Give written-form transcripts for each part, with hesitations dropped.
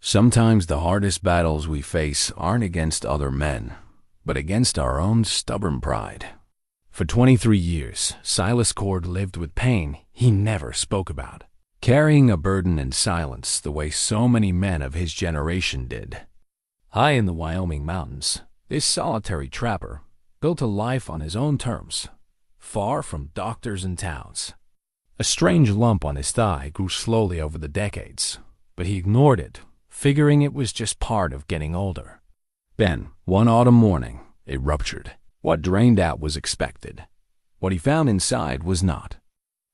Sometimes the hardest battles we face aren't against other men, but against our own stubborn pride. For 23 years, Silas Cord lived with pain he never spoke about, carrying a burden in silence the way so many men of his generation did. High in the Wyoming mountains, this solitary trapper built a life on his own terms, far from doctors and towns. A strange lump on his thigh grew slowly over the decades, but he ignored it, figuring it was just part of getting older. Then, one autumn morning, it ruptured. What drained out was expected. What he found inside was not.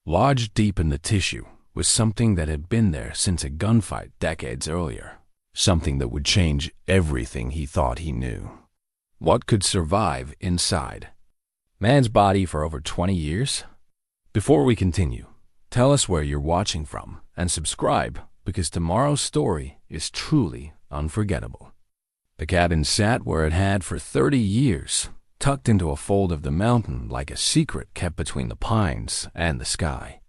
Lodged deep in the tissue was something that had been there since a gunfight decades earlier. Something that would change everything he thought he knew. What could survive inside? Man's body for over 20 years? Before we continue, tell us where you're watching from and subscribe, because tomorrow's story is truly unforgettable. The cabin sat where it had for 30 years, tucked into a fold of the mountain like a secret kept between the pines and the sky.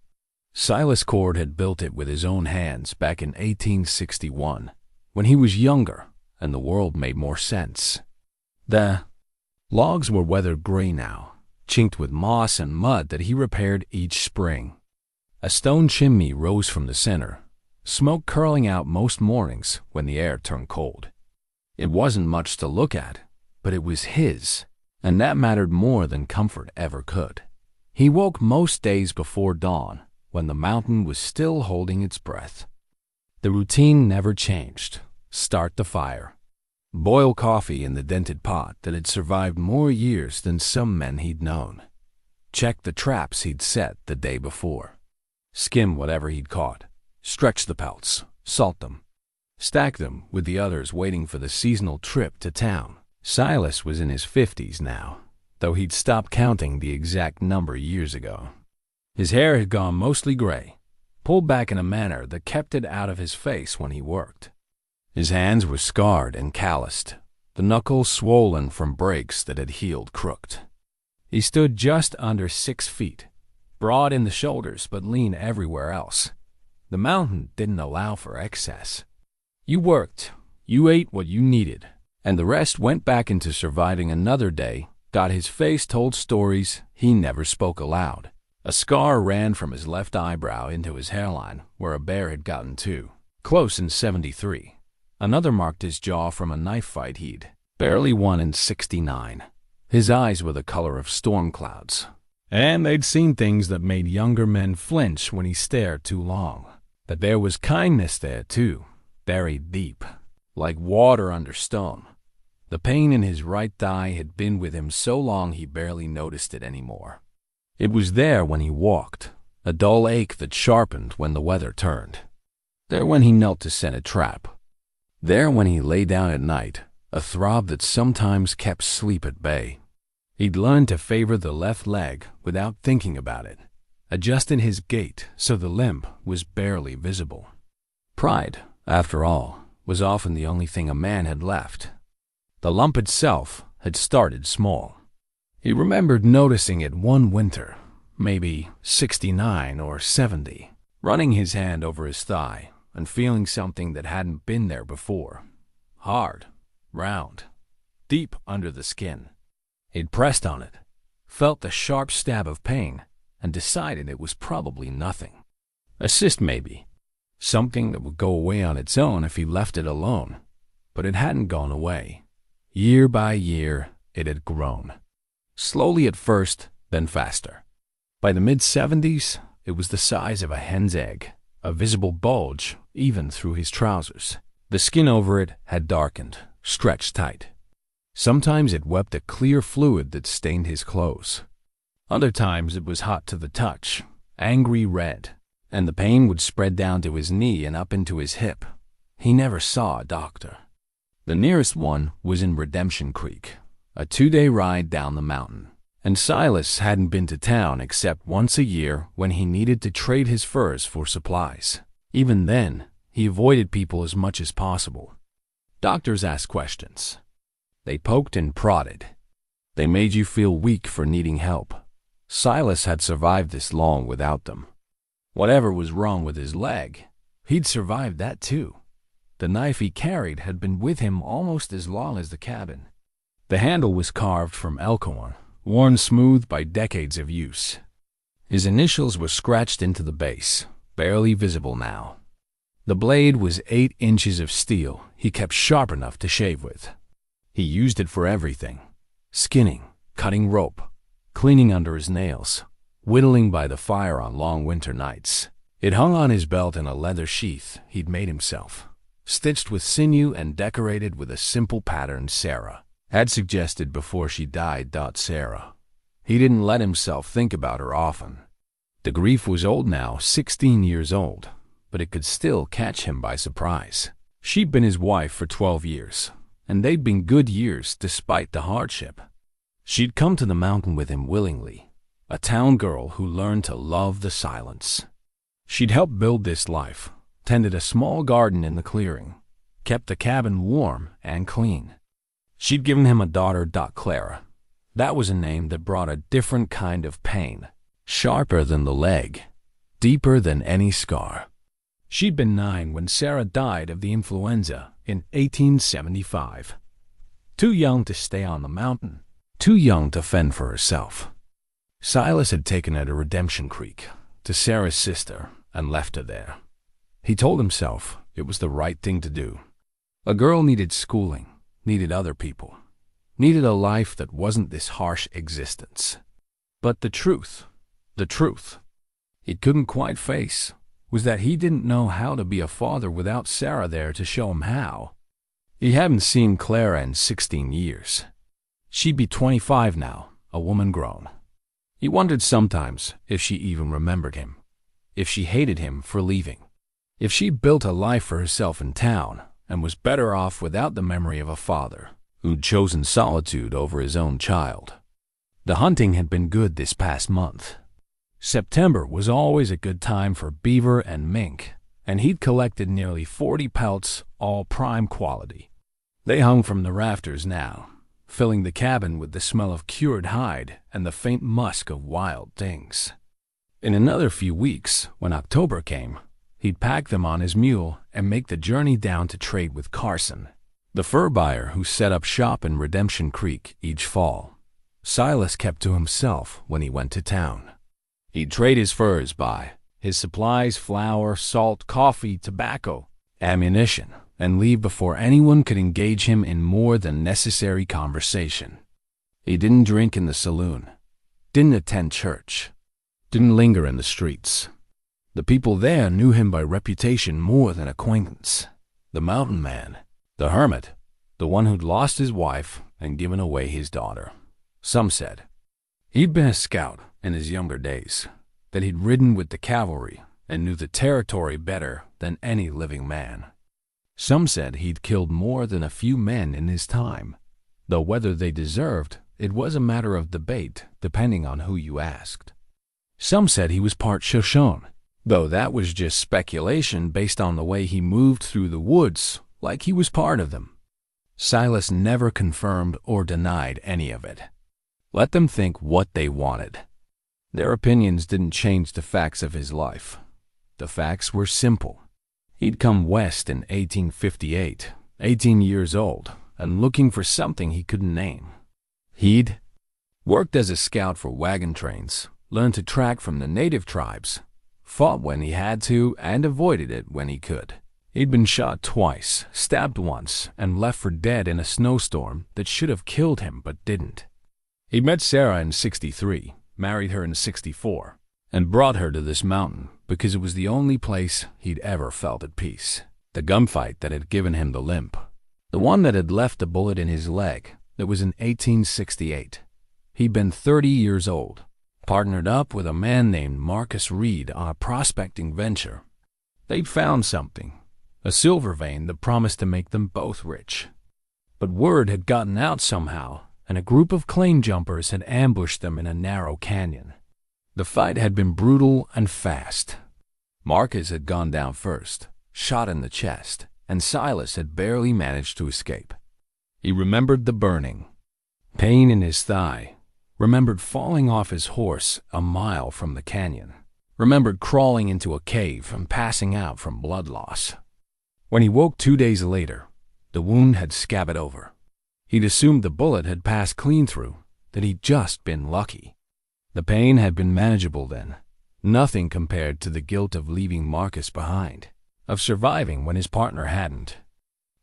Silas Cord had built it with his own hands back in 1861, when he was younger and the world made more sense. The logs were weathered gray now, chinked with moss and mud that he repaired each spring. A stone chimney rose from the center, smoke curling out most mornings when the air turned cold. It wasn't much to look at, but it was his, and that mattered more than comfort ever could. He woke most days before dawn, when the mountain was still holding its breath. The routine never changed. Start the fire. Boil coffee in the dented pot that had survived more years than some men he'd known. Check the traps he'd set the day before. Skim whatever he'd caught. Stretch the pelts. Salt them. Stack them with the others waiting for the seasonal trip to town. Silas was in his 50s now, though he'd stopped counting the exact number years ago. His hair had gone mostly gray, pulled back in a manner that kept it out of his face when he worked. His hands were scarred and calloused, the knuckles swollen from breaks that had healed crooked. He stood just under 6 feet, broad in the shoulders but lean everywhere else. The mountain didn't allow for excess. You worked, you ate what you needed, and the rest went back into surviving another day. Got his face told stories he never spoke aloud. A scar ran from his left eyebrow into his hairline where a bear had gotten to, close in 73. Another marked his jaw from a knife fight he'd barely won in 69. His eyes were the color of storm clouds, and they'd seen things that made younger men flinch when he stared too long. But there was kindness there, too, buried deep, like water under stone. The pain in his right thigh had been with him so long he barely noticed it anymore. It was there when he walked, a dull ache that sharpened when the weather turned. There when he knelt to set a trap. There when he lay down at night, a throb that sometimes kept sleep at bay. He'd learned to favor the left leg without thinking about it, adjusting his gait so the limp was barely visible. Pride, after all, was often the only thing a man had left. The lump itself had started small. He remembered noticing it one winter, maybe 69 or 70, running his hand over his thigh and feeling something that hadn't been there before. Hard, round, deep under the skin. He'd pressed on it, felt the sharp stab of pain, and decided it was probably nothing. A cyst maybe, something that would go away on its own if he left it alone. But it hadn't gone away. Year by year, it had grown. Slowly at first, then faster. By the mid-70s, it was the size of a hen's egg, a visible bulge even through his trousers. The skin over it had darkened, stretched tight. Sometimes it wept a clear fluid that stained his clothes. Other times it was hot to the touch, angry red, and the pain would spread down to his knee and up into his hip. He never saw a doctor. The nearest one was in Redemption Creek, a 2-day ride down the mountain. And Silas hadn't been to town except once a year when he needed to trade his furs for supplies. Even then, he avoided people as much as possible. Doctors asked questions. They poked and prodded. They made you feel weak for needing help. Silas had survived this long without them. Whatever was wrong with his leg, he'd survived that too. The knife he carried had been with him almost as long as the cabin. The handle was carved from elk horn, worn smooth by decades of use. His initials were scratched into the base, barely visible now. The blade was 8 inches of steel he kept sharp enough to shave with. He used it for everything: skinning, cutting rope, cleaning under his nails, whittling by the fire on long winter nights. It hung on his belt in a leather sheath he'd made himself, stitched with sinew and decorated with a simple pattern Sarah had suggested before she died. Sarah. He didn't let himself think about her often. The grief was old now, 16 years old, but it could still catch him by surprise. She'd been his wife for 12 years, and they'd been good years despite the hardship. She'd come to the mountain with him willingly, a town girl who learned to love the silence. She'd helped build this life, tended a small garden in the clearing, kept the cabin warm and clean. She'd given him a daughter, Clara. That was a name that brought a different kind of pain, sharper than the leg, deeper than any scar. She'd been 9 when Sarah died of the influenza in 1875. Too young to stay on the mountain, too young to fend for herself. Silas had taken her to Redemption Creek, to Sarah's sister, and left her there. He told himself it was the right thing to do. A girl needed schooling, needed other people, needed a life that wasn't this harsh existence. But the truth he couldn't quite face was that he didn't know how to be a father without Sarah there to show him how. He hadn't seen Clara in 16 years. She'd be 25 now, a woman grown. He wondered sometimes if she even remembered him, if she hated him for leaving, if she built a life for herself in town and was better off without the memory of a father who'd chosen solitude over his own child. The hunting had been good this past month. September was always a good time for beaver and mink, and he'd collected nearly 40 pelts, all prime quality. They hung from the rafters now, filling the cabin with the smell of cured hide and the faint musk of wild things. In another few weeks, when October came, he'd pack them on his mule and make the journey down to trade with Carson, the fur buyer who set up shop in Redemption Creek each fall. Silas kept to himself when he went to town. He'd trade his furs by his supplies, flour, salt, coffee, tobacco, ammunition, and leave before anyone could engage him in more than necessary conversation. He didn't drink in the saloon, didn't attend church, didn't linger in the streets. The people there knew him by reputation more than acquaintance. The mountain man, the hermit, the one who'd lost his wife and given away his daughter. Some said he'd been a scout in his younger days, that he'd ridden with the cavalry and knew the territory better than any living man. Some said he'd killed more than a few men in his time, though whether they deserved it was a matter of debate depending on who you asked. Some said he was part Shoshone, though that was just speculation based on the way he moved through the woods like he was part of them. Silas never confirmed or denied any of it. Let them think what they wanted. Their opinions didn't change the facts of his life. The facts were simple. He'd come west in 1858, 18 years old, and looking for something he couldn't name. He'd worked as a scout for wagon trains, learned to track from the native tribes, fought when he had to, and avoided it when he could. He'd been shot twice, stabbed once, and left for dead in a snowstorm that should have killed him but didn't. He met Sarah in 63, married her in 64, and brought her to this mountain because it was the only place he'd ever felt at peace. The gunfight that had given him the limp, the one that had left a bullet in his leg, that was in 1868. He'd been 30 years old, partnered up with a man named Marcus Reed on a prospecting venture. They'd found something, a silver vein that promised to make them both rich. But word had gotten out somehow, and a group of claim jumpers had ambushed them in a narrow canyon. The fight had been brutal and fast. Marcus had gone down first, shot in the chest, and Silas had barely managed to escape. He remembered the burning, pain in his thigh, remembered falling off his horse a mile from the canyon, remembered crawling into a cave and passing out from blood loss. When he woke 2 days later, the wound had scabbed over. He'd assumed the bullet had passed clean through, that he'd just been lucky. The pain had been manageable then, nothing compared to the guilt of leaving Marcus behind, of surviving when his partner hadn't.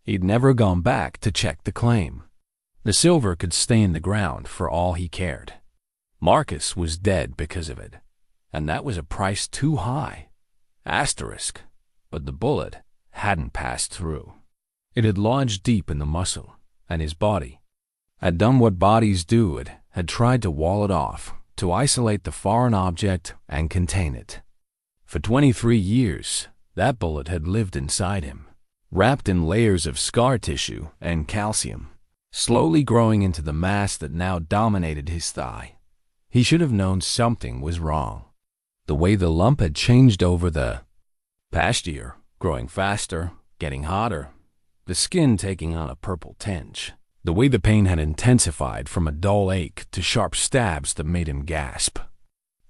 He'd never gone back to check the claim. The silver could stay in the ground for all he cared. Marcus was dead because of it, and that was a price too high. Asterisk, but the bullet hadn't passed through. It had lodged deep in the muscle, and his body had done what bodies do. It had tried to wall it off, to isolate the foreign object and contain it. For 23 years, that bullet had lived inside him, wrapped in layers of scar tissue and calcium, slowly growing into the mass that now dominated his thigh. He should have known something was wrong. The way the lump had changed over the past year, growing faster, getting hotter, the skin taking on a purple tinge. The way the pain had intensified from a dull ache to sharp stabs that made him gasp.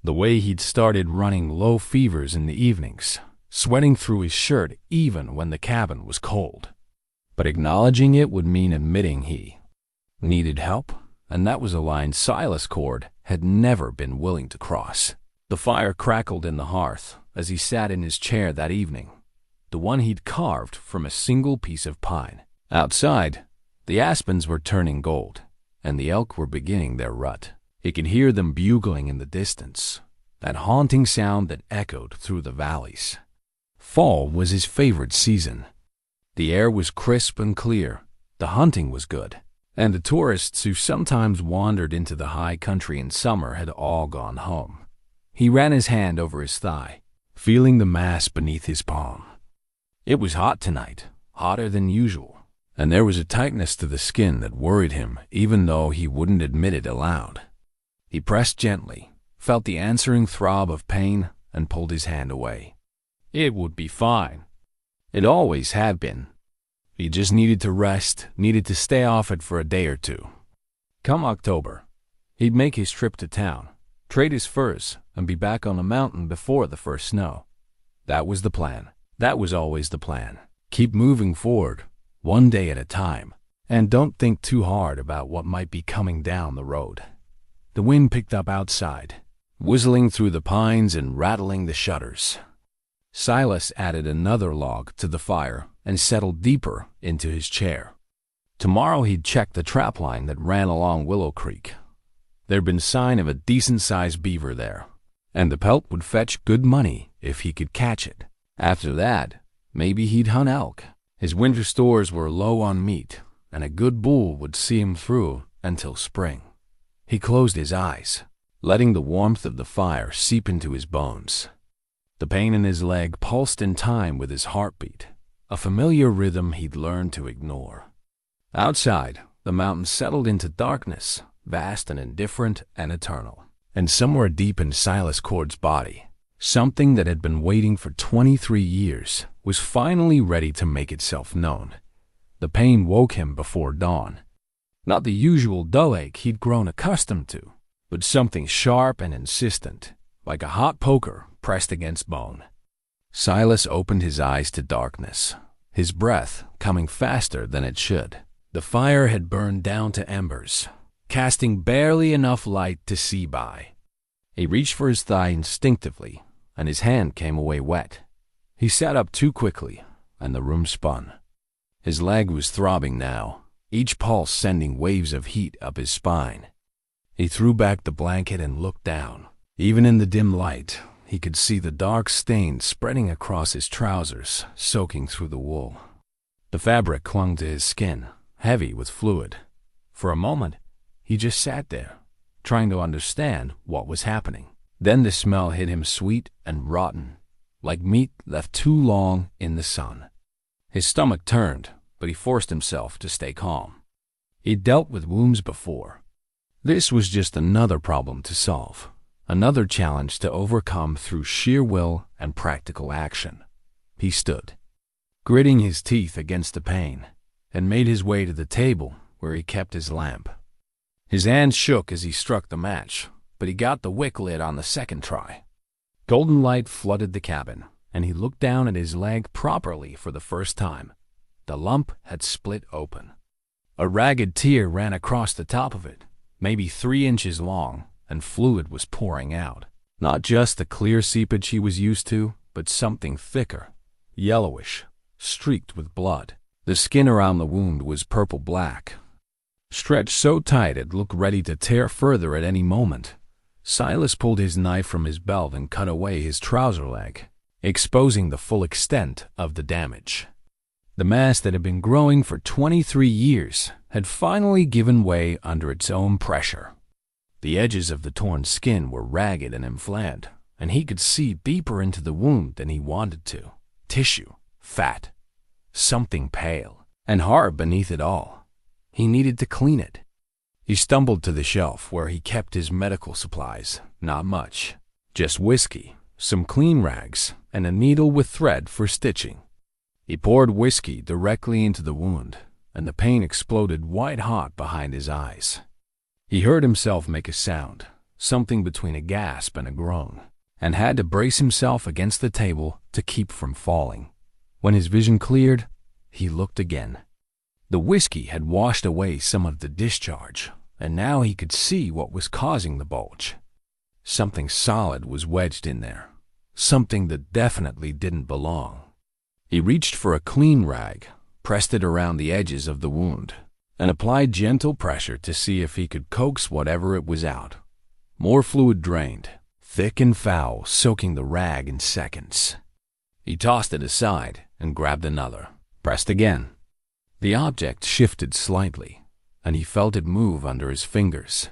The way he'd started running low fevers in the evenings, sweating through his shirt even when the cabin was cold. But acknowledging it would mean admitting he needed help, and that was a line Silas Cord had never been willing to cross. The fire crackled in the hearth as he sat in his chair that evening, the one he'd carved from a single piece of pine. Outside, the aspens were turning gold, and the elk were beginning their rut. He could hear them bugling in the distance, that haunting sound that echoed through the valleys. Fall was his favorite season. The air was crisp and clear, the hunting was good, and the tourists who sometimes wandered into the high country in summer had all gone home. He ran his hand over his thigh, feeling the mass beneath his palm. It was hot tonight, hotter than usual, and there was a tightness to the skin that worried him even though he wouldn't admit it aloud. He pressed gently, felt the answering throb of pain, and pulled his hand away. It would be fine. It always had been. He just needed to rest, needed to stay off it for a day or two. Come October, he'd make his trip to town, trade his furs, and be back on the mountain before the first snow. That was the plan. That was always the plan. Keep moving forward, one day at a time, and don't think too hard about what might be coming down the road. The wind picked up outside, whistling through the pines and rattling the shutters. Silas added another log to the fire and settled deeper into his chair. Tomorrow he'd check the trap line that ran along Willow Creek. There'd been sign of a decent-sized beaver there, and the pelt would fetch good money if he could catch it. After that, maybe he'd hunt elk. His winter stores were low on meat, and a good bull would see him through until spring. He closed his eyes, letting the warmth of the fire seep into his bones. The pain in his leg pulsed in time with his heartbeat, a familiar rhythm he'd learned to ignore. Outside, the mountains settled into darkness, vast and indifferent and eternal. And somewhere deep in Silas Cord's body, something that had been waiting for 23 years was finally ready to make itself known. The pain woke him before dawn. Not the usual dull ache he'd grown accustomed to, but something sharp and insistent, like a hot poker pressed against bone. Silas opened his eyes to darkness, his breath coming faster than it should. The fire had burned down to embers, casting barely enough light to see by. He reached for his thigh instinctively, and his hand came away wet. He sat up too quickly, and the room spun. His leg was throbbing now, each pulse sending waves of heat up his spine. He threw back the blanket and looked down. Even in the dim light, he could see the dark stain spreading across his trousers, soaking through the wool. The fabric clung to his skin, heavy with fluid. For a moment, he just sat there, trying to understand what was happening. Then the smell hit him sweet and rotten, like meat left too long in the sun. His stomach turned, but he forced himself to stay calm. He'd dealt with wounds before. This was just another problem to solve, another challenge to overcome through sheer will and practical action. He stood, gritting his teeth against the pain, and made his way to the table where he kept his lamp. His hand shook as he struck the match, but he got the wick lit on the second try. Golden light flooded the cabin, and he looked down at his leg properly for the first time. The lump had split open. A ragged tear ran across the top of it, maybe 3 inches long, and fluid was pouring out. Not just the clear seepage he was used to, but something thicker, yellowish, streaked with blood. The skin around the wound was purple-black, stretched so tight it looked ready to tear further at any moment. Silas pulled his knife from his belt and cut away his trouser leg, exposing the full extent of the damage. The mass that had been growing for 23 years had finally given way under its own pressure. The edges of the torn skin were ragged and inflamed, and he could see deeper into the wound than he wanted to. Tissue, fat, something pale, and hard beneath it all. He needed to clean it. He stumbled to the shelf where he kept his medical supplies. Not much. Just whiskey, some clean rags, and a needle with thread for stitching. He poured whiskey directly into the wound, and the pain exploded white-hot behind his eyes. He heard himself make a sound, something between a gasp and a groan, and had to brace himself against the table to keep from falling. When his vision cleared, he looked again. The whiskey had washed away some of the discharge, and now he could see what was causing the bulge. Something solid was wedged in there, something that definitely didn't belong. He reached for a clean rag, pressed it around the edges of the wound, and applied gentle pressure to see if he could coax whatever it was out. More fluid drained, thick and foul, soaking the rag in seconds. He tossed it aside and grabbed another, pressed again. The object shifted slightly, and he felt it move under his fingers.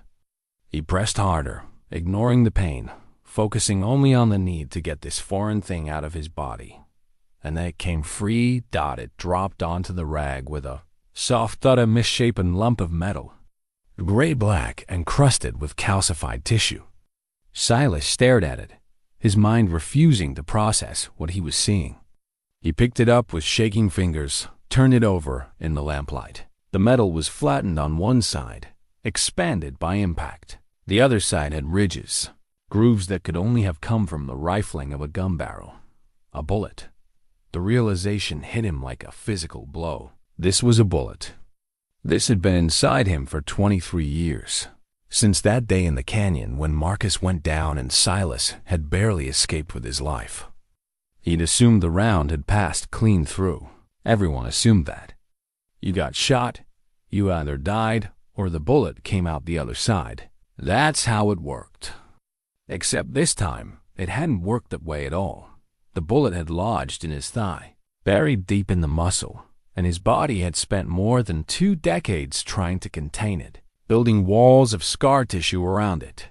He pressed harder, ignoring the pain, focusing only on the need to get this foreign thing out of his body. And then it came free, dotted, dropped onto the rag with a soft thud, a misshapen lump of metal, gray-black and crusted with calcified tissue. Silas stared at it, his mind refusing to process what he was seeing. He picked it up with shaking fingers, turned it over in the lamplight. The metal was flattened on one side, expanded by impact. The other side had ridges, grooves that could only have come from the rifling of a gun barrel. A bullet. The realization hit him like a physical blow. This was a bullet. This had been inside him for 23 years. Since that day in the canyon when Marcus went down and Silas had barely escaped with his life. He'd assumed the round had passed clean through. Everyone assumed that. You got shot, you either died or the bullet came out the other side. That's how it worked. Except this time, it hadn't worked that way at all. The bullet had lodged in his thigh, buried deep in the muscle, and his body had spent more than 2 decades trying to contain it, building walls of scar tissue around it,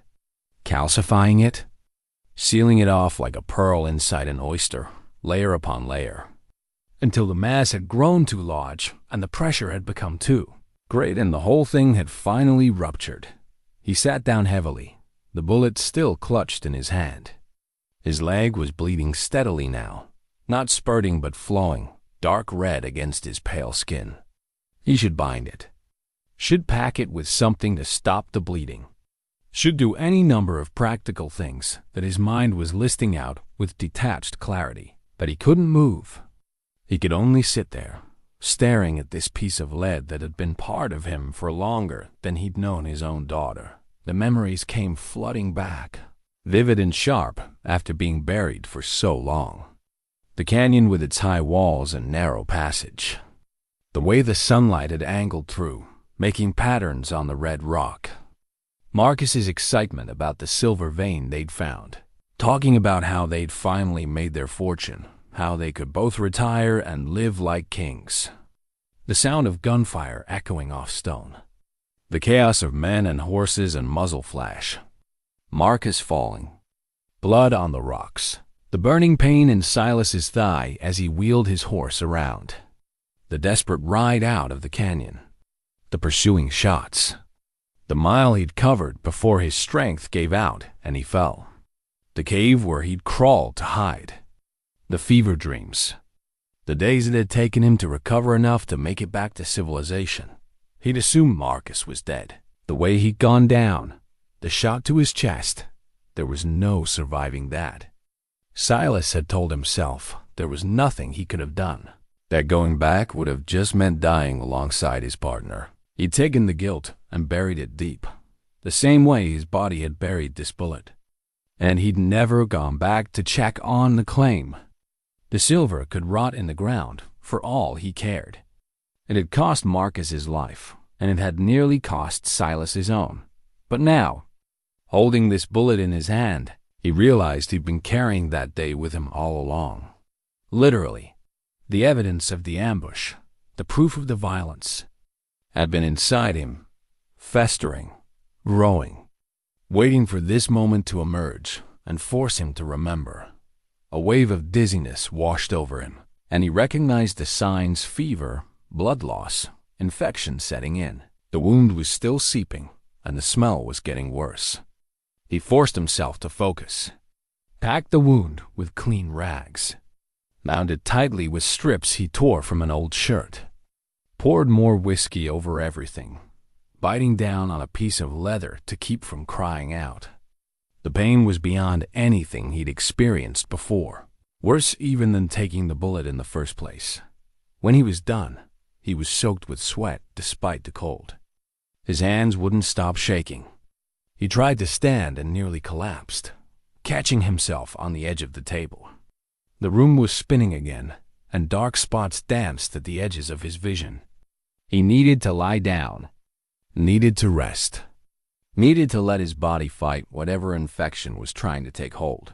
calcifying it, sealing it off like a pearl inside an oyster, layer upon layer, until the mass had grown too large and the pressure had become too great and the whole thing had finally ruptured. He sat down heavily, the bullet still clutched in his hand. His leg was bleeding steadily now, not spurting but flowing, dark red against his pale skin. He should bind it. Should pack it with something to stop the bleeding. Should do any number of practical things that his mind was listing out with detached clarity. But he couldn't move. He could only sit there, staring at this piece of lead that had been part of him for longer than he'd known his own daughter. The memories came flooding back, vivid and sharp after being buried for so long. The canyon with its high walls and narrow passage. The way the sunlight had angled through, making patterns on the red rock. Marcus's excitement about the silver vein they'd found, talking about how they'd finally made their fortune, how they could both retire and live like kings. The sound of gunfire echoing off stone. The chaos of men and horses and muzzle flash. Marcus falling. Blood on the rocks. The burning pain in Silas's thigh as he wheeled his horse around. The desperate ride out of the canyon. The pursuing shots. The mile he'd covered before his strength gave out and he fell. The cave where he'd crawled to hide. The fever dreams. The days it had taken him to recover enough to make it back to civilization. He'd assumed Marcus was dead. The way he'd gone down, the shot to his chest, there was no surviving that. Silas had told himself there was nothing he could have done, that going back would have just meant dying alongside his partner. He'd taken the guilt and buried it deep, the same way his body had buried this bullet. And he'd never gone back to check on the claim. The silver could rot in the ground for all he cared. It had cost Marcus his life, and it had nearly cost Silas his own. But now, holding this bullet in his hand, he realized he'd been carrying that day with him all along. Literally, the evidence of the ambush, the proof of the violence, had been inside him, festering, growing, waiting for this moment to emerge and force him to remember. A wave of dizziness washed over him, and he recognized the signs: fever, blood loss, infection setting in. The wound was still seeping, and the smell was getting worse. He forced himself to focus, packed the wound with clean rags, mounted tightly with strips he tore from an old shirt, poured more whiskey over everything, biting down on a piece of leather to keep from crying out. The pain was beyond anything he'd experienced before, worse even than taking the bullet in the first place. When he was done, he was soaked with sweat despite the cold. His hands wouldn't stop shaking. He tried to stand and nearly collapsed, catching himself on the edge of the table. The room was spinning again, and dark spots danced at the edges of his vision. He needed to lie down, needed to rest, needed to let his body fight whatever infection was trying to take hold.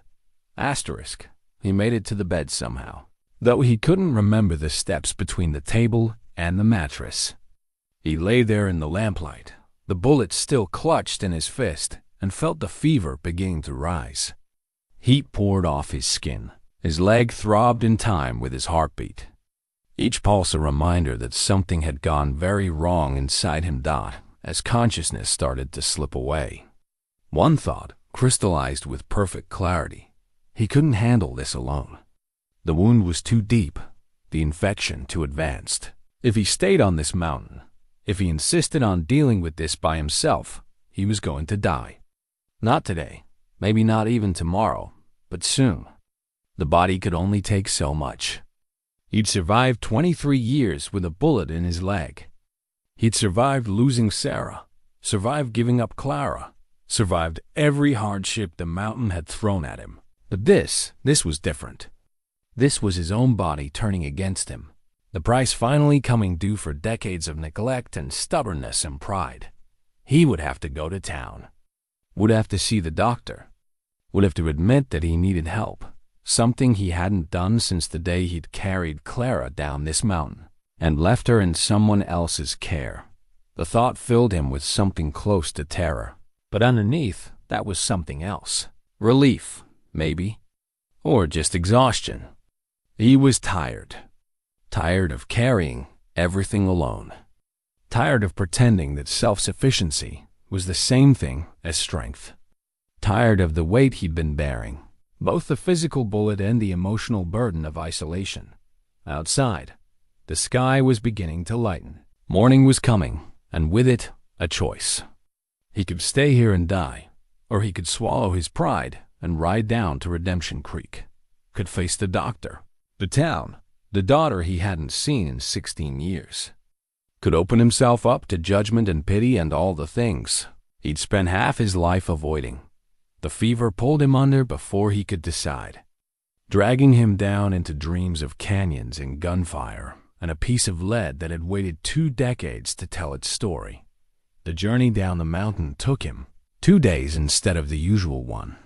Asterisk, he made it to the bed somehow, though he couldn't remember the steps between the table and the mattress. He lay there in the lamplight, the bullet still clutched in his fist, and felt the fever beginning to rise. Heat poured off his skin. His leg throbbed in time with his heartbeat, each pulse a reminder that something had gone very wrong inside him. As consciousness started to slip away, one thought crystallized with perfect clarity: he couldn't handle this alone. The wound was too deep, the infection too advanced. If he stayed on this mountain, if he insisted on dealing with this by himself, he was going to die. Not today, maybe not even tomorrow, but soon. The body could only take so much. He'd survived 23 years with a bullet in his leg. He'd survived losing Sarah, survived giving up Clara, survived every hardship the mountain had thrown at him. But this was different. This was his own body turning against him, the price finally coming due for decades of neglect and stubbornness and pride. He would have to go to town, would have to see the doctor, would have to admit that he needed help, something he hadn't done since the day he'd carried Clara down this mountain and left her in someone else's care. The thought filled him with something close to terror, but underneath that was something else. Relief, maybe, or just exhaustion. He was tired. Tired of carrying everything alone. Tired of pretending that self-sufficiency was the same thing as strength. Tired of the weight he'd been bearing, both the physical bullet and the emotional burden of isolation. Outside, the sky was beginning to lighten. Morning was coming, and with it, a choice. He could stay here and die, or he could swallow his pride and ride down to Redemption Creek. Could face the doctor, the town, the daughter he hadn't seen in 16 years. Could open himself up to judgment and pity and all the things he'd spent half his life avoiding. The fever pulled him under before he could decide, dragging him down into dreams of canyons and gunfire and a piece of lead that had waited 2 decades to tell its story. The journey down the mountain took him 2 days instead of the usual one.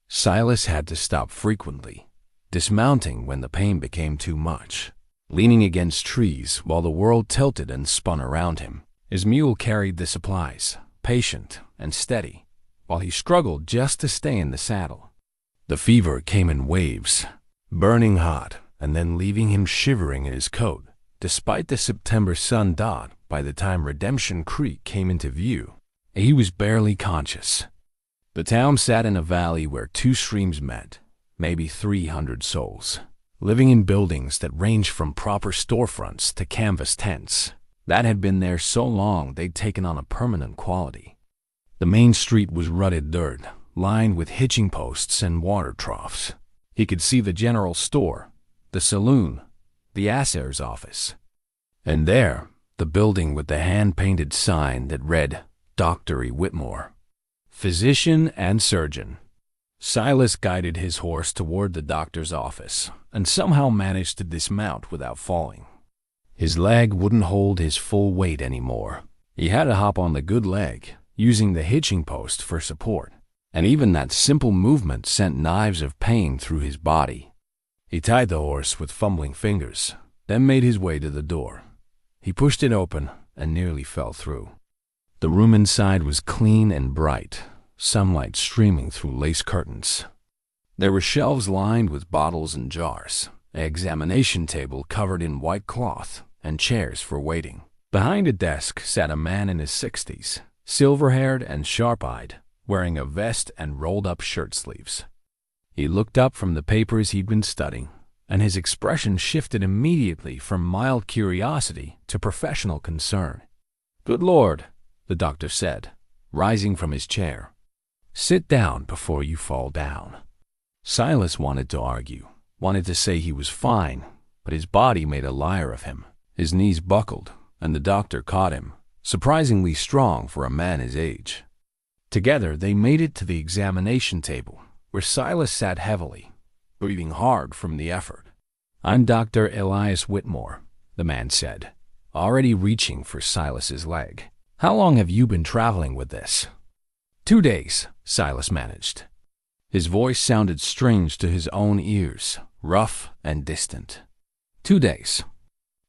Silas had to stop frequently, dismounting when the pain became too much, leaning against trees while the world tilted and spun around him. His mule carried the supplies, patient and steady, while he struggled just to stay in the saddle. The fever came in waves, burning hot and then leaving him shivering in his coat. Despite the September sun, by the time Redemption Creek came into view, he was barely conscious. The town sat in a valley where 2 streams met, maybe 300 souls, living in buildings that ranged from proper storefronts to canvas tents that had been there so long they'd taken on a permanent quality. The main street was rutted dirt, lined with hitching posts and water troughs. He could see the general store, the saloon, the assayer's office. And there, the building with the hand-painted sign that read, Dr. E. Whitmore, physician and surgeon. Silas guided his horse toward the doctor's office and somehow managed to dismount without falling. His leg wouldn't hold his full weight anymore. He had to hop on the good leg, using the hitching post for support, and even that simple movement sent knives of pain through his body. He tied the horse with fumbling fingers, then made his way to the door. He pushed it open and nearly fell through. The room inside was clean and bright, sunlight streaming through lace curtains. There were shelves lined with bottles and jars, an examination table covered in white cloth, and chairs for waiting. Behind a desk sat a man in his 60s, silver-haired and sharp-eyed, wearing a vest and rolled-up shirt sleeves. He looked up from the papers he'd been studying, and his expression shifted immediately from mild curiosity to professional concern. "Good Lord," the doctor said, rising from his chair. "Sit down before you fall down." Silas wanted to argue, wanted to say he was fine, but his body made a liar of him. His knees buckled, and the doctor caught him, surprisingly strong for a man his age. Together they made it to the examination table, where Silas sat heavily, breathing hard from the effort. "I'm Dr. Elias Whitmore," the man said, already reaching for Silas's leg. "How long have you been traveling with this?" 2 days, Silas managed. His voice sounded strange to his own ears, rough and distant. 2 days.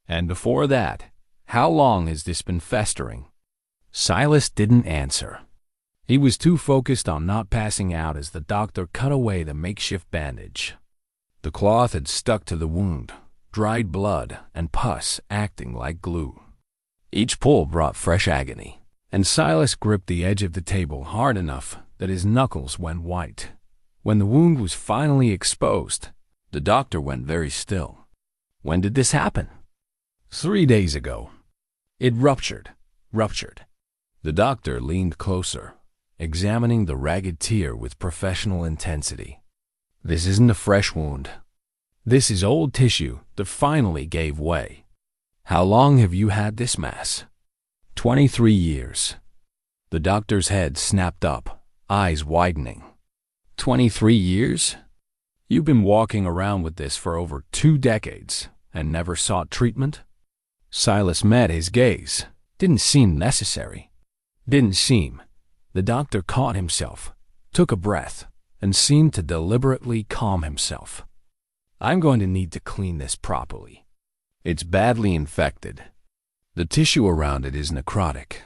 And before that, how long has this been festering? Silas didn't answer. He was too focused on not passing out as the doctor cut away the makeshift bandage. The cloth had stuck to the wound, dried blood and pus acting like glue. Each pull brought fresh agony, and Silas gripped the edge of the table hard enough that his knuckles went white. When the wound was finally exposed, the doctor went very still. "When did this happen?" 3 days ago. It ruptured. The doctor leaned closer, examining the ragged tear with professional intensity. "This isn't a fresh wound. This is old tissue that finally gave way. How long have you had this mass?" 23 years. The doctor's head snapped up, eyes widening. 23 years? You've been walking around with this for over 2 decades and never sought treatment? Silas met his gaze. Didn't seem necessary. Didn't seem. The doctor caught himself, took a breath, and seemed to deliberately calm himself. "I'm going to need to clean this properly. It's badly infected. The tissue around it is necrotic.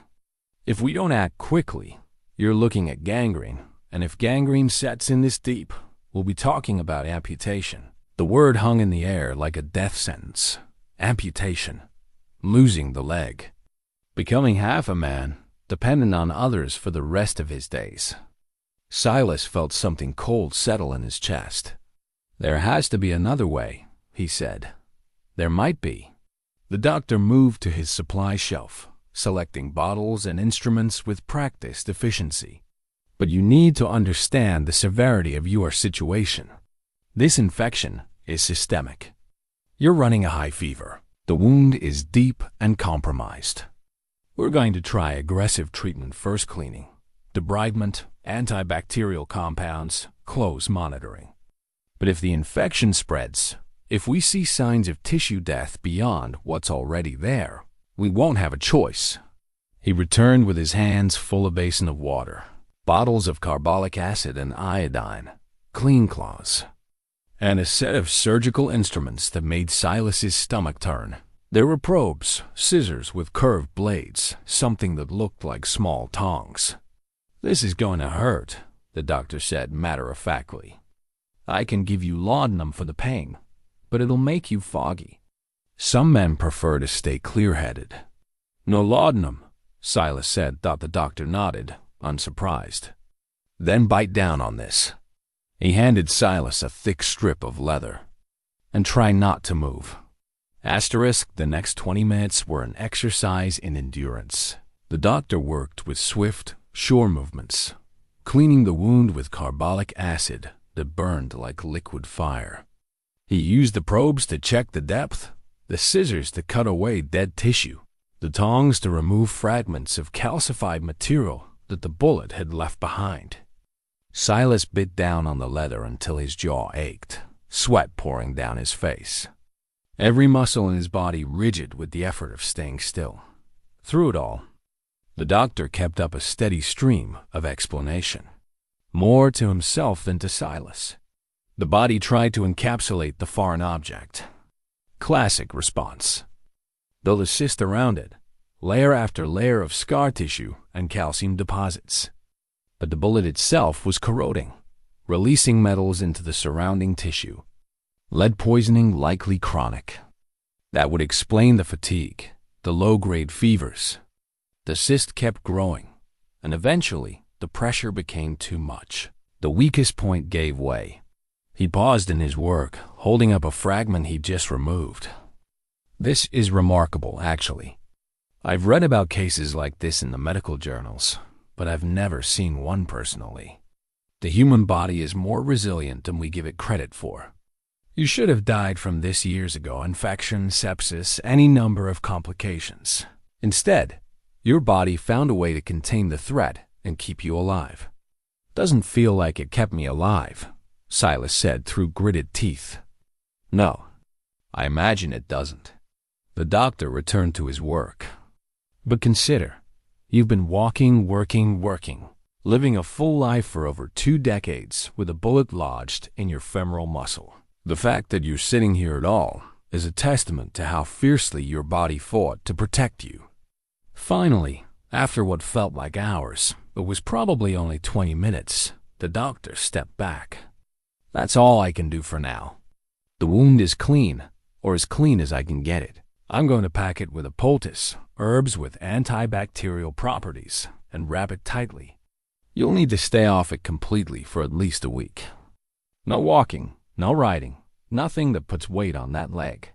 If we don't act quickly, you're looking at gangrene, and if gangrene sets in this deep, we'll be talking about amputation." The word hung in the air like a death sentence. Amputation. Losing the leg. Becoming half a man, dependent on others for the rest of his days. Silas felt something cold settle in his chest. "There has to be another way," he said. "There might be." The doctor moved to his supply shelf, selecting bottles and instruments with practiced efficiency. "But you need to understand the severity of your situation. This infection is systemic. You're running a high fever. The wound is deep and compromised. We're going to try aggressive treatment, first cleaning, debridement, antibacterial compounds, close monitoring. But if the infection spreads, if we see signs of tissue death beyond what's already there, we won't have a choice." He returned with his hands full of a basin of water, bottles of carbolic acid and iodine, clean cloths, and a set of surgical instruments that made Silas's stomach turn. There were probes, scissors with curved blades, something that looked like small tongs. "This is going to hurt," the doctor said matter-of-factly. "I can give you laudanum for the pain, but it'll make you foggy. Some men prefer to stay clear-headed." "No laudanum," Silas said. The doctor nodded, unsurprised. "Then bite down on this." He handed Silas a thick strip of leather. "And try not to move." The next 20 minutes were an exercise in endurance. The doctor worked with swift, sure movements, cleaning the wound with carbolic acid, that burned like liquid fire. He used the probes to check the depth, the scissors to cut away dead tissue, the tongs to remove fragments of calcified material that the bullet had left behind. Silas bit down on the leather until his jaw ached, sweat pouring down his face. Every muscle in his body rigid with the effort of staying still. Through it all, the doctor kept up a steady stream of explanation, more to himself than to Silas. The body tried to encapsulate the foreign object. Classic response. They'll assist around it, layer after layer of scar tissue and calcium deposits. But the bullet itself was corroding, releasing metals into the surrounding tissue. Lead poisoning likely chronic. That would explain the fatigue, the low-grade fevers. The cyst kept growing, and eventually the pressure became too much. The weakest point gave way. He paused in his work, holding up a fragment he'd just removed. This is remarkable, actually. I've read about cases like this in the medical journals, but I've never seen one personally. The human body is more resilient than we give it credit for. You should have died from this years ago: infection, sepsis, any number of complications. Instead, your body found a way to contain the threat and keep you alive. Doesn't feel like it kept me alive, Silas said through gritted teeth. No, I imagine it doesn't. The doctor returned to his work. But consider, you've been walking, working, living a full life for over 2 decades with a bullet lodged in your femoral muscle. The fact that you're sitting here at all is a testament to how fiercely your body fought to protect you. Finally, after what felt like hours, but was probably only 20 minutes, the doctor stepped back. That's all I can do for now. The wound is clean, or as clean as I can get it. I'm going to pack it with a poultice, herbs with antibacterial properties, and wrap it tightly. You'll need to stay off it completely for at least a week. No walking, no riding, nothing that puts weight on that leg.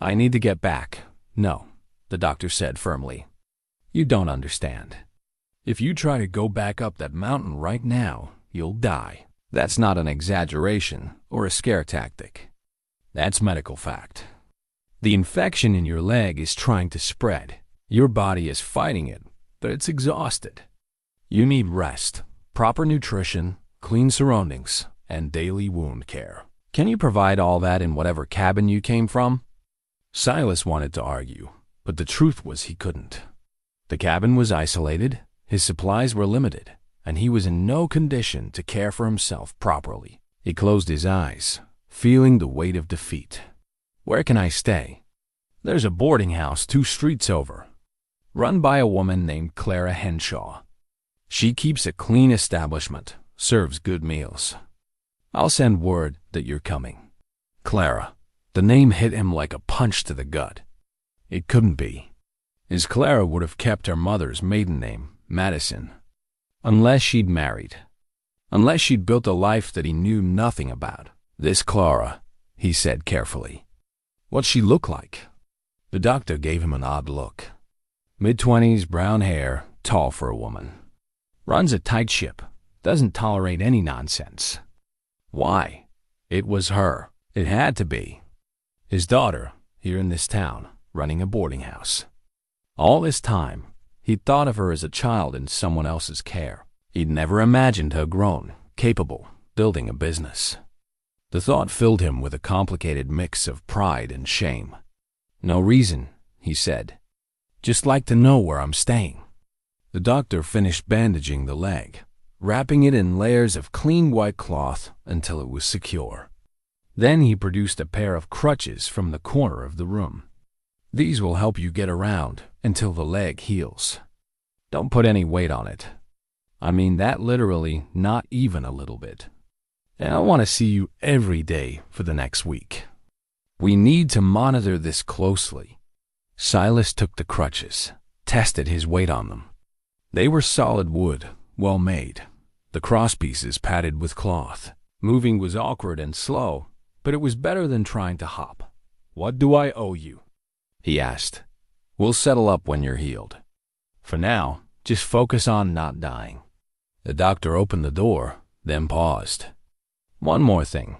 I need to get back. No, the doctor said firmly. You don't understand. If you try to go back up that mountain right now, you'll die. That's not an exaggeration or a scare tactic. That's medical fact. The infection in your leg is trying to spread. Your body is fighting it, but it's exhausted. You need rest, proper nutrition, clean surroundings, and daily wound care. Can you provide all that in whatever cabin you came from? Silas wanted to argue, but the truth was he couldn't. The cabin was isolated, his supplies were limited, and he was in no condition to care for himself properly. He closed his eyes, feeling the weight of defeat. Where can I stay? There's a boarding house 2 streets over, run by a woman named Clara Henshaw. She keeps a clean establishment, serves good meals. I'll send word that you're coming. Clara. The name hit him like a punch to the gut. It couldn't be, as Clara would have kept her mother's maiden name, Madison, unless she'd married, unless she'd built a life that he knew nothing about. This Clara, he said carefully. What's she look like? The doctor gave him an odd look. Mid-20s, brown hair, tall for a woman. Runs a tight ship, doesn't tolerate any nonsense. Why? It was her. It had to be. His daughter, here in this town, running a boarding house. All this time, he'd thought of her as a child in someone else's care. He'd never imagined her grown, capable, building a business. The thought filled him with a complicated mix of pride and shame. No reason, he said. Just like to know where I'm staying. The doctor finished bandaging the leg, wrapping it in layers of clean white cloth until it was secure. Then he produced a pair of crutches from the corner of the room. These will help you get around until the leg heals. Don't put any weight on it. I mean that literally, not even a little bit. And I want to see you every day for the next week. We need to monitor this closely. Silas took the crutches, tested his weight on them. They were solid wood, well made. The crosspieces padded with cloth. Moving was awkward and slow, but it was better than trying to hop. What do I owe you? He asked. We'll settle up when you're healed. For now, just focus on not dying. The doctor opened the door, then paused. One more thing.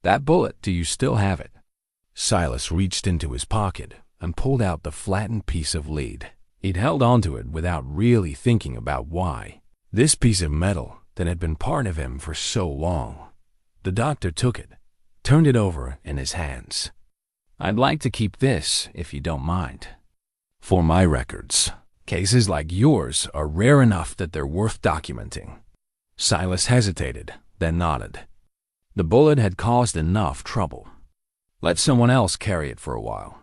That bullet, do you still have it? Silas reached into his pocket and pulled out the flattened piece of lead. He'd held onto it without really thinking about why. This piece of metal that had been part of him for so long. The doctor took it, turned it over in his hands. I'd like to keep this, if you don't mind. For my records, cases like yours are rare enough that they're worth documenting. Silas hesitated, then nodded. The bullet had caused enough trouble. Let someone else carry it for a while.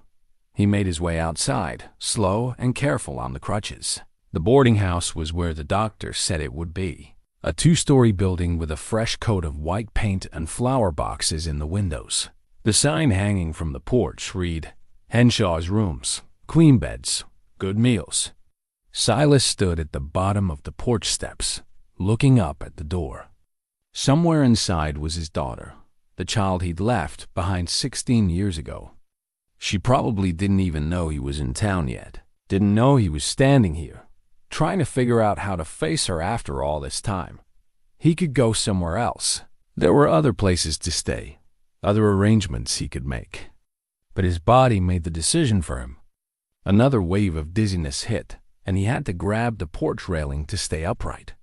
He made his way outside, slow and careful on the crutches. The boarding house was where the doctor said it would be. A 2-story building with a fresh coat of white paint and flower boxes in the windows. The sign hanging from the porch read, Henshaw's Rooms, Queen Beds, Good Meals. Silas stood at the bottom of the porch steps, looking up at the door. Somewhere inside was his daughter, the child he'd left behind 16 years ago. She probably didn't even know he was in town yet, didn't know he was standing here, trying to figure out how to face her after all this time. He could go somewhere else. There were other places to stay, other arrangements he could make. But his body made the decision for him. Another wave of dizziness hit, and he had to grab the porch railing to stay upright.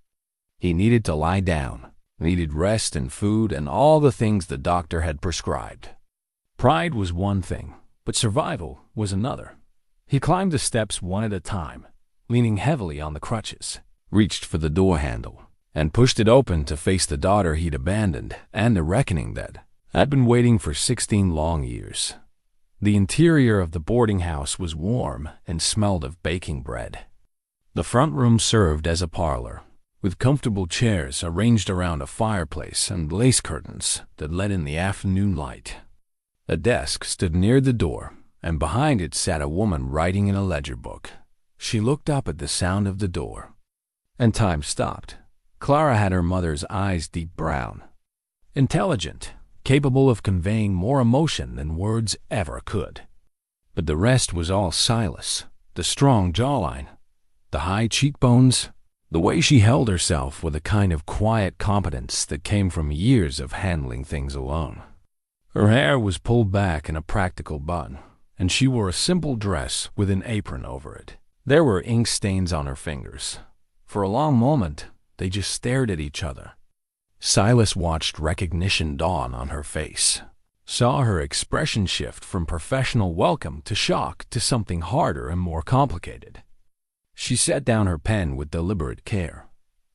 He needed to lie down, needed rest and food and all the things the doctor had prescribed. Pride was one thing, but survival was another. He climbed the steps one at a time, leaning heavily on the crutches, reached for the door handle, and pushed it open to face the daughter he'd abandoned and the reckoning that had been waiting for 16 long years. The interior of the boarding house was warm and smelled of baking bread. The front room served as a parlor, with comfortable chairs arranged around a fireplace and lace curtains that let in the afternoon light. A desk stood near the door, and behind it sat a woman writing in a ledger book. She looked up at the sound of the door, and time stopped. Clara had her mother's eyes deep brown. Intelligent, capable of conveying more emotion than words ever could. But the rest was all Silas, the strong jawline, the high cheekbones, the way she held herself with a kind of quiet competence that came from years of handling things alone. Her hair was pulled back in a practical bun, and she wore a simple dress with an apron over it. There were ink stains on her fingers. For a long moment, they just stared at each other. Silas watched recognition dawn on her face, saw her expression shift from professional welcome to shock to something harder and more complicated. She set down her pen with deliberate care.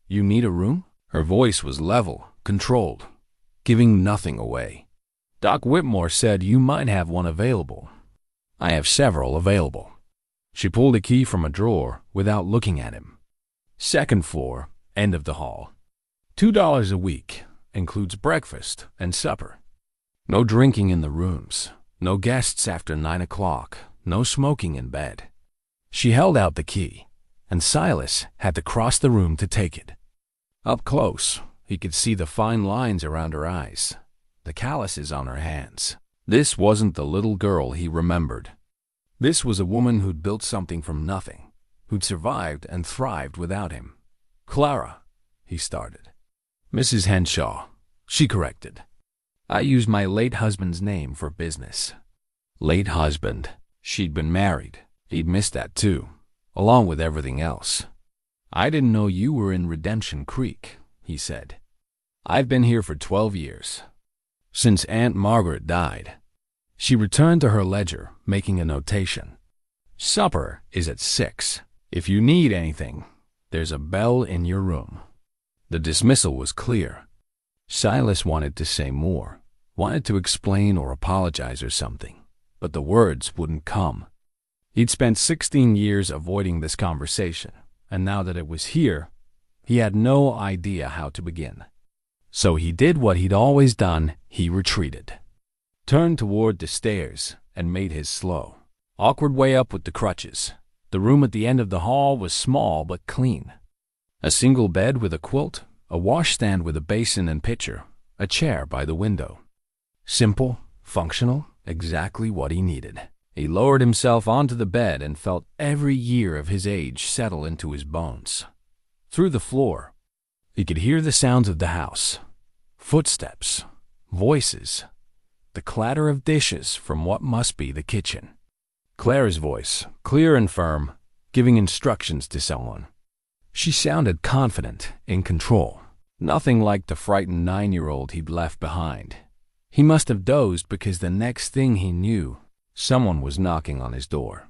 "You need a room?" Her voice was level, controlled, giving nothing away. "Doc Whitmore said you might have one available." "I have several available." She pulled a key from a drawer without looking at him. "Second floor, end of the hall. $2 a week, includes breakfast and supper. No drinking in the rooms, no guests after 9 o'clock, no smoking in bed." She held out the key, and Silas had to cross the room to take it. Up close, he could see the fine lines around her eyes, the calluses on her hands. This wasn't the little girl he remembered. This was a woman who'd built something from nothing, who'd survived and thrived without him. "Clara," he started. "Mrs. Henshaw," she corrected. "I use my late husband's name for business." Late husband. She'd been married. He'd missed that too, along with everything else. "I didn't know you were in Redemption Creek," he said. "I've been here for 12 years. Since Aunt Margaret died." She returned to her ledger, making a notation. "Supper is at 6. If you need anything, there's a bell in your room." The dismissal was clear. Silas wanted to say more, wanted to explain or apologize or something, but the words wouldn't come. He'd spent 16 years avoiding this conversation, and now that it was here, he had no idea how to begin. So he did what he'd always done. He retreated, turned toward the stairs, and made his slow, awkward way up with the crutches. The room at the end of the hall was small but clean. A single bed with a quilt, a washstand with a basin and pitcher, a chair by the window. Simple, functional, exactly what he needed. He lowered himself onto the bed and felt every year of his age settle into his bones. Through the floor, he could hear the sounds of the house. Footsteps, voices, the clatter of dishes from what must be the kitchen. Clara's voice, clear and firm, giving instructions to someone. She sounded confident, in control. Nothing like the frightened 9-year-old he'd left behind. He must have dozed because the next thing he knew, someone was knocking on his door.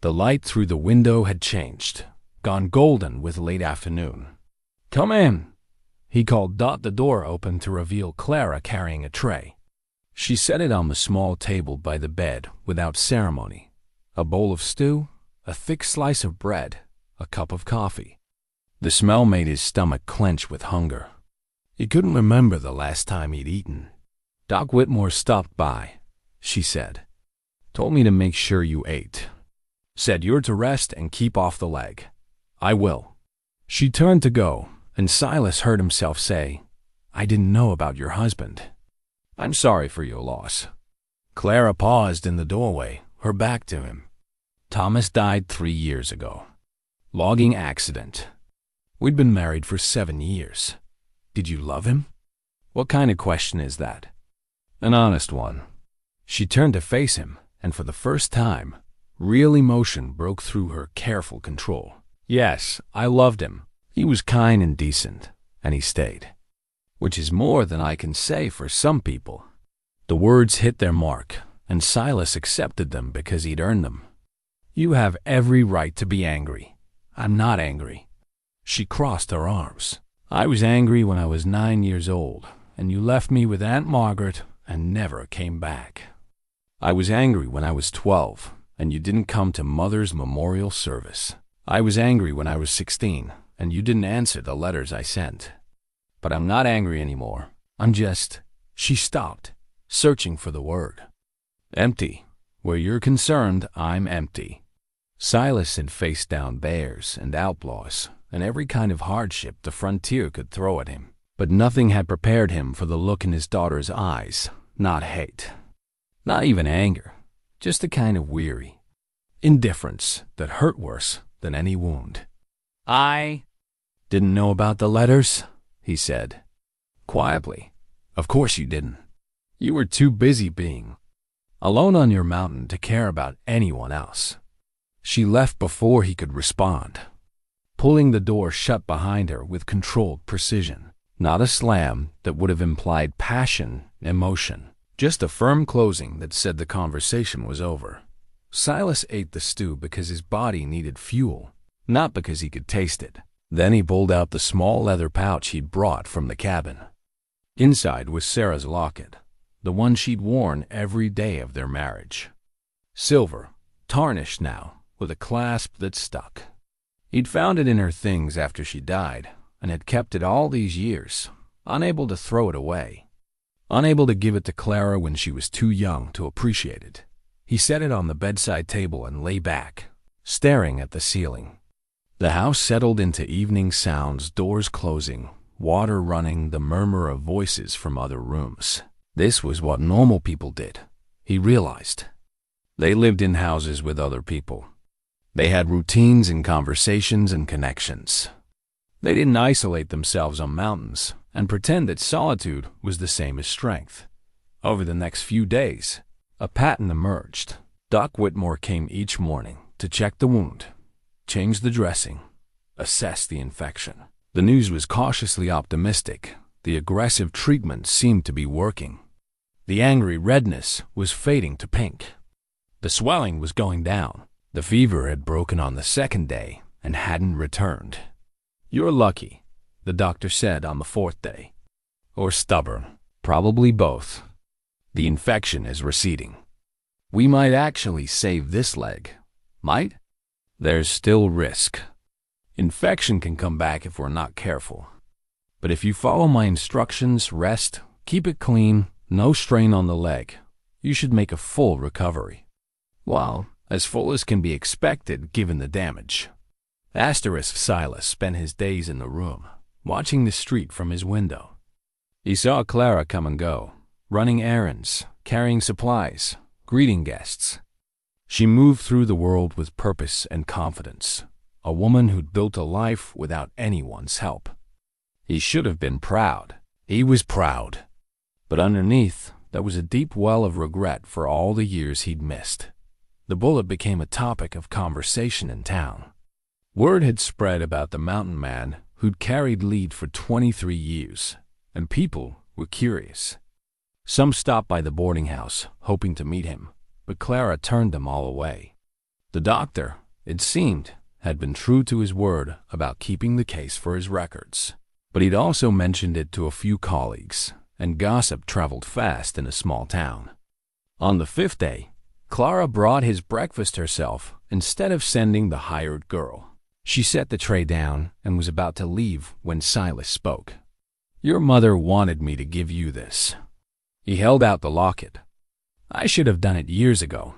The light through the window had changed, gone golden with late afternoon. "Come in," he called. The door opened to reveal Clara carrying a tray. She set it on the small table by the bed without ceremony. A bowl of stew, a thick slice of bread, a cup of coffee. The smell made his stomach clench with hunger. He couldn't remember the last time he'd eaten. "Doc Whitmore stopped by," she said. "Told me to make sure you ate. Said you're to rest and keep off the leg." "I will." She turned to go, and Silas heard himself say, "I didn't know about your husband. I'm sorry for your loss." Clara paused in the doorway, her back to him. "Thomas died 3 years ago. Logging accident. We'd been married for 7 years. Did you love him?" "What kind of question is that?" "An honest one." She turned to face him, and for the first time, real emotion broke through her careful control. "Yes, I loved him. He was kind and decent, and he stayed. Which is more than I can say for some people." The words hit their mark, and Silas accepted them because he'd earned them. "You have every right to be angry. I'm not angry." She crossed her arms. "I was angry when I was 9 years old, and you left me with Aunt Margaret and never came back. I was angry when I was 12, and you didn't come to Mother's memorial service. I was angry when I was 16, and you didn't answer the letters I sent. But I'm not angry anymore. I'm just—" She stopped, searching for the word. "Empty. Where you're concerned, I'm empty." Silas had faced down bears and outlaws and every kind of hardship the frontier could throw at him, but nothing had prepared him for the look in his daughter's eyes. Not hate, not even anger, just a kind of weary indifference that hurt worse than any wound. "I didn't know about the letters," he said, quietly. "Of course you didn't. You were too busy being alone on your mountain to care about anyone else." She left before he could respond, pulling the door shut behind her with controlled precision. Not a slam that would have implied passion, emotion, just a firm closing that said the conversation was over. Silas ate the stew because his body needed fuel, not because he could taste it. Then he pulled out the small leather pouch he'd brought from the cabin. Inside was Sarah's locket, the one she'd worn every day of their marriage. Silver, tarnished now, with a clasp that stuck. He'd found it in her things after she died, and had kept it all these years, unable to throw it away, unable to give it to Clara when she was too young to appreciate it. He set it on the bedside table and lay back, staring at the ceiling. The house settled into evening sounds, doors closing, water running, the murmur of voices from other rooms. This was what normal people did, he realized. They lived in houses with other people. They had routines and conversations and connections. They didn't isolate themselves on mountains and pretend that solitude was the same as strength. Over the next few days, a pattern emerged. Doc Whitmore came each morning to check the wound, change the dressing, assess the infection. The news was cautiously optimistic. The aggressive treatment seemed to be working. The angry redness was fading to pink. The swelling was going down. The fever had broken on the second day and hadn't returned. "You're lucky," the doctor said on the 4th day. "Or stubborn. Probably both. The infection is receding. We might actually save this leg. Might? There's still risk. Infection can come back if we're not careful. But if you follow my instructions, rest, keep it clean, no strain on the leg, you should make a full recovery. Well, as full as can be expected given the damage." Silas spent his days in the room, watching the street from his window. He saw Clara come and go, running errands, carrying supplies, greeting guests. She moved through the world with purpose and confidence, a woman who'd built a life without anyone's help. He should have been proud, He was proud. But underneath, there was a deep well of regret for all the years he'd missed. The bullet became a topic of conversation in town. Word had spread about the mountain man who'd carried lead for 23 years, and people were curious. Some stopped by the boarding house, hoping to meet him, but Clara turned them all away. The doctor, it seemed, had been true to his word about keeping the case for his records, but he'd also mentioned it to a few colleagues, and gossip traveled fast in a small town. On the 5th day, Clara brought his breakfast herself instead of sending the hired girl. She set the tray down and was about to leave when Silas spoke. "Your mother wanted me to give you this." He held out the locket. "I should have done it years ago."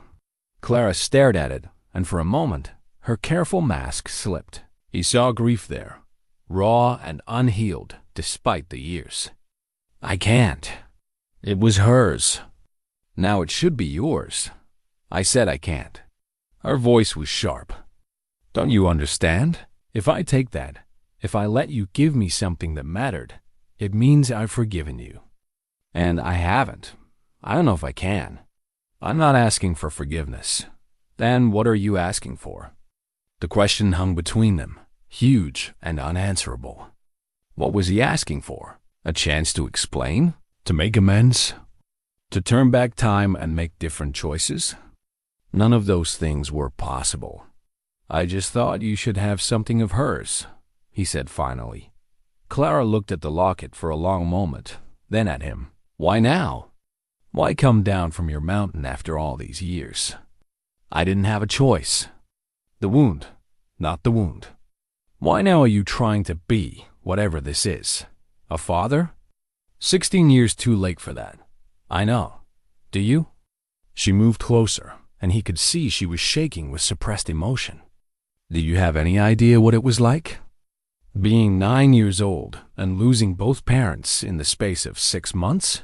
Clara stared at it, and for a moment, her careful mask slipped. He saw grief there, raw and unhealed despite the years. "I can't. It was hers. Now it should be yours. I said I can't." Her voice was sharp. "Don't you understand? If I take that, if I let you give me something that mattered, it means I've forgiven you. And I haven't. I don't know if I can. I'm not asking for forgiveness. Then what are you asking for?" The question hung between them, huge and unanswerable. What was he asking for? A chance to explain? To make amends? To turn back time and make different choices? None of those things were possible. "I just thought you should have something of hers," he said finally. Clara looked at the locket for a long moment, then at him. "Why now? Why come down from your mountain after all these years?" "I didn't have a choice." "The wound, not the wound. Why now are you trying to be, whatever this is, a father? 16 years too late for that. I know. Do you?" She moved closer, and he could see she was shaking with suppressed emotion. "Do you have any idea what it was like? Being 9 years old and losing both parents in the space of 6 months?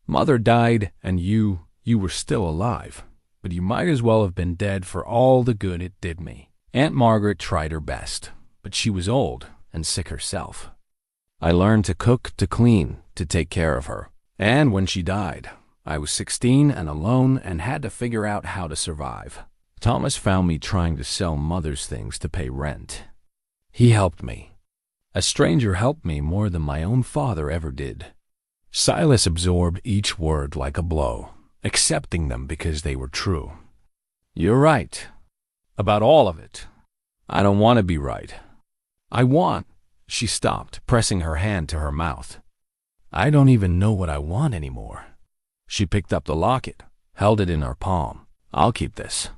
Mother died and you were still alive, but you might as well have been dead for all the good it did me. Aunt Margaret tried her best, but she was old and sick herself. I learned to cook, to clean, to take care of her. And when she died, I was 16 and alone and had to figure out how to survive. Thomas found me trying to sell Mother's things to pay rent. He helped me. A stranger helped me more than my own father ever did." Silas absorbed each word like a blow, accepting them because they were true. "You're right. About all of it. I don't want to be right. I want—" She stopped, pressing her hand to her mouth. "I don't even know what I want anymore." She picked up the locket, held it in her palm. "I'll keep this.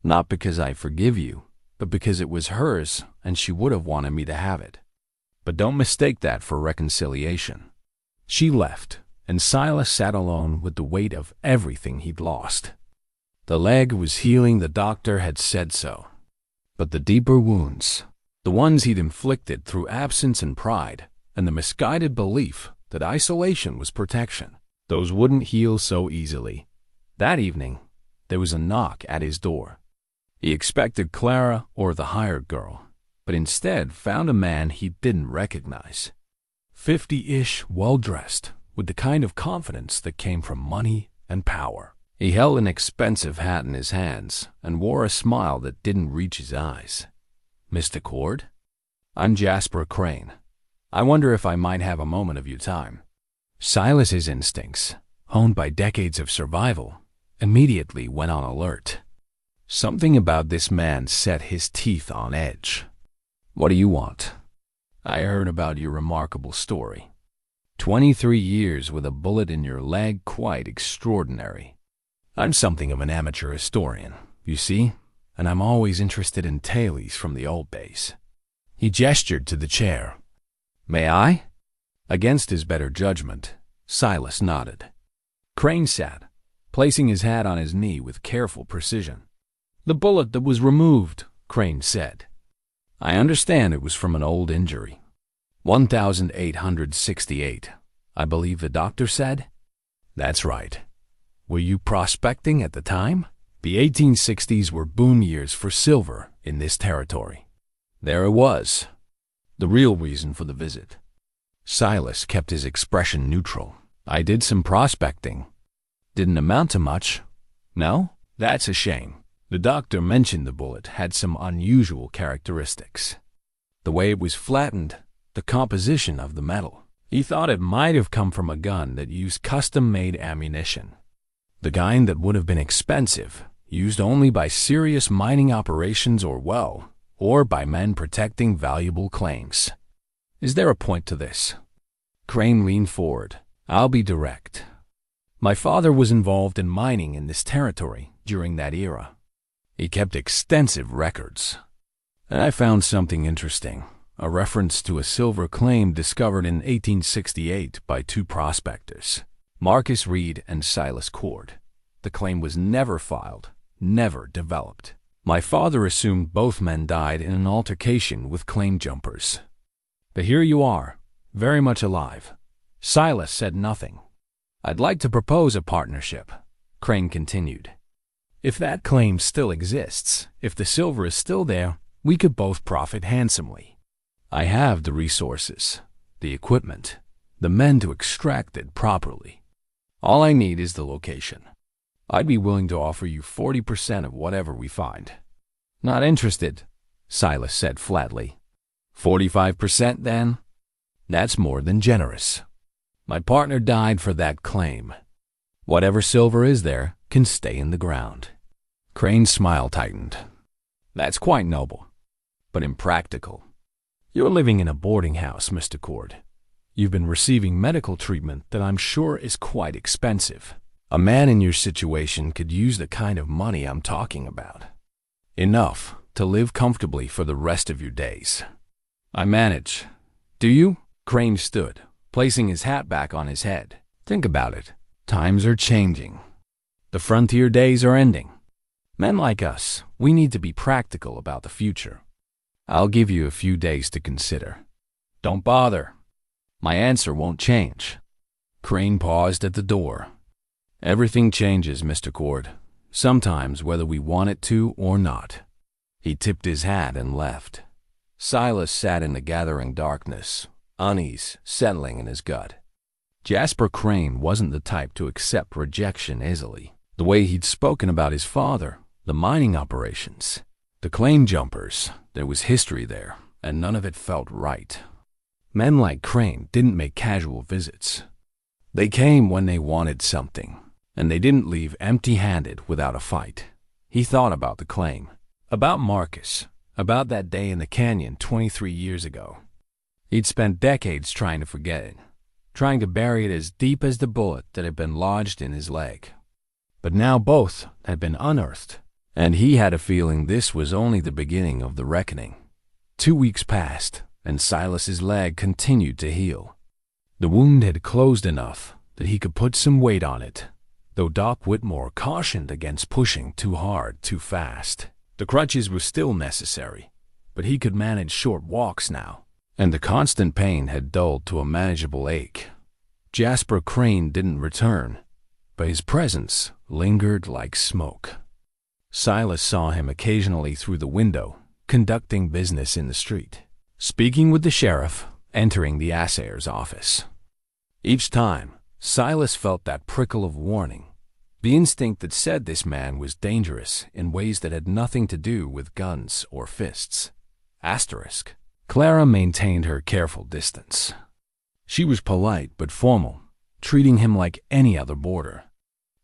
Not because I forgive you, but because it was hers and she would have wanted me to have it. But don't mistake that for reconciliation." She left, and Silas sat alone with the weight of everything he'd lost. The leg was healing, the doctor had said so. But the deeper wounds, the ones he'd inflicted through absence and pride, and the misguided belief that isolation was protection, those wouldn't heal so easily. That evening, there was a knock at his door. He expected Clara or the hired girl, but instead found a man he didn't recognize. 50-ish, well-dressed, with the kind of confidence that came from money and power. He held an expensive hat in his hands and wore a smile that didn't reach his eyes. "Mr. Cord? I'm Jasper Crane. I wonder if I might have a moment of your time." Silas's instincts, honed by decades of survival, immediately went on alert. Something about this man set his teeth on edge. "What do you want?" "I heard about your remarkable story. 23 years with a bullet in your leg, quite extraordinary. I'm something of an amateur historian, you see, and I'm always interested in tales from the old days." He gestured to the chair. "May I?" Against his better judgment, Silas nodded. Crane sat, placing his hat on his knee with careful precision. "The bullet that was removed," Crane said. "I understand it was from an old injury. 1868, I believe the doctor said?" "That's right. Were you prospecting at the time?" The 1860s were boom years for silver in this territory. There it was, the real reason for the visit. Silas kept his expression neutral. I did some prospecting. Didn't amount to much. No? That's a shame. The doctor mentioned the bullet had some unusual characteristics. The way it was flattened, the composition of the metal. He thought it might have come from a gun that used custom-made ammunition. The kind that would have been expensive, used only by serious mining operations or by men protecting valuable claims. Is there a point to this? Crane leaned forward. I'll be direct. My father was involved in mining in this territory during that era. He kept extensive records. And I found something interesting, a reference to a silver claim discovered in 1868 by two prospectors, Marcus Reed and Silas Cord. The claim was never filed, never developed. My father assumed both men died in an altercation with claim jumpers. But here you are, very much alive. Silas said nothing. I'd like to propose a partnership, Crane continued. If that claim still exists, if the silver is still there, we could both profit handsomely. I have the resources, the equipment, the men to extract it properly. All I need is the location. I'd be willing to offer you 40% of whatever we find. Not interested, Silas said flatly. 45% then? That's more than generous. My partner died for that claim. Whatever silver is there can stay in the ground. Crane's smile tightened. That's quite noble, but impractical. You're living in a boarding house, Mr. Cord. You've been receiving medical treatment that I'm sure is quite expensive. A man in your situation could use the kind of money I'm talking about. Enough to live comfortably for the rest of your days. I manage. Do you? Crane stood, placing his hat back on his head. Think about it. Times are changing. The frontier days are ending. Men like us, we need to be practical about the future. I'll give you a few days to consider. Don't bother. My answer won't change. Crane paused at the door. Everything changes, Mr. Cord. Sometimes whether we want it to or not. He tipped his hat and left. Silas sat in the gathering darkness, unease settling in his gut. Jasper Crane wasn't the type to accept rejection easily. The way he'd spoken about his father, the mining operations, the claim jumpers, there was history there, and none of it felt right. Men like Crane didn't make casual visits. They came when they wanted something, and they didn't leave empty-handed without a fight. He thought about the claim, about Marcus, about that day in the canyon 23 years ago. He'd spent decades trying to forget it, trying to bury it as deep as the bullet that had been lodged in his leg. But now both had been unearthed, and he had a feeling this was only the beginning of the reckoning. 2 weeks passed, and Silas's leg continued to heal. The wound had closed enough that he could put some weight on it, though Doc Whitmore cautioned against pushing too hard too fast. The crutches were still necessary, but he could manage short walks now, and the constant pain had dulled to a manageable ache. Jasper Crane didn't return, but his presence lingered like smoke. Silas saw him occasionally through the window, conducting business in the street, speaking with the sheriff, entering the assayer's office. Each time, Silas felt that prickle of warning, the instinct that said this man was dangerous in ways that had nothing to do with guns or fists. Asterisk. Clara maintained her careful distance. She was polite but formal, treating him like any other boarder.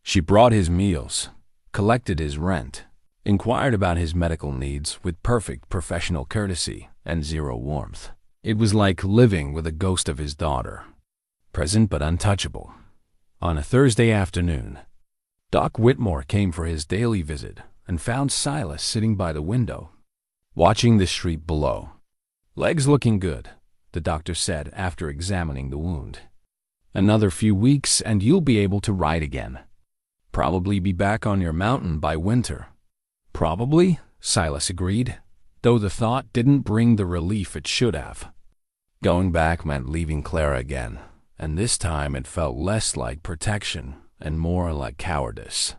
She brought his meals, collected his rent, inquired about his medical needs with perfect professional courtesy and zero warmth. It was like living with a ghost of his daughter, present but untouchable. On a Thursday afternoon, Doc Whitmore came for his daily visit and found Silas sitting by the window, watching the street below. Legs looking good, the doctor said after examining the wound. Another few weeks and you'll be able to ride again. Probably be back on your mountain by winter. Probably, Silas agreed, though the thought didn't bring the relief it should have. Going back meant leaving Clara again, and this time it felt less like protection and more like cowardice.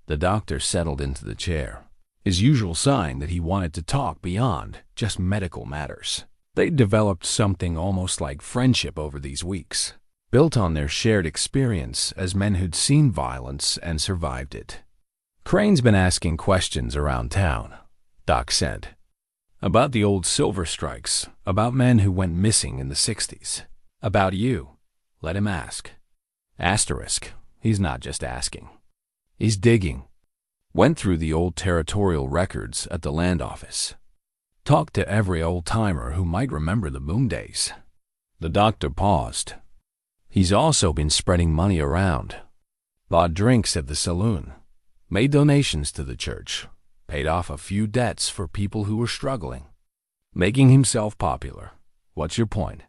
The doctor settled into the chair, his usual sign that he wanted to talk beyond just medical matters. They developed something almost like friendship over these weeks, built on their shared experience as men who'd seen violence and survived it. Crane's been asking questions around town, Doc said. About the old silver strikes, about men who went missing in the 60s. About you. Let him ask. Asterisk. He's not just asking. He's digging. Went through the old territorial records at the land office. Talked to every old-timer who might remember the boom days. The doctor paused. He's also been spreading money around. Bought drinks at the saloon. Made donations to the church. Paid off a few debts for people who were struggling. Making himself popular. What's your point?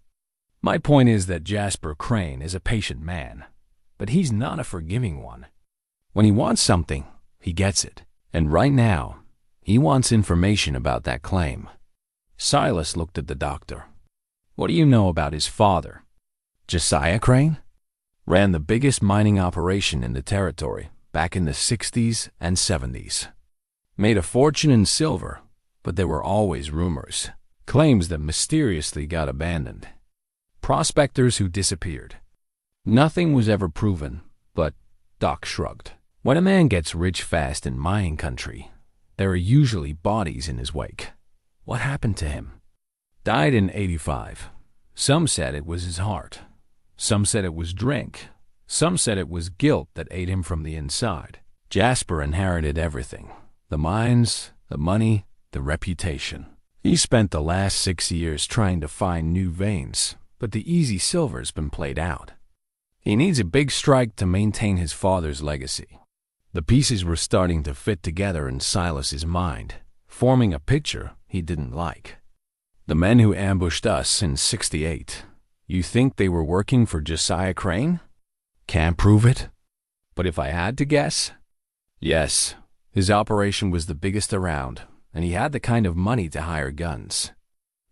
My point is that Jasper Crane is a patient man, but he's not a forgiving one. When he wants something, he gets it. And right now, he wants information about that claim. Silas looked at the doctor. What do you know about his father? Josiah Crane? Ran the biggest mining operation in the territory back in the 60s and 70s. Made a fortune in silver, but there were always rumors, claims that mysteriously got abandoned. Prospectors who disappeared. Nothing was ever proven, but Doc shrugged. When a man gets rich fast in mining country, there are usually bodies in his wake. What happened to him? Died in 85. Some said it was his heart. Some said it was drink. Some said it was guilt that ate him from the inside. Jasper inherited everything. The mines, the money, the reputation. He spent the last 6 years trying to find new veins, but the easy silver's been played out. He needs a big strike to maintain his father's legacy. The pieces were starting to fit together in Silas's mind, forming a picture he didn't like. The men who ambushed us in 68, you think they were working for Josiah Crane? Can't prove it. But if I had to guess? Yes, his operation was the biggest around, and he had the kind of money to hire guns.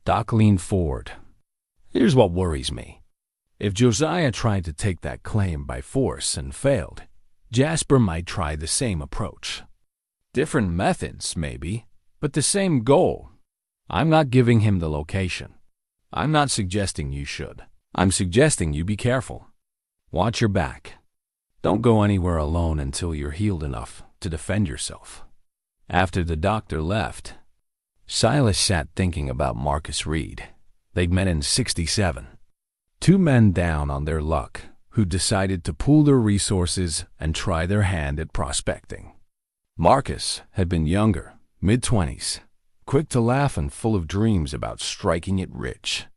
Doc leaned forward. Here's what worries me. If Josiah tried to take that claim by force and failed, Jasper might try the same approach. Different methods, maybe, but the same goal. I'm not giving him the location. I'm not suggesting you should. I'm suggesting you be careful. Watch your back. Don't go anywhere alone until you're healed enough to defend yourself. After the doctor left, Silas sat thinking about Marcus Reed. They'd met in 67. 2 men down on their luck who decided to pool their resources and try their hand at prospecting. Marcus had been younger, mid-20s, quick to laugh and full of dreams about striking it rich.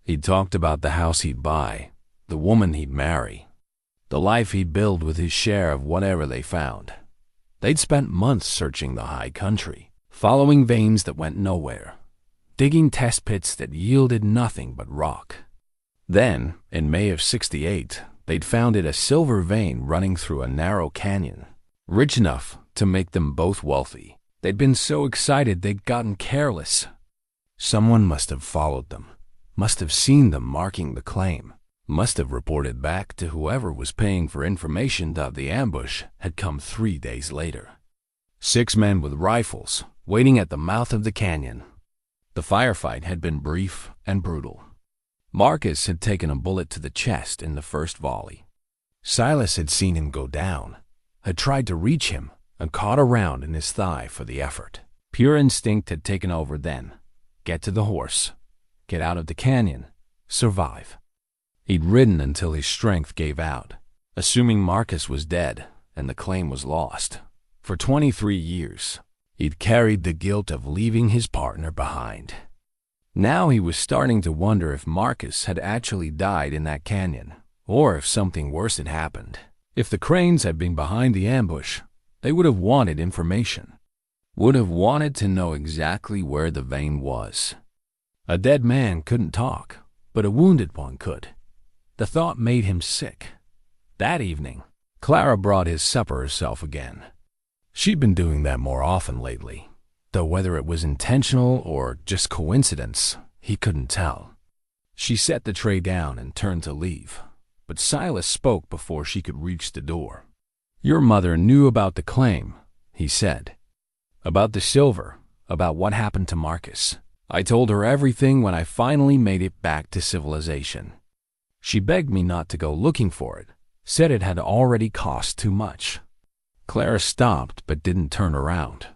He'd talked about the house he'd buy, the woman he'd marry, the life he'd build with his share of whatever they found. They'd spent months searching the high country, following veins that went nowhere, digging test pits that yielded nothing but rock. Then, in May of 68, they'd founded a silver vein running through a narrow canyon, rich enough to make them both wealthy. They'd been so excited they'd gotten careless. Someone must have followed them, must have seen them marking the claim, must have reported back to whoever was paying for information that the ambush had come 3 days later. 6 men with rifles, waiting at the mouth of the canyon. The firefight had been brief and brutal. Marcus had taken a bullet to the chest in the first volley. Silas had seen him go down, had tried to reach him, and caught a round in his thigh for the effort. Pure instinct had taken over then. Get to the horse. Get out of the canyon. Survive. He'd ridden until his strength gave out, assuming Marcus was dead and the claim was lost. For 23 years, he'd carried the guilt of leaving his partner behind. Now he was starting to wonder if Marcus had actually died in that canyon, or if something worse had happened. If the Cranes had been behind the ambush, they would have wanted information, would have wanted to know exactly where the vein was. A dead man couldn't talk, but a wounded one could. The thought made him sick. That evening, Clara brought his supper herself again. She'd been doing that more often lately, though whether it was intentional or just coincidence, he couldn't tell. She set the tray down and turned to leave, but Silas spoke before she could reach the door. Your mother knew about the claim, he said. About the silver, about what happened to Marcus. I told her everything when I finally made it back to civilization. She begged me not to go looking for it, said it had already cost too much. Clara stopped but didn't turn around.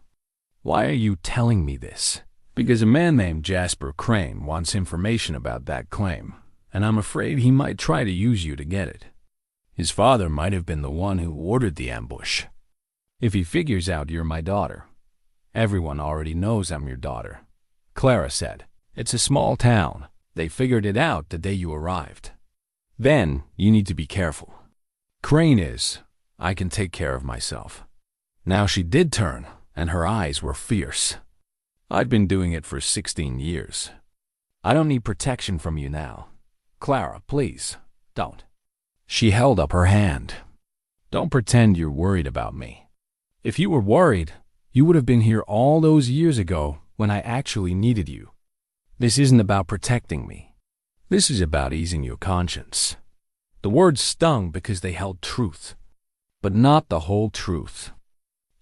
Why are you telling me this? Because a man named Jasper Crane wants information about that claim, and I'm afraid he might try to use you to get it. His father might have been the one who ordered the ambush. If he figures out you're my daughter, everyone already knows I'm your daughter. Clara said, it's a small town. They figured it out the day you arrived. Then you need to be careful. Crane is. I can take care of myself. Now she did turn, and her eyes were fierce. I'd been doing it for 16 years. I don't need protection from you now. Clara, please, don't. She held up her hand. Don't pretend you're worried about me. If you were worried, you would have been here all those years ago when I actually needed you. This isn't about protecting me. This is about easing your conscience. The words stung because they held truth, but not the whole truth.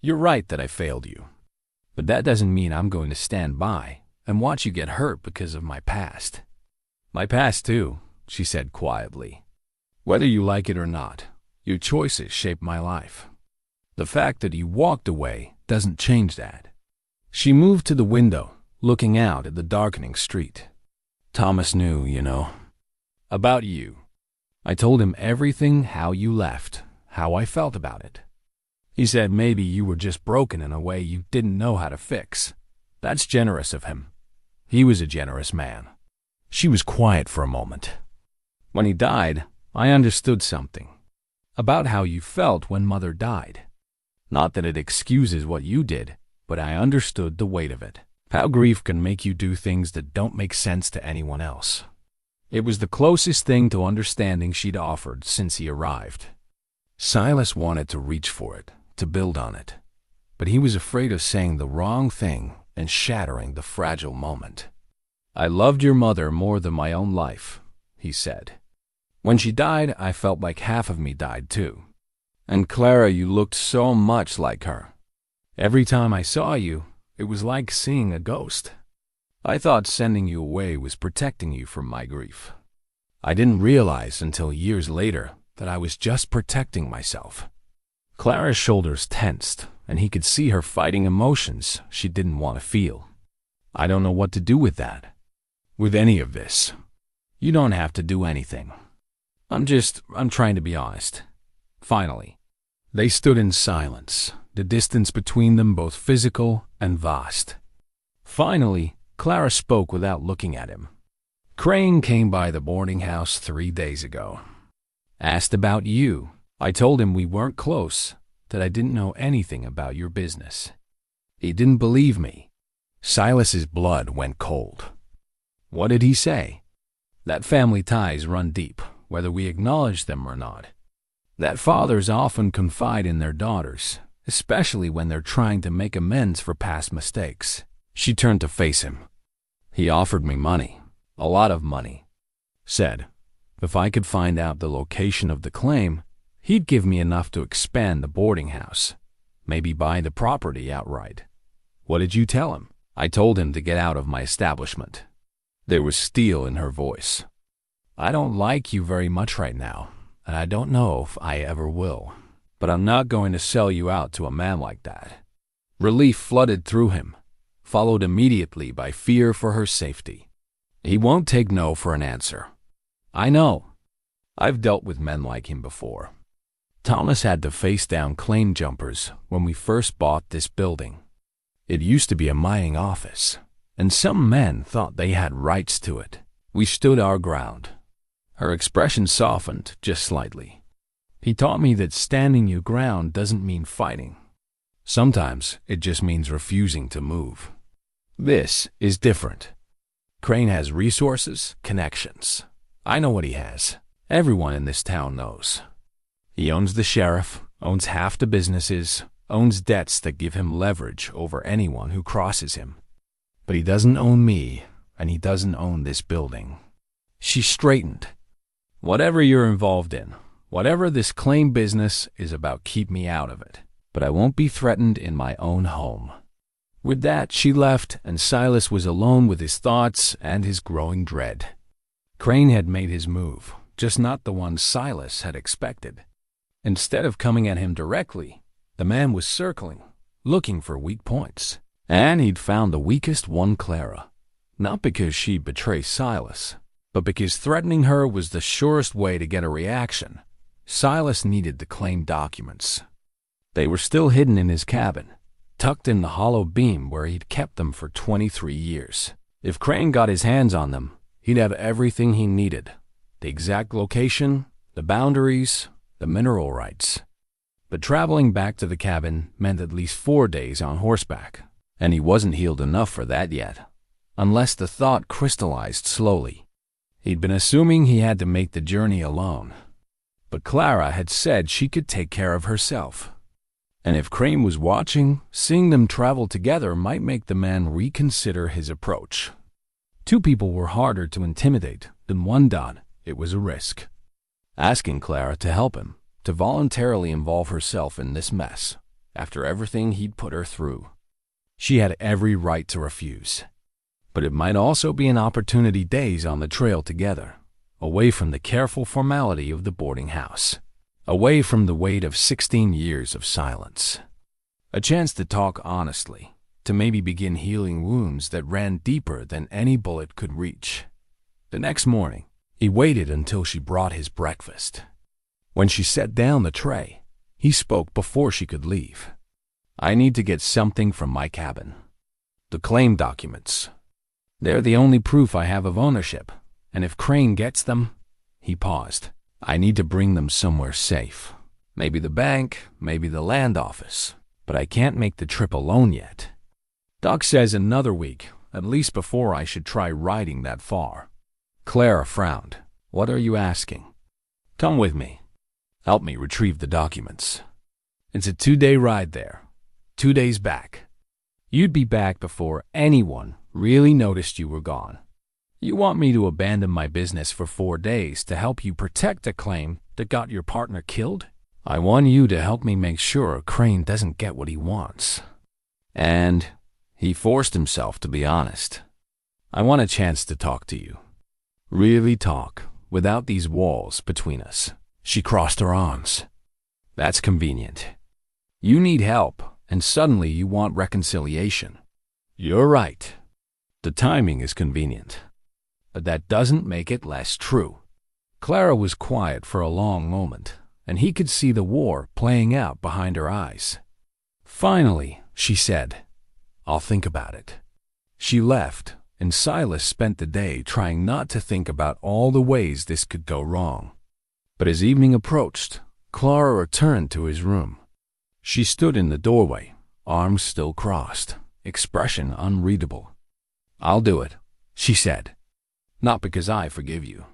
You're right that I failed you, but that doesn't mean I'm going to stand by and watch you get hurt because of my past. My past too, she said quietly. Whether you like it or not, your choices shaped my life. The fact that you walked away doesn't change that. She moved to the window, looking out at the darkening street. Thomas knew, about you. I told him everything, how you left, how I felt about it. He said maybe you were just broken in a way you didn't know how to fix. That's generous of him. He was a generous man. She was quiet for a moment. When he died, I understood something. About how you felt when Mother died. Not that it excuses what you did, but I understood the weight of it. How grief can make you do things that don't make sense to anyone else. It was the closest thing to understanding she'd offered since he arrived. Silas wanted to reach for it, to build on it, but he was afraid of saying the wrong thing and shattering the fragile moment. I loved your mother more than my own life, he said. When she died, I felt like half of me died too. And Clara, you looked so much like her. Every time I saw you, it was like seeing a ghost. I thought sending you away was protecting you from my grief. I didn't realize until years later that I was just protecting myself. Clara's shoulders tensed, and he could see her fighting emotions she didn't want to feel. I don't know what to do with that. With any of this. You don't have to do anything. I'm trying to be honest. Finally, they stood in silence, the distance between them both physical and vast. Finally, Clara spoke without looking at him. Crane came by the boarding house 3 days ago. Asked about you. I told him we weren't close, that I didn't know anything about your business. He didn't believe me. Silas's blood went cold. What did he say? That family ties run deep, whether we acknowledge them or not. That fathers often confide in their daughters, especially when they're trying to make amends for past mistakes. She turned to face him. He offered me money, a lot of money. Said, if I could find out the location of the claim, he'd give me enough to expand the boarding house, maybe buy the property outright. What did you tell him? I told him to get out of my establishment. There was steel in her voice. I don't like you very much right now, and I don't know if I ever will. But I'm not going to sell you out to a man like that. Relief flooded through him, followed immediately by fear for her safety. He won't take no for an answer. I know. I've dealt with men like him before. Thomas had to face down claim jumpers when we first bought this building. It used to be a mining office, and some men thought they had rights to it. We stood our ground. Her expression softened just slightly. He taught me that standing your ground doesn't mean fighting. Sometimes it just means refusing to move. This is different. Crane has resources, connections. I know what he has. Everyone in this town knows. He owns the sheriff, owns half the businesses, owns debts that give him leverage over anyone who crosses him. But he doesn't own me, and he doesn't own this building. She straightened. Whatever you're involved in, whatever this claim business is about, keep me out of it. But I won't be threatened in my own home. With that, she left, and Silas was alone with his thoughts and his growing dread. Crane had made his move, just not the one Silas had expected. Instead of coming at him directly, the man was circling, looking for weak points. And he'd found the weakest one, Clara. Not because she'd betray Silas, but because threatening her was the surest way to get a reaction. Silas needed the claim documents. They were still hidden in his cabin, tucked in the hollow beam where he'd kept them for 23 years. If Crane got his hands on them, he'd have everything he needed. The exact location, the boundaries, the mineral rights. But traveling back to the cabin meant at least 4 days on horseback, and he wasn't healed enough for that yet, unless the thought crystallized slowly. He'd been assuming he had to make the journey alone, but Clara had said she could take care of herself. And if Crane was watching, seeing them travel together might make the man reconsider his approach. 2 people were harder to intimidate than 1. It was a risk. Asking Clara to help him, to voluntarily involve herself in this mess, after everything he'd put her through. She had every right to refuse. But it might also be an opportunity days on the trail together, away from the careful formality of the boarding house. Away from the weight of 16 years of silence. A chance to talk honestly, to maybe begin healing wounds that ran deeper than any bullet could reach. The next morning, he waited until she brought his breakfast. When she set down the tray, he spoke before she could leave. "I need to get something from my cabin. The claim documents. They're the only proof I have of ownership, and if Crane gets them..." He paused. "I need to bring them somewhere safe. Maybe the bank, maybe the land office. But I can't make the trip alone yet. Doc says another week, at least before I should try riding that far." Clara frowned. "What are you asking?" "Come with me. Help me retrieve the documents. It's a 2-day ride there, 2 days back. You'd be back before anyone really noticed you were gone. You want me to abandon my business for 4 days to help you protect a claim that got your partner killed? I want you to help me make sure Crane doesn't get what he wants." And he forced himself to be honest. "I want a chance to talk to you. Really talk, without these walls between us." She crossed her arms. "That's convenient. You need help, and suddenly you want reconciliation. You're right. The timing is convenient. But that doesn't make it less true." Clara was quiet for a long moment, and he could see the war playing out behind her eyes. Finally, she said, "I'll think about it." She left, and Silas spent the day trying not to think about all the ways this could go wrong. But as evening approached, Clara returned to his room. She stood in the doorway, arms still crossed, expression unreadable. "I'll do it," she said. "Not because I forgive you.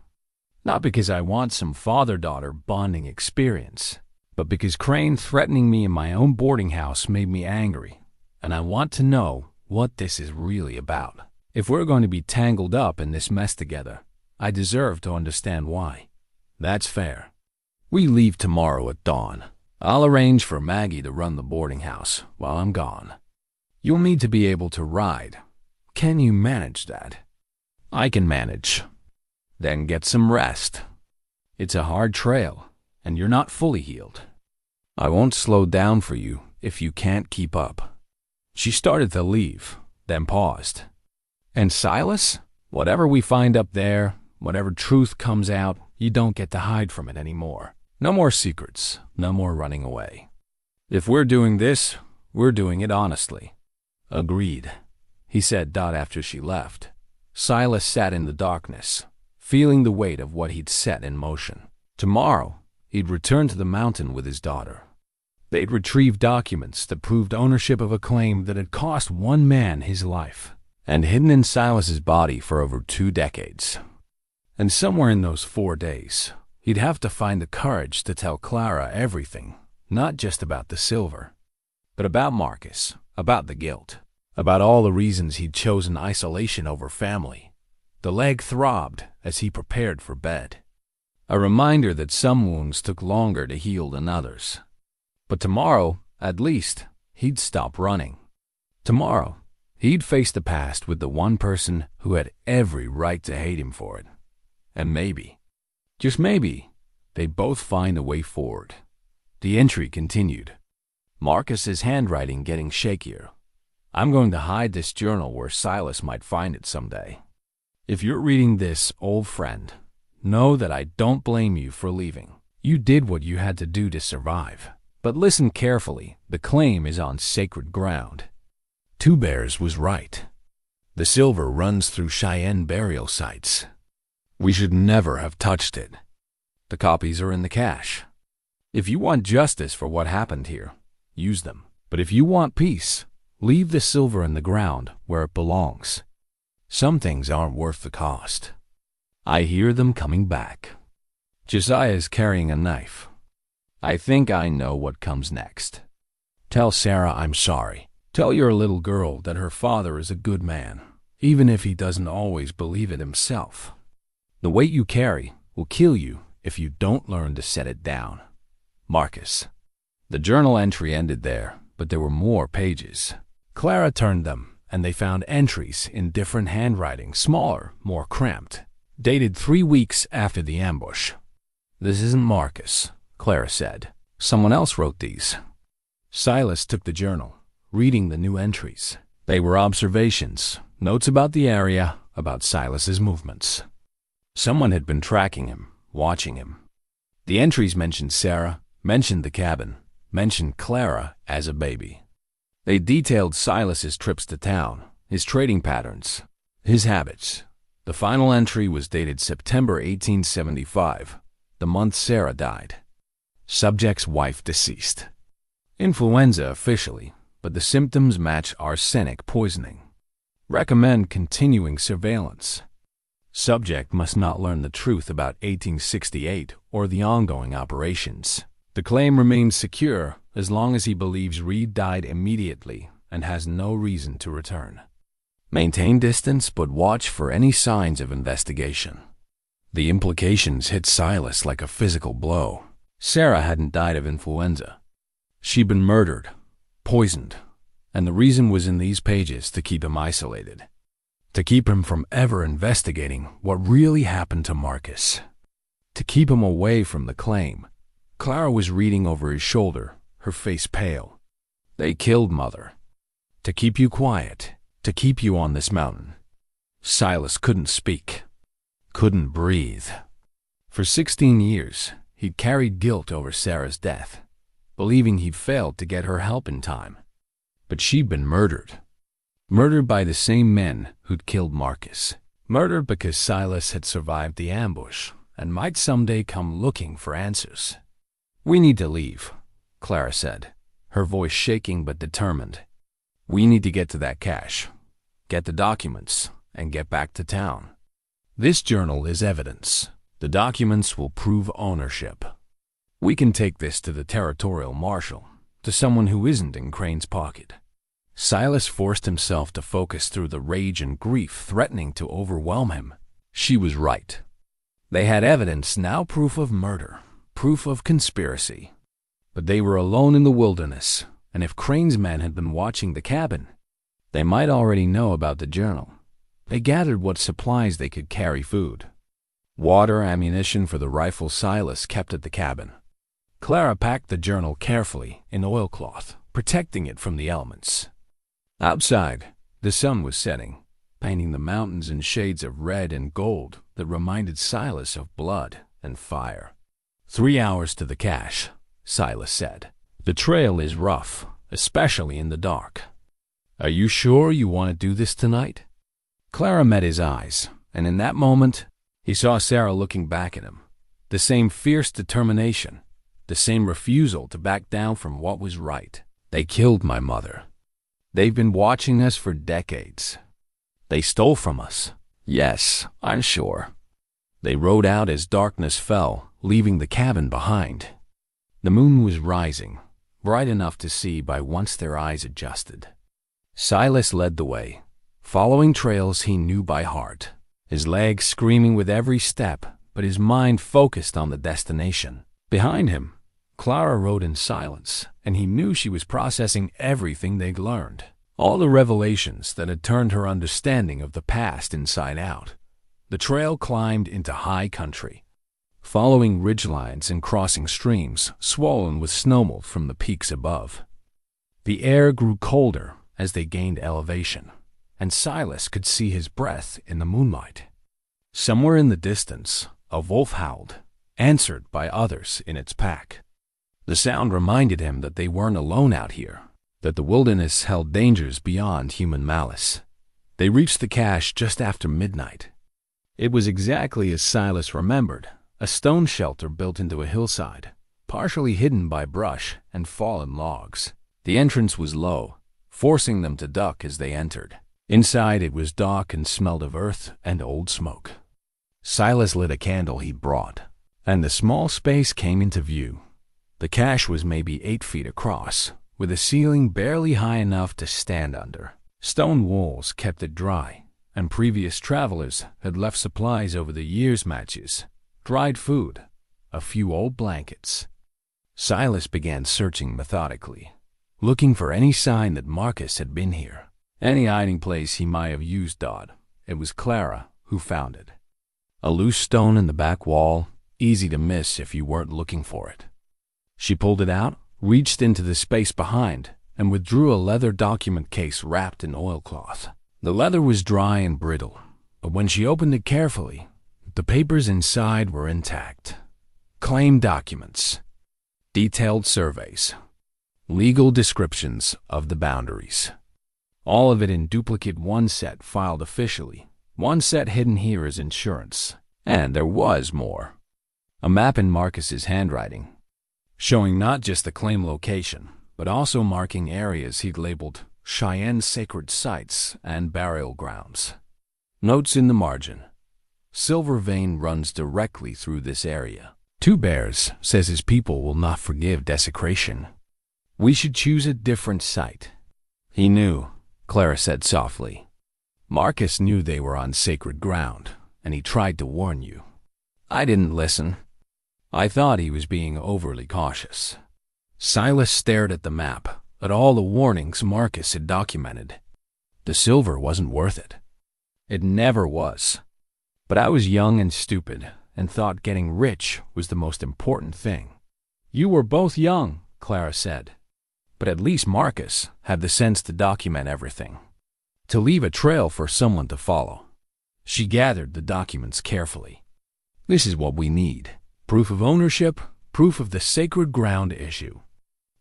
Not because I want some father-daughter bonding experience, but because Crane threatening me in my own boarding house made me angry, and I want to know what this is really about. If we're going to be tangled up in this mess together, I deserve to understand why. That's fair. We leave tomorrow at dawn. I'll arrange for Maggie to run the boarding house while I'm gone. You'll need to be able to ride. Can you manage that?" "I can manage." "Then get some rest. It's a hard trail, and you're not fully healed. I won't slow down for you if you can't keep up." She started to leave, then paused. "And Silas? Whatever we find up there, whatever truth comes out, you don't get to hide from it anymore. No more secrets, no more running away. If we're doing this, we're doing it honestly." "Agreed," he said after she left. Silas sat in the darkness, feeling the weight of what he'd set in motion. Tomorrow, he'd return to the mountain with his daughter. They'd retrieve documents that proved ownership of a claim that had cost one man his life, and hidden in Silas's body for over 2 decades. And somewhere in those 4 days, he'd have to find the courage to tell Clara everything, not just about the silver, but about Marcus, about the guilt, about all the reasons he'd chosen isolation over family. The leg throbbed as he prepared for bed. A reminder that some wounds took longer to heal than others. But tomorrow, at least, he'd stop running. Tomorrow, He'd face the past with the one person who had every right to hate him for it. And maybe, just maybe, they'd both find a way forward. The entry continued. Marcus's handwriting getting shakier. I'm going to hide this journal where Silas might find it someday. If you're reading this, old friend, know that I don't blame you for leaving. You did what you had to do to survive. But listen carefully, the claim is on sacred ground. Two Bears was right. The silver runs through Cheyenne burial sites. We should never have touched it. The copies are in the cache. If you want justice for what happened here, use them. But if you want peace, leave the silver in the ground where it belongs. Some things aren't worth the cost. I hear them coming back. Josiah is carrying a knife. I think I know what comes next. Tell Sarah I'm sorry. Tell your little girl that her father is a good man, even if he doesn't always believe it himself. The weight you carry will kill you if you don't learn to set it down. Marcus. The journal entry ended there, but there were more pages. Clara turned them, and they found entries in different handwriting, smaller, more cramped, dated 3 weeks after the ambush. This isn't Marcus, Clara said. Someone else wrote these. Silas took the journal, reading the new entries. They were observations, notes about the area, about Silas's movements. Someone had been tracking him, watching him. The entries mentioned Sarah, mentioned the cabin, mentioned Clara as a baby. They detailed Silas's trips to town, his trading patterns, his habits. The final entry was dated September 1875, the month Sarah died. Subject's wife deceased. Influenza officially, but the symptoms match arsenic poisoning. Recommend continuing surveillance. Subject must not learn the truth about 1868 or the ongoing operations. The claim remains secure as long as he believes Reed died immediately and has no reason to return. Maintain distance, but watch for any signs of investigation. The implications hit Silas like a physical blow. Sarah hadn't died of influenza. She'd been murdered, poisoned, and the reason was in these pages to keep him isolated, to keep him from ever investigating what really happened to Marcus, to keep him away from the claim. Clara was reading over his shoulder, her face pale. They killed Mother. To keep you quiet, to keep you on this mountain. Silas couldn't speak, couldn't breathe. For 16 years, he'd carried guilt over Sarah's death, believing he'd failed to get her help in time. But she'd been murdered. Murdered by the same men who'd killed Marcus. Murdered because Silas had survived the ambush and might someday come looking for answers. We need to leave, Clara said, her voice shaking but determined. We need to get to that cache, get the documents, and get back to town. This journal is evidence. The documents will prove ownership. We can take this to the territorial marshal, to someone who isn't in Crane's pocket. Silas forced himself to focus through the rage and grief threatening to overwhelm him. She was right. They had evidence, now proof of murder, proof of conspiracy. But they were alone in the wilderness, and if Crane's men had been watching the cabin, they might already know about the journal. They gathered what supplies they could carry: food, water, ammunition for the rifle Silas kept at the cabin. Clara packed the journal carefully in oilcloth, protecting it from the elements. Outside, the sun was setting, painting the mountains in shades of red and gold that reminded Silas of blood and fire. 3 hours to the cache, Silas said. The trail is rough, especially in the dark. Are you sure you want to do this tonight? Clara met his eyes, and in that moment, he saw Sarah looking back at him. The same fierce determination, the same refusal to back down from what was right. They killed my mother. They've been watching us for decades. They stole from us. Yes, I'm sure. They rode out as darkness fell, leaving the cabin behind. The moon was rising, bright enough to see by once their eyes adjusted. Silas led the way, following trails he knew by heart, his legs screaming with every step, but his mind focused on the destination. Behind him, Clara rode in silence, and he knew she was processing everything they'd learned. All the revelations that had turned her understanding of the past inside out. The trail climbed into high country, following ridgelines and crossing streams swollen with snowmelt from the peaks above. The air grew colder as they gained elevation, and Silas could see his breath in the moonlight. Somewhere in the distance, a wolf howled, answered by others in its pack. The sound reminded him that they weren't alone out here, that the wilderness held dangers beyond human malice. They reached the cache just after midnight. It was exactly as Silas remembered, a stone shelter built into a hillside, partially hidden by brush and fallen logs. The entrance was low, forcing them to duck as they entered. Inside it was dark and smelled of earth and old smoke. Silas lit a candle he brought, and the small space came into view. The cache was maybe 8 feet across, with a ceiling barely high enough to stand under. Stone walls kept it dry, and previous travelers had left supplies over the years: matches, dried food, a few old blankets. Silas began searching methodically, looking for any sign that Marcus had been here, any hiding place he might have used. It was Clara who found it. A loose stone in the back wall, easy to miss if you weren't looking for it. She pulled it out, reached into the space behind, and withdrew a leather document case wrapped in oilcloth. The leather was dry and brittle, but when she opened it carefully, the papers inside were intact. Claim documents, detailed surveys, legal descriptions of the boundaries. All of it in duplicate, one set filed officially, one set hidden here as insurance. And there was more. A map in Marcus's handwriting, showing not just the claim location, but also marking areas he'd labeled Cheyenne sacred sites and burial grounds. Notes in the margin. Silver vein runs directly through this area. Two Bears says his people will not forgive desecration. We should choose a different site. He knew, Clara said softly. Marcus knew they were on sacred ground, and he tried to warn you. I didn't listen. I thought he was being overly cautious. Silas stared at the map, at all the warnings Marcus had documented. The silver wasn't worth it. It never was. But I was young and stupid, and thought getting rich was the most important thing. You were both young, Clara said. But at least Marcus had the sense to document everything, to leave a trail for someone to follow. She gathered the documents carefully. This is what we need. Proof of ownership, proof of the sacred ground issue.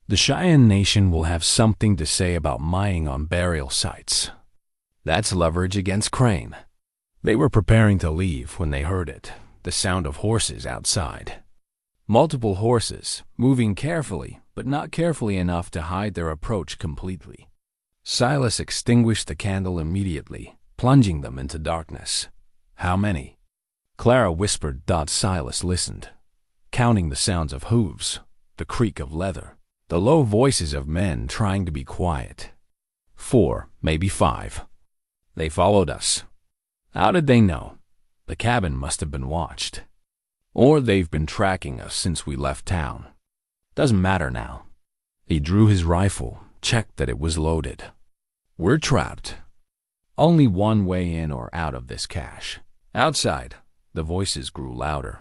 The Cheyenne Nation will have something to say about mining on burial sites. That's leverage against Crane. They were preparing to leave when they heard it, the sound of horses outside. Multiple horses, moving carefully, but not carefully enough to hide their approach completely. Silas extinguished the candle immediately, plunging them into darkness. How many? Clara whispered. Silas listened, counting the sounds of hooves, the creak of leather, the low voices of men trying to be quiet. 4, maybe 5. They followed us. How did they know? The cabin must have been watched. Or they've been tracking us since we left town. Doesn't matter now. He drew his rifle, checked that it was loaded. We're trapped. Only one way in or out of this cache. Outside, the voices grew louder.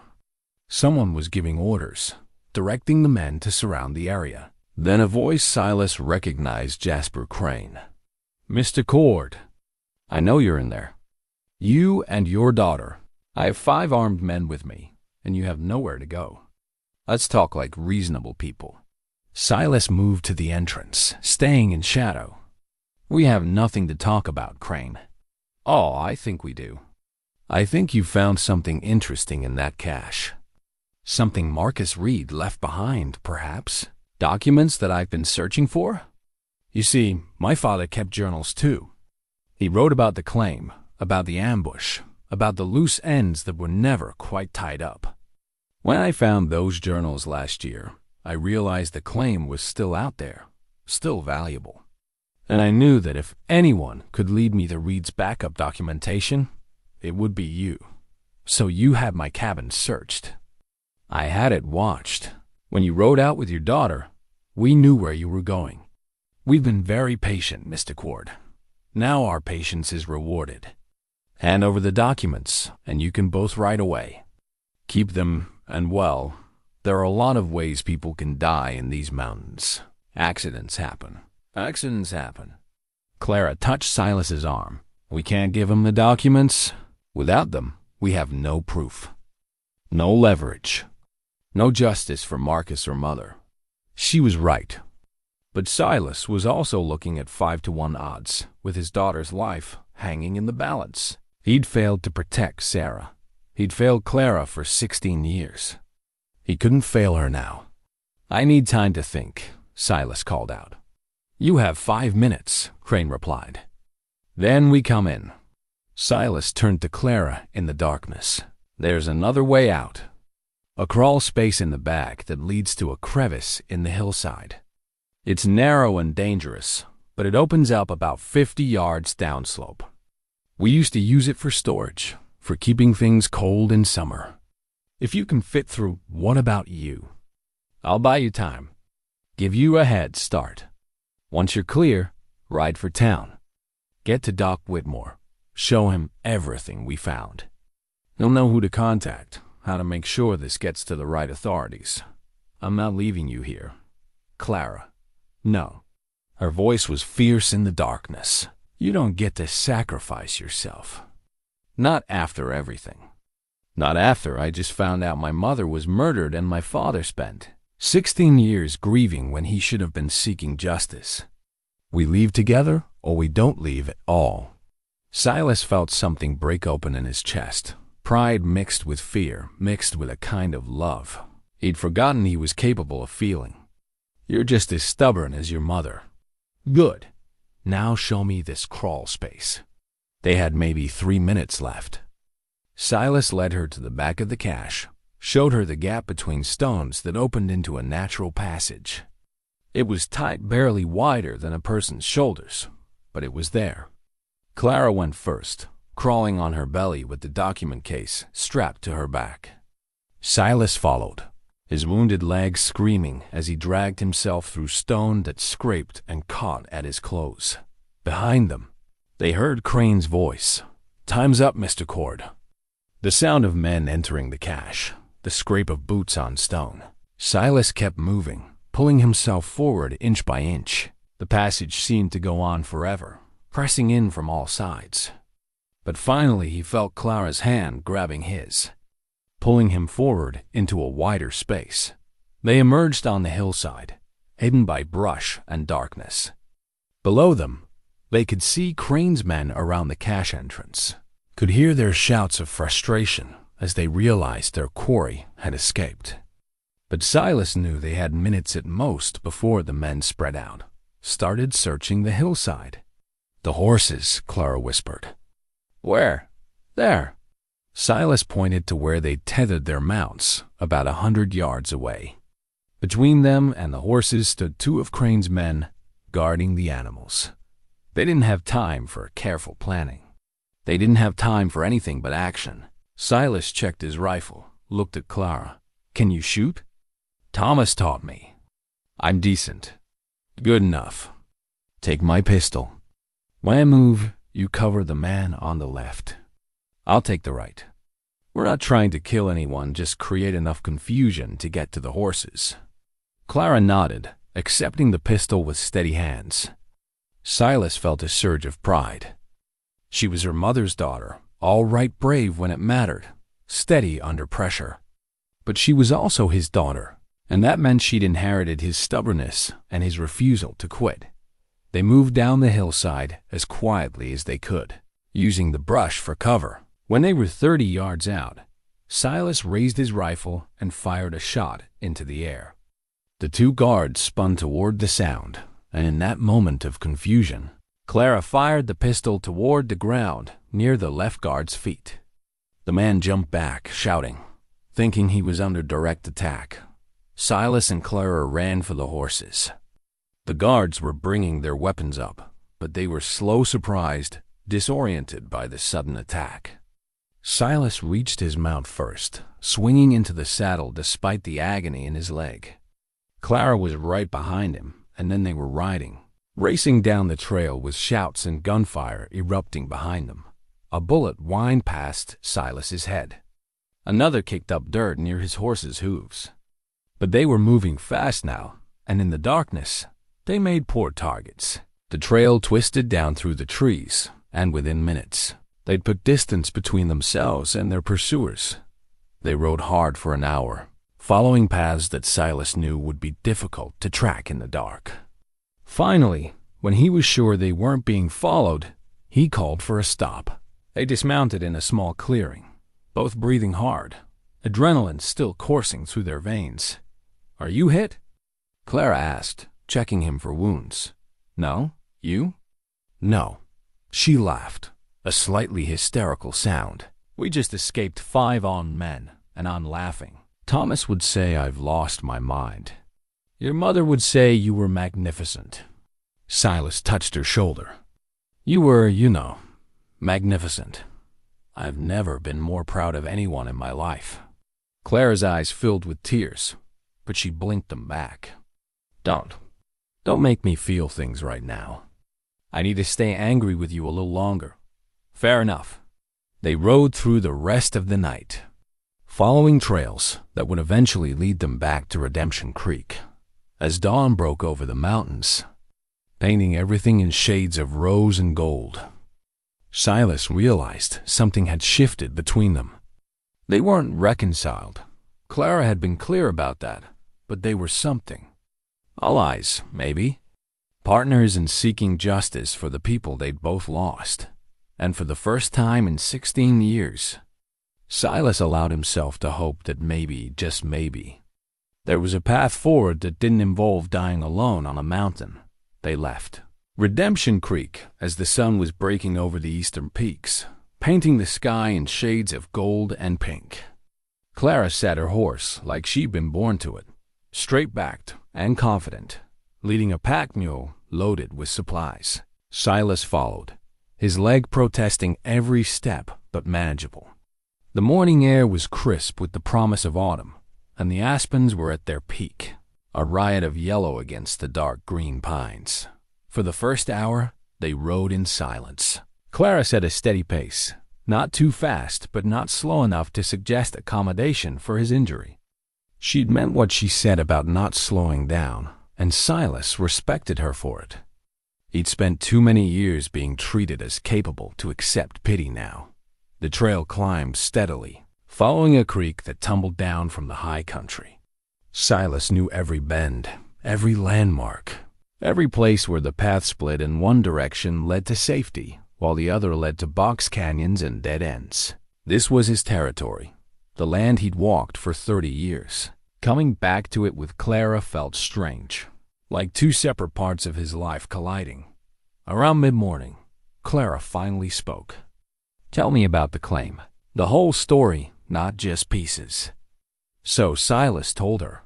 Someone was giving orders, directing the men to surround the area. Then a voice Silas recognized: Jasper Crane. Mr. Cord, I know you're in there. You and your daughter. I have 5 armed men with me, and you have nowhere to go. Let's talk like reasonable people. Silas moved to the entrance, staying in shadow. We have nothing to talk about, Crane. Oh, I think we do. I think you found something interesting in that cache. Something Marcus Reed left behind, perhaps. Documents that I've been searching for? You see, my father kept journals too. He wrote about the claim, about the ambush, about the loose ends that were never quite tied up. When I found those journals last year, I realized the claim was still out there, still valuable. And I knew that if anyone could lead me to Reed's backup documentation, it would be you. So you had my cabin searched. I had it watched. When you rode out with your daughter, we knew where you were going. We've been very patient, Mr. Cord. Now our patience is rewarded. Hand over the documents, and you can both ride away. Keep them, and well, there are a lot of ways people can die in these mountains. Accidents happen. Accidents happen. Clara touched Silas's arm. We can't give him the documents. Without them, we have no proof. No leverage. No justice for Marcus or Mother. She was right. But Silas was also looking at 5-to-1 odds, with his daughter's life hanging in the balance. He'd failed to protect Sarah. He'd failed Clara for 16 years. He couldn't fail her now. I need time to think, Silas called out. You have 5 minutes, Crane replied. Then we come in. Silas turned to Clara in the darkness. There's another way out. A crawl space in the back that leads to a crevice in the hillside. It's narrow and dangerous, but it opens up about 50 yards downslope. We used to use it for storage, for keeping things cold in summer. If you can fit through, what about you? I'll buy you time. Give you a head start. Once you're clear, ride for town. Get to Doc Whitmore. Show him everything we found. He'll know who to contact, how to make sure this gets to the right authorities. I'm not leaving you here. Clara. No. Her voice was fierce in the darkness. You don't get to sacrifice yourself. Not after everything. Not after I just found out my mother was murdered and my father spent 16 years grieving when he should have been seeking justice. We leave together or we don't leave at all. Silas felt something break open in his chest. Pride mixed with fear, mixed with a kind of love. He'd forgotten he was capable of feeling. You're just as stubborn as your mother. Good. Now show me this crawl space. They had maybe 3 minutes left. Silas led her to the back of the cache, showed her the gap between stones that opened into a natural passage. It was tight, barely wider than a person's shoulders, but it was there. Clara went first, crawling on her belly with the document case strapped to her back. Silas followed, his wounded legs screaming as he dragged himself through stone that scraped and caught at his clothes. Behind them, they heard Crane's voice. Time's up, Mr. Cord. The sound of men entering the cache, the scrape of boots on stone. Silas kept moving, pulling himself forward inch by inch. The passage seemed to go on forever, pressing in from all sides. But finally he felt Clara's hand grabbing his, pulling him forward into a wider space. They emerged on the hillside, hidden by brush and darkness. Below them, they could see Crane's men around the cache entrance, could hear their shouts of frustration as they realized their quarry had escaped. But Silas knew they had minutes at most before the men spread out, started searching the hillside. The horses, Clara whispered. Where? There. Silas pointed to where they'd tethered their mounts, about 100 yards away. Between them and the horses stood 2 of Crane's men, guarding the animals. They didn't have time for careful planning. They didn't have time for anything but action. Silas checked his rifle, looked at Clara. Can you shoot? Thomas taught me. I'm decent. Good enough. Take my pistol. When I move, you cover the man on the left. I'll take the right. We're not trying to kill anyone, just create enough confusion to get to the horses. Clara nodded, accepting the pistol with steady hands. Silas felt a surge of pride. She was her mother's daughter, all right brave when it mattered, steady under pressure. But she was also his daughter, and that meant she'd inherited his stubbornness and his refusal to quit. They moved down the hillside as quietly as they could, using the brush for cover. When they were 30 yards out, Silas raised his rifle and fired a shot into the air. The 2 guards spun toward the sound, and in that moment of confusion, Clara fired the pistol toward the ground near the left guard's feet. The man jumped back, shouting, thinking he was under direct attack. Silas and Clara ran for the horses. The guards were bringing their weapons up, but they were slow, surprised, disoriented by the sudden attack. Silas reached his mount first, swinging into the saddle despite the agony in his leg. Clara was right behind him, and then they were riding, Racing down the trail with shouts and gunfire erupting behind them, a bullet whined past Silas's head. Another kicked up dirt near his horse's hooves. But they were moving fast now, and in the darkness, they made poor targets. The trail twisted down through the trees, and within minutes, they'd put distance between themselves and their pursuers. They rode hard for an hour, following paths that Silas knew would be difficult to track in the dark. Finally, when he was sure they weren't being followed, he called for a stop. They dismounted in a small clearing, both breathing hard, adrenaline still coursing through their veins. "Are you hit?" Clara asked, checking him for wounds. "No? You?" "No." She laughed, a slightly hysterical sound. "We just escaped 5 armed men, and I'm laughing. Thomas would say I've lost my mind. Your mother would say you were magnificent." Silas touched her shoulder. "You were, magnificent. I've never been more proud of anyone in my life." Clara's eyes filled with tears, but she blinked them back. Don't make me feel things right now. I need to stay angry with you a little longer." "Fair enough." They rode through the rest of the night, following trails that would eventually lead them back to Redemption Creek. As dawn broke over the mountains, painting everything in shades of rose and gold, Silas realized something had shifted between them. They weren't reconciled. Clara had been clear about that, but they were something. Allies, maybe. Partners in seeking justice for the people they'd both lost. And for the first time in 16 years, Silas allowed himself to hope that maybe, just maybe, there was a path forward that didn't involve dying alone on a mountain. They left Redemption Creek as the sun was breaking over the eastern peaks, painting the sky in shades of gold and pink. Clara sat her horse like she'd been born to it, straight-backed and confident, leading a pack mule loaded with supplies. Silas followed, his leg protesting every step but manageable. The morning air was crisp with the promise of autumn, and the aspens were at their peak, a riot of yellow against the dark green pines. For the first hour, they rode in silence. Clara set a steady pace, not too fast but not slow enough to suggest accommodation for his injury. She'd meant what she said about not slowing down, and Silas respected her for it. He'd spent too many years being treated as capable to accept pity now. The trail climbed steadily, following a creek that tumbled down from the high country. Silas knew every bend, every landmark, every place where the path split in one direction led to safety, while the other led to box canyons and dead ends. This was his territory, the land he'd walked for 30 years. Coming back to it with Clara felt strange, like two separate parts of his life colliding. Around mid-morning, Clara finally spoke. "Tell me about the claim. The whole story, not just pieces." So Silas told her.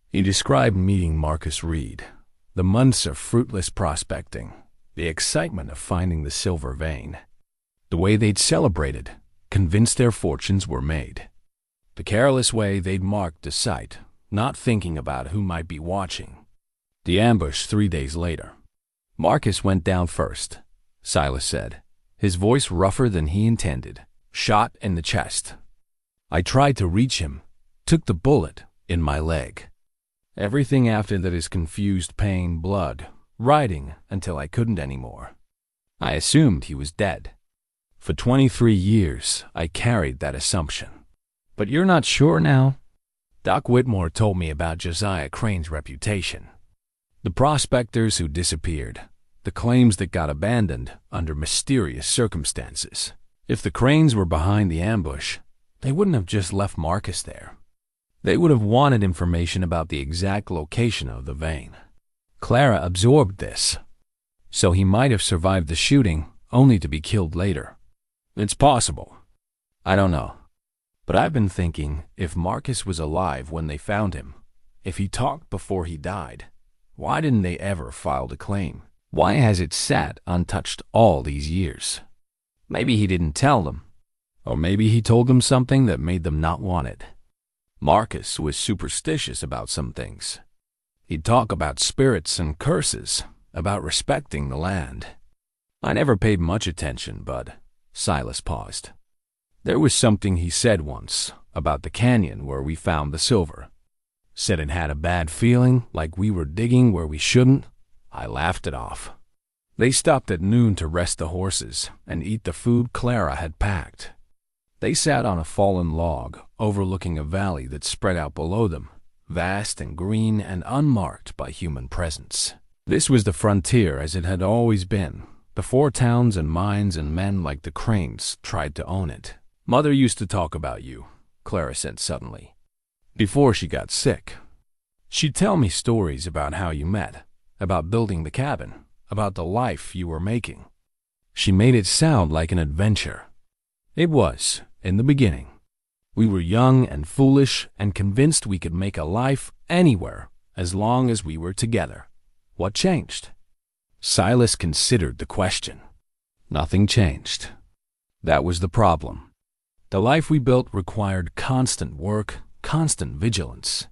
He described meeting Marcus Reed, the months of fruitless prospecting, the excitement of finding the silver vein, the way they'd celebrated, convinced their fortunes were made, the careless way they'd marked the site, not thinking about who might be watching. The ambush 3 days later. "Marcus went down first," Silas said, his voice rougher than he intended. "Shot in the chest. I tried to reach him, took the bullet in my leg. Everything after that is confused pain, blood, riding until I couldn't anymore. I assumed he was dead. For 23 years, I carried that assumption. But you're not sure now?" Doc Whitmore told me about Josiah Crane's reputation. The prospectors who disappeared, the claims that got abandoned under mysterious circumstances. If the Cranes were behind the ambush, they wouldn't have just left Marcus there. They would have wanted information about the exact location of the vein. Clara absorbed this. So he might have survived the shooting, only to be killed later. It's possible. I don't know. But I've been thinking, if Marcus was alive when they found him, if he talked before he died, why didn't they ever file the claim? Why has it sat untouched all these years? Maybe he didn't tell them. Or maybe he told them something that made them not want it. Marcus was superstitious about some things. He'd talk about spirits and curses, about respecting the land. I never paid much attention, but Silas paused. There was something he said once about the canyon where we found the silver. Said it had a bad feeling, like we were digging where we shouldn't. I laughed it off. They stopped at noon to rest the horses and eat the food Clara had packed. They sat on a fallen log overlooking a valley that spread out below them, vast and green and unmarked by human presence. This was the frontier as it had always been, before towns and mines and men like the Cranes tried to own it. Mother used to talk about you, Clara said suddenly, before she got sick. She'd tell me stories about how you met, about building the cabin, about the life you were making. She made it sound like an adventure. It was, in the beginning. We were young and foolish and convinced we could make a life anywhere as long as we were together. What changed? Silas considered the question. Nothing changed. That was the problem. The life we built required constant work, constant vigilance.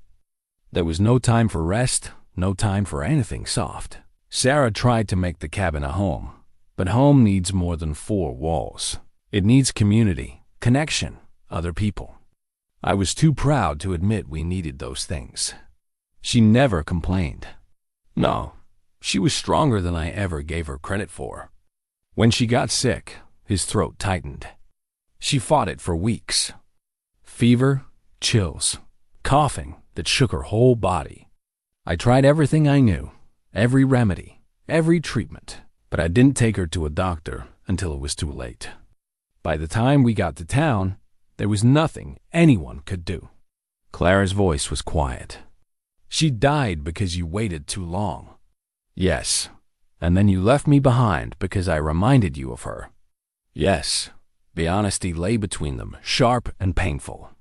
There was no time for rest, no time for anything soft. Sarah tried to make the cabin a home, but home needs more than 4 walls. It needs community, connection, other people. I was too proud to admit we needed those things. She never complained. No, she was stronger than I ever gave her credit for. When she got sick, his throat tightened. She fought it for weeks. Fever, chills, coughing that shook her whole body. I tried everything I knew, every remedy, every treatment, but I didn't take her to a doctor until it was too late. By the time we got to town, there was nothing anyone could do. Clara's voice was quiet. She died because you waited too long. Yes, and then you left me behind because I reminded you of her. Yes, the honesty lay between them, sharp and painful.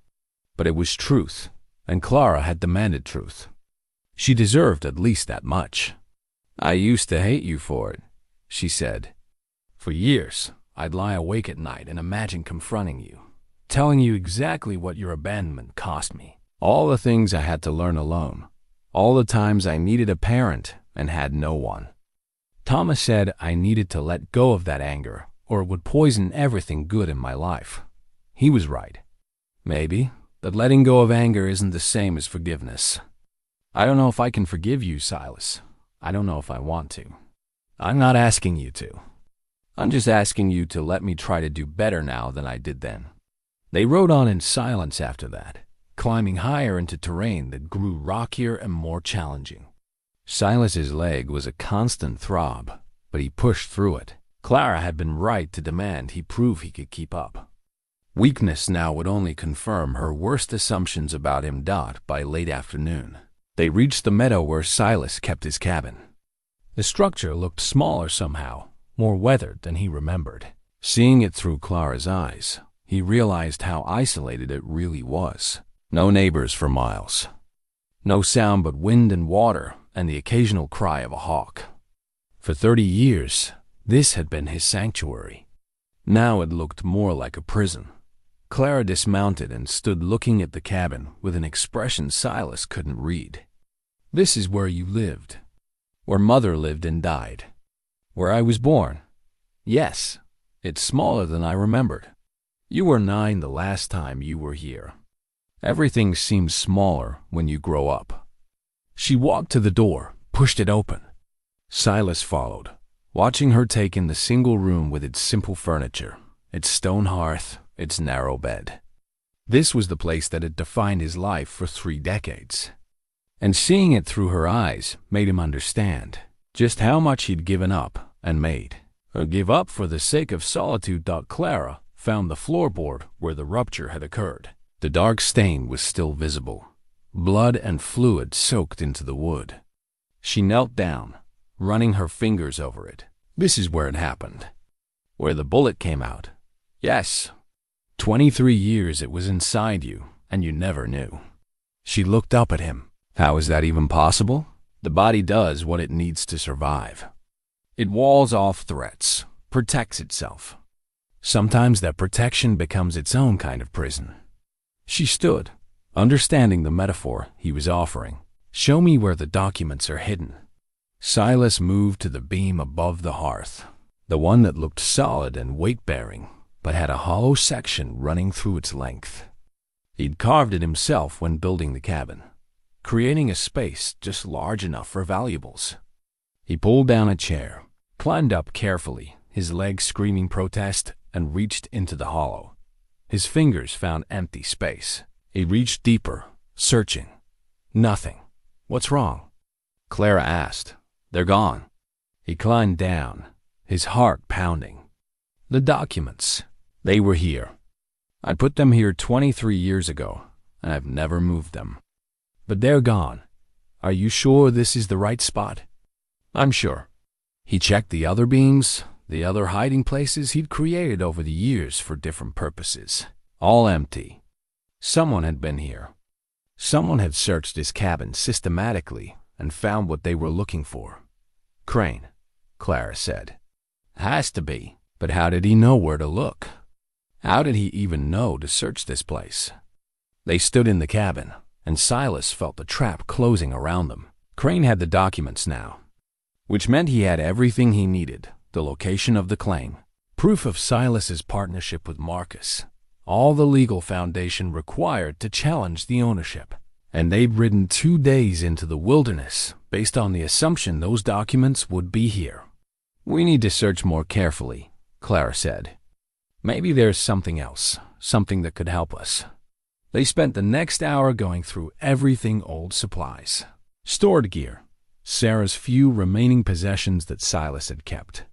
But it was truth, and Clara had demanded truth. She deserved at least that much. I used to hate you for it, she said. For years, I'd lie awake at night and imagine confronting you, telling you exactly what your abandonment cost me, all the things I had to learn alone, all the times I needed a parent and had no one. Thomas said I needed to let go of that anger or it would poison everything good in my life. He was right. Maybe, but letting go of anger isn't the same as forgiveness. I don't know if I can forgive you, Silas. I don't know if I want to. I'm not asking you to. I'm just asking you to let me try to do better now than I did then. They rode on in silence after that, climbing higher into terrain that grew rockier and more challenging. Silas's leg was a constant throb, but he pushed through it. Clara had been right to demand he prove he could keep up. Weakness now would only confirm her worst assumptions about him. By late afternoon, they reached the meadow where Silas kept his cabin. The structure looked smaller somehow, more weathered than he remembered. Seeing it through Clara's eyes, he realized how isolated it really was. No neighbors for miles. No sound but wind and water and the occasional cry of a hawk. For 30 years, this had been his sanctuary. Now it looked more like a prison. Clara dismounted and stood looking at the cabin with an expression Silas couldn't read. This is where you lived. Where Mother lived and died. Where I was born. Yes, it's smaller than I remembered. You were 9 the last time you were here. Everything seems smaller when you grow up. She walked to the door, pushed it open. Silas followed, watching her take in the single room with its simple furniture, its stone hearth, its narrow bed. This was the place that had defined his life for 3 decades. And seeing it through her eyes made him understand just how much he'd given up and made. Or give up for the sake of solitude. Clara found the floorboard where the rupture had occurred. The dark stain was still visible, blood and fluid soaked into the wood. She knelt down, running her fingers over it. This is where it happened. Where the bullet came out. Yes. 23 years it was inside you, and you never knew. She looked up at him. How is that even possible? The body does what it needs to survive. It walls off threats, protects itself. Sometimes that protection becomes its own kind of prison. She stood, understanding the metaphor he was offering. Show me where the documents are hidden. Silas moved to the beam above the hearth, the one that looked solid and weight-bearing, but had a hollow section running through its length. He'd carved it himself when building the cabin, creating a space just large enough for valuables. He pulled down a chair, climbed up carefully, his legs screaming protest, and reached into the hollow. His fingers found empty space. He reached deeper, searching. Nothing. "What's wrong?" Clara asked. "They're gone." He climbed down, his heart pounding. "The documents. They were here. I put them here 23 years ago, and I've never moved them. But they're gone. Are you sure this is the right spot?" "I'm sure." He checked the other beams, the other hiding places he'd created over the years for different purposes. All empty. Someone had been here. Someone had searched his cabin systematically and found what they were looking for. "Crane," Clara said. "Has to be. But how did he know where to look? How did he even know to search this place?" They stood in the cabin, and Silas felt the trap closing around them. Crane had the documents now, which meant he had everything he needed: the location of the claim, proof of Silas's partnership with Marcus, all the legal foundation required to challenge the ownership. And they'd ridden 2 days into the wilderness based on the assumption those documents would be here. "We need to search more carefully," Clara said. "Maybe there's something else, something that could help us." They spent the next hour going through everything: old supplies, stored gear, Sarah's few remaining possessions that Silas had kept.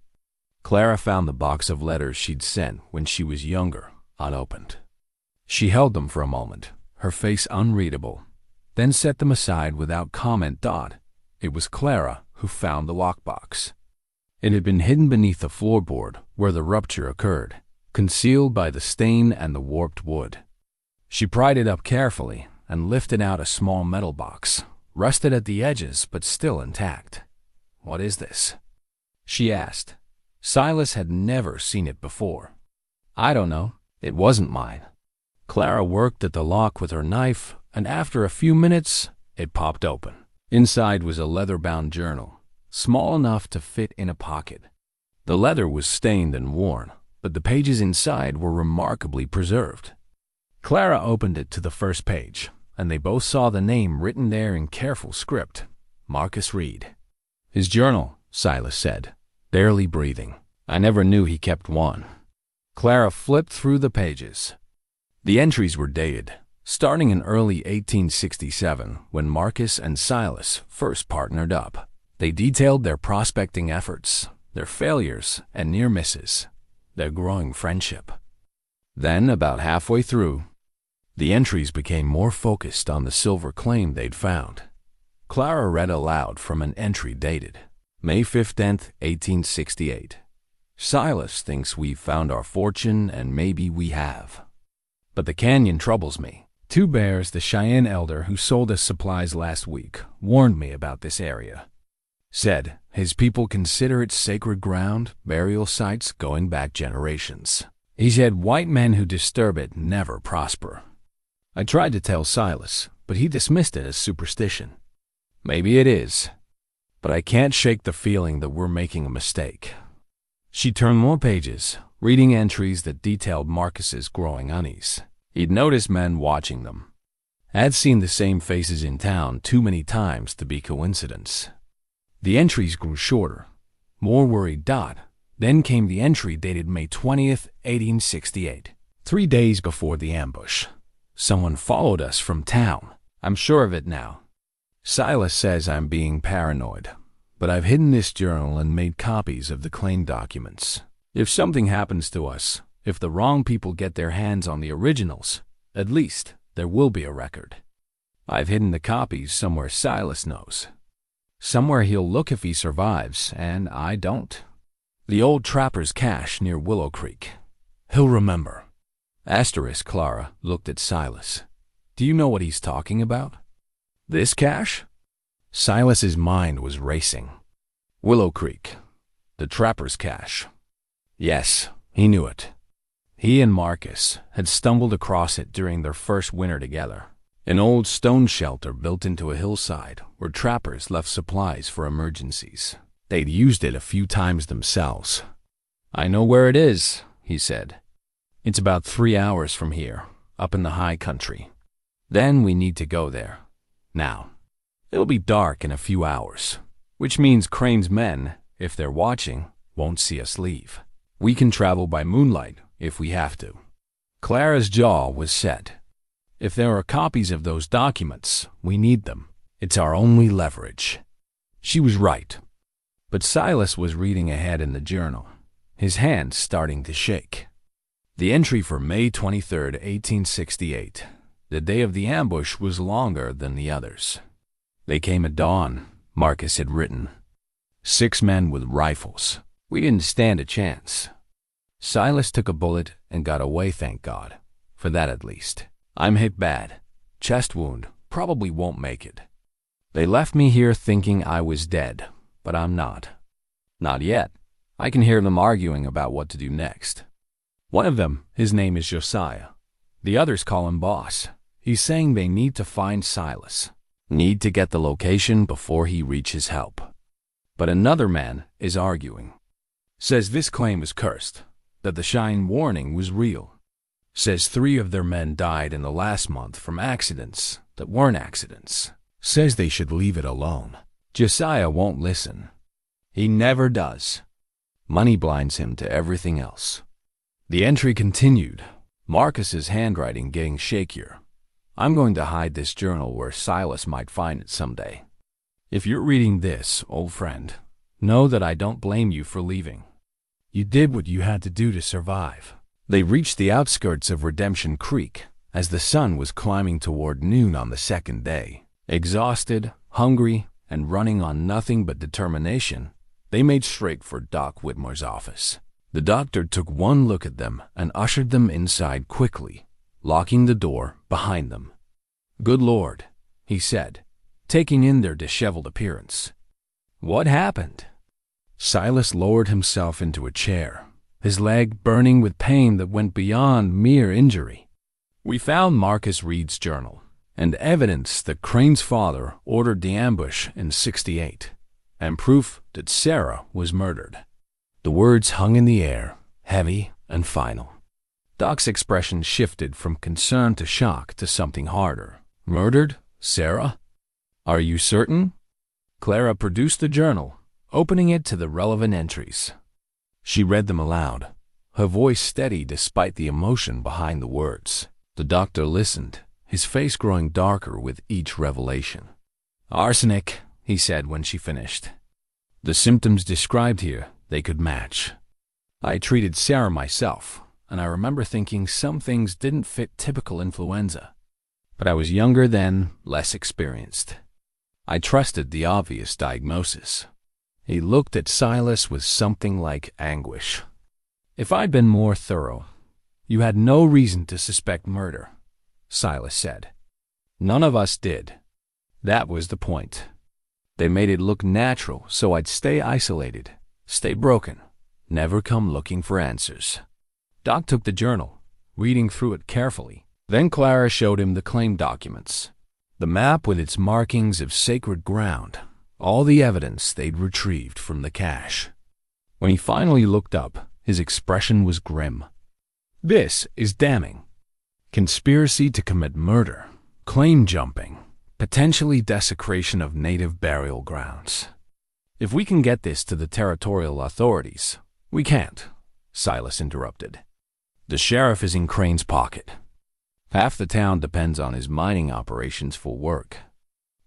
Clara found the box of letters she'd sent when she was younger, unopened. She held them for a moment, her face unreadable, then set them aside without comment. It was Clara who found the lockbox. It had been hidden beneath the floorboard where the rupture occurred, concealed by the stain and the warped wood. She pried it up carefully and lifted out a small metal box, rusted at the edges but still intact. "What is this?" she asked. Silas had never seen it before. "I don't know. It wasn't mine." Clara worked at the lock with her knife, and after a few minutes, it popped open. Inside was a leather-bound journal, small enough to fit in a pocket. The leather was stained and worn, but the pages inside were remarkably preserved. Clara opened it to the first page, and they both saw the name written there in careful script: Marcus Reed. "His journal," Silas said, barely breathing. "I never knew he kept one." Clara flipped through the pages. The entries were dated, starting in early 1867, when Marcus and Silas first partnered up. They detailed their prospecting efforts, their failures and near misses, their growing friendship. Then, about halfway through, the entries became more focused on the silver claim they'd found. Clara read aloud from an entry dated May 15th, 1868. "Silas thinks we've found our fortune, and maybe we have. But the canyon troubles me. 2 bears, the Cheyenne elder who sold us supplies last week, warned me about this area. Said his people consider it sacred ground, burial sites going back generations. He said white men who disturb it never prosper." I tried to tell Silas, but he dismissed it as superstition. "Maybe it is, but I can't shake the feeling that we're making a mistake." She turned more pages, reading entries that detailed Marcus's growing unease. He'd noticed men watching them. Had seen the same faces in town too many times to be coincidence. The entries grew shorter, more worried. Then came the entry dated May 20th, 1868. 3 days before the ambush. "Someone followed us from town. I'm sure of it now. Silas says I'm being paranoid, but I've hidden this journal and made copies of the claim documents. If something happens to us, if the wrong people get their hands on the originals, at least there will be a record. I've hidden the copies somewhere Silas knows. Somewhere he'll look if he survives, and I don't. The old trapper's cache near Willow Creek. He'll remember." Clara looked at Silas. "Do you know what he's talking about?" "This cache?" Silas's mind was racing. Willow Creek, the trapper's cache. Yes, he knew it. He and Marcus had stumbled across it during their first winter together. An old stone shelter built into a hillside where trappers left supplies for emergencies. They'd used it a few times themselves. "I know where it is," he said. "It's about 3 hours from here, up in the high country. Then we need to go there. Now, it'll be dark in a few hours, which means Crane's men, if they're watching, won't see us leave. We can travel by moonlight if we have to." Clara's jaw was set. If there are copies of those documents, we need them. It's our only leverage. She was right. But Silas was reading ahead in the journal, his hands starting to shake. The entry for May 23, 1868, the day of the ambush, was longer than the others. "They came at dawn," Marcus had written. 6 men with rifles. We didn't stand a chance. Silas took a bullet and got away, thank God. For that at least. I'm hit bad. Chest wound. Probably won't make it. They left me here thinking I was dead, but I'm not. Not yet. I can hear them arguing about what to do next. One of them, his name is Josiah. The others call him Boss. He's saying they need to find Silas. Need to get the location before he reaches help. But another man is arguing. Says this claim is cursed, that the Shine warning was real. Says 3 of their men died in the last month from accidents that weren't accidents. Says they should leave it alone. Josiah won't listen. He never does. Money blinds him to everything else. The entry continued, Marcus's handwriting getting shakier. I'm going to hide this journal where Silas might find it someday. If you're reading this, old friend, know that I don't blame you for leaving. You did what you had to do to survive. They reached the outskirts of Redemption Creek as the sun was climbing toward noon on the second day. Exhausted, hungry, and running on nothing but determination, they made straight for Doc Whitmore's office. The doctor took one look at them and ushered them inside quickly, locking the door behind them. "Good Lord," he said, taking in their disheveled appearance. "What happened?" Silas lowered himself into a chair, his leg burning with pain that went beyond mere injury. "We found Marcus Reed's journal and evidence that Crane's father ordered the ambush in '68, and proof that Sarah was murdered." The words hung in the air, heavy and final. Doc's expression shifted from concern to shock to something harder. "Murdered? Sarah? Are you certain?" Clara produced the journal, opening it to the relevant entries. She read them aloud, her voice steady despite the emotion behind the words. The doctor listened, his face growing darker with each revelation. "Arsenic," he said when she finished. "The symptoms described here, they could match. I treated Sarah myself, and I remember thinking some things didn't fit typical influenza. But I was younger then, less experienced. I trusted the obvious diagnosis." He looked at Silas with something like anguish. "If I'd been more thorough, you had no reason to suspect murder," Silas said. "None of us did. That was the point. They made it look natural so I'd stay isolated, stay broken, never come looking for answers." Doc took the journal, reading through it carefully. Then Clara showed him the claim documents, the map with its markings of sacred ground, all the evidence they'd retrieved from the cache. When he finally looked up, his expression was grim. "This is damning. Conspiracy to commit murder, claim jumping, potentially desecration of native burial grounds. If we can get this to the territorial authorities, we can't," Silas interrupted. "The sheriff is in Crane's pocket. Half the town depends on his mining operations for work.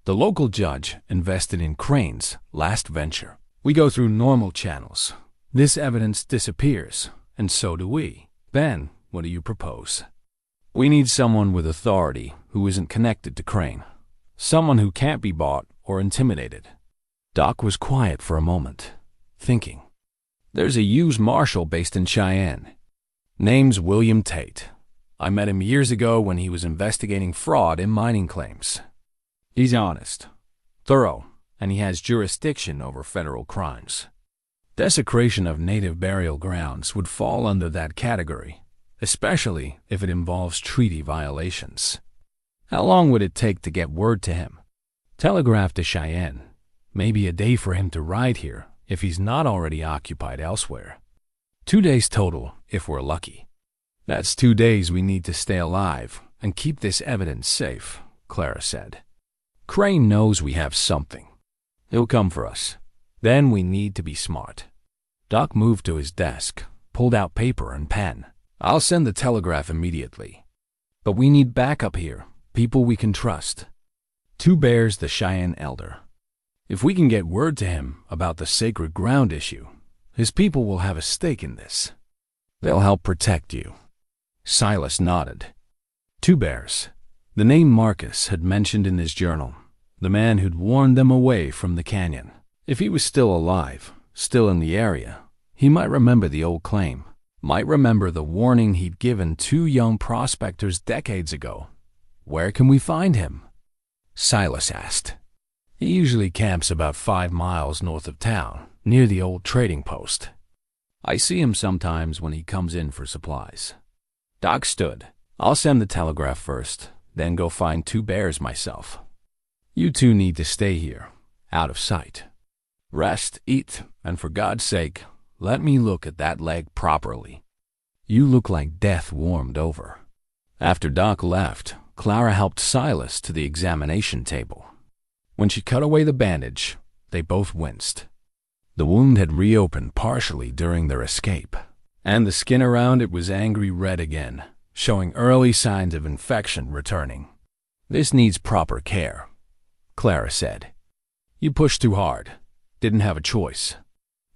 The local judge invested in Crane's last venture. We go through normal channels. This evidence disappears, and so do we. Then, what do you propose?" "We need someone with authority who isn't connected to Crane. Someone who can't be bought or intimidated." Doc was quiet for a moment, thinking. "There's a U.S. Marshal based in Cheyenne. Name's William Tate. I met him years ago when he was investigating fraud in mining claims. He's honest, thorough, and he has jurisdiction over federal crimes. Desecration of native burial grounds would fall under that category, especially if it involves treaty violations. How long would it take to get word to him? Telegraph to Cheyenne. Maybe a day for him to ride here if he's not already occupied elsewhere. 2 days total if we're lucky. That's 2 days we need to stay alive and keep this evidence safe, Clara said. Crane knows we have something. He'll come for us. Then we need to be smart. Doc moved to his desk, pulled out paper and pen. I'll send the telegraph immediately. But we need backup here, people we can trust. 2 Bears, the Cheyenne elder. If we can get word to him about the sacred ground issue, his people will have a stake in this. They'll help protect you. Silas nodded. 2 Bears. The name Marcus had mentioned in his journal, the man who'd warned them away from the canyon. If he was still alive, still in the area, he might remember the old claim, might remember the warning he'd given 2 young prospectors decades ago. Where can we find him? Silas asked. He usually camps about 5 miles north of town, near the old trading post. I see him sometimes when he comes in for supplies. Doc stood. I'll send the telegraph first, then go find 2 Bears myself. You 2 need to stay here, out of sight. Rest, eat, and for God's sake, let me look at that leg properly. You look like death warmed over. After Doc left, Clara helped Silas to the examination table. When she cut away the bandage, they both winced. The wound had reopened partially during their escape, and the skin around it was angry red again, showing early signs of infection returning. This needs proper care, Clara said. You pushed too hard. Didn't have a choice.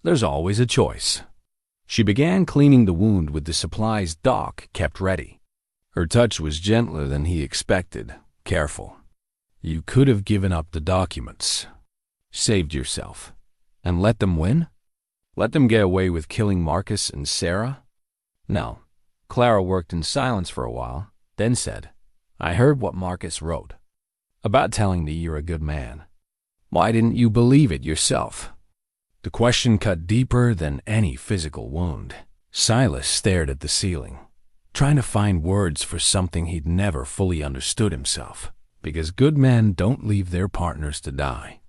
There's always a choice. She began cleaning the wound with the supplies Doc kept ready. Her touch was gentler than he expected, careful. You could have given up the documents, saved yourself, and let them win? Let them get away with killing Marcus and Sarah? No. Clara worked in silence for a while, then said, I heard what Marcus wrote about telling me you're a good man. Why didn't you believe it yourself? The question cut deeper than any physical wound. Silas stared at the ceiling, trying to find words for something he'd never fully understood himself. Because good men don't leave their partners to die.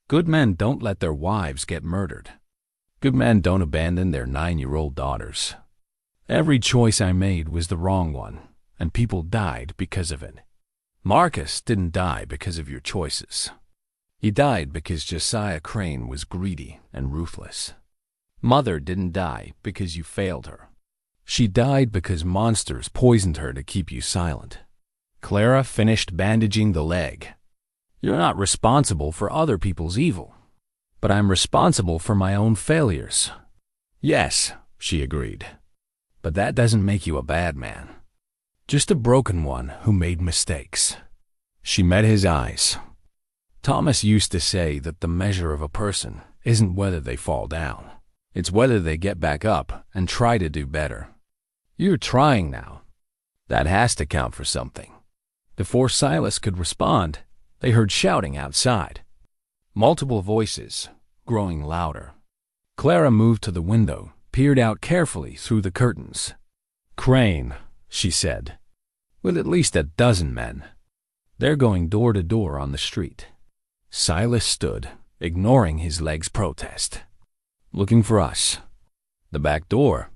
Good men don't let their wives get murdered. Good men don't abandon their 9-year-old daughters. Every choice I made was the wrong one, and people died because of it. Marcus didn't die because of your choices. He died because Josiah Crane was greedy and ruthless. Mother didn't die because you failed her. She died because monsters poisoned her to keep you silent. Clara finished bandaging the leg. You're not responsible for other people's evil, but I'm responsible for my own failures. Yes, she agreed, but that doesn't make you a bad man. Just a broken one who made mistakes. She met his eyes. Thomas used to say that the measure of a person isn't whether they fall down. It's whether they get back up and try to do better. You're trying now. That has to count for something. Before Silas could respond, they heard shouting outside. Multiple voices, growing louder. Clara moved to the window, peered out carefully through the curtains. Crane, she said, with at least a dozen men. They're going door to door on the street. Silas stood, ignoring his leg's protest. Looking for us. The back door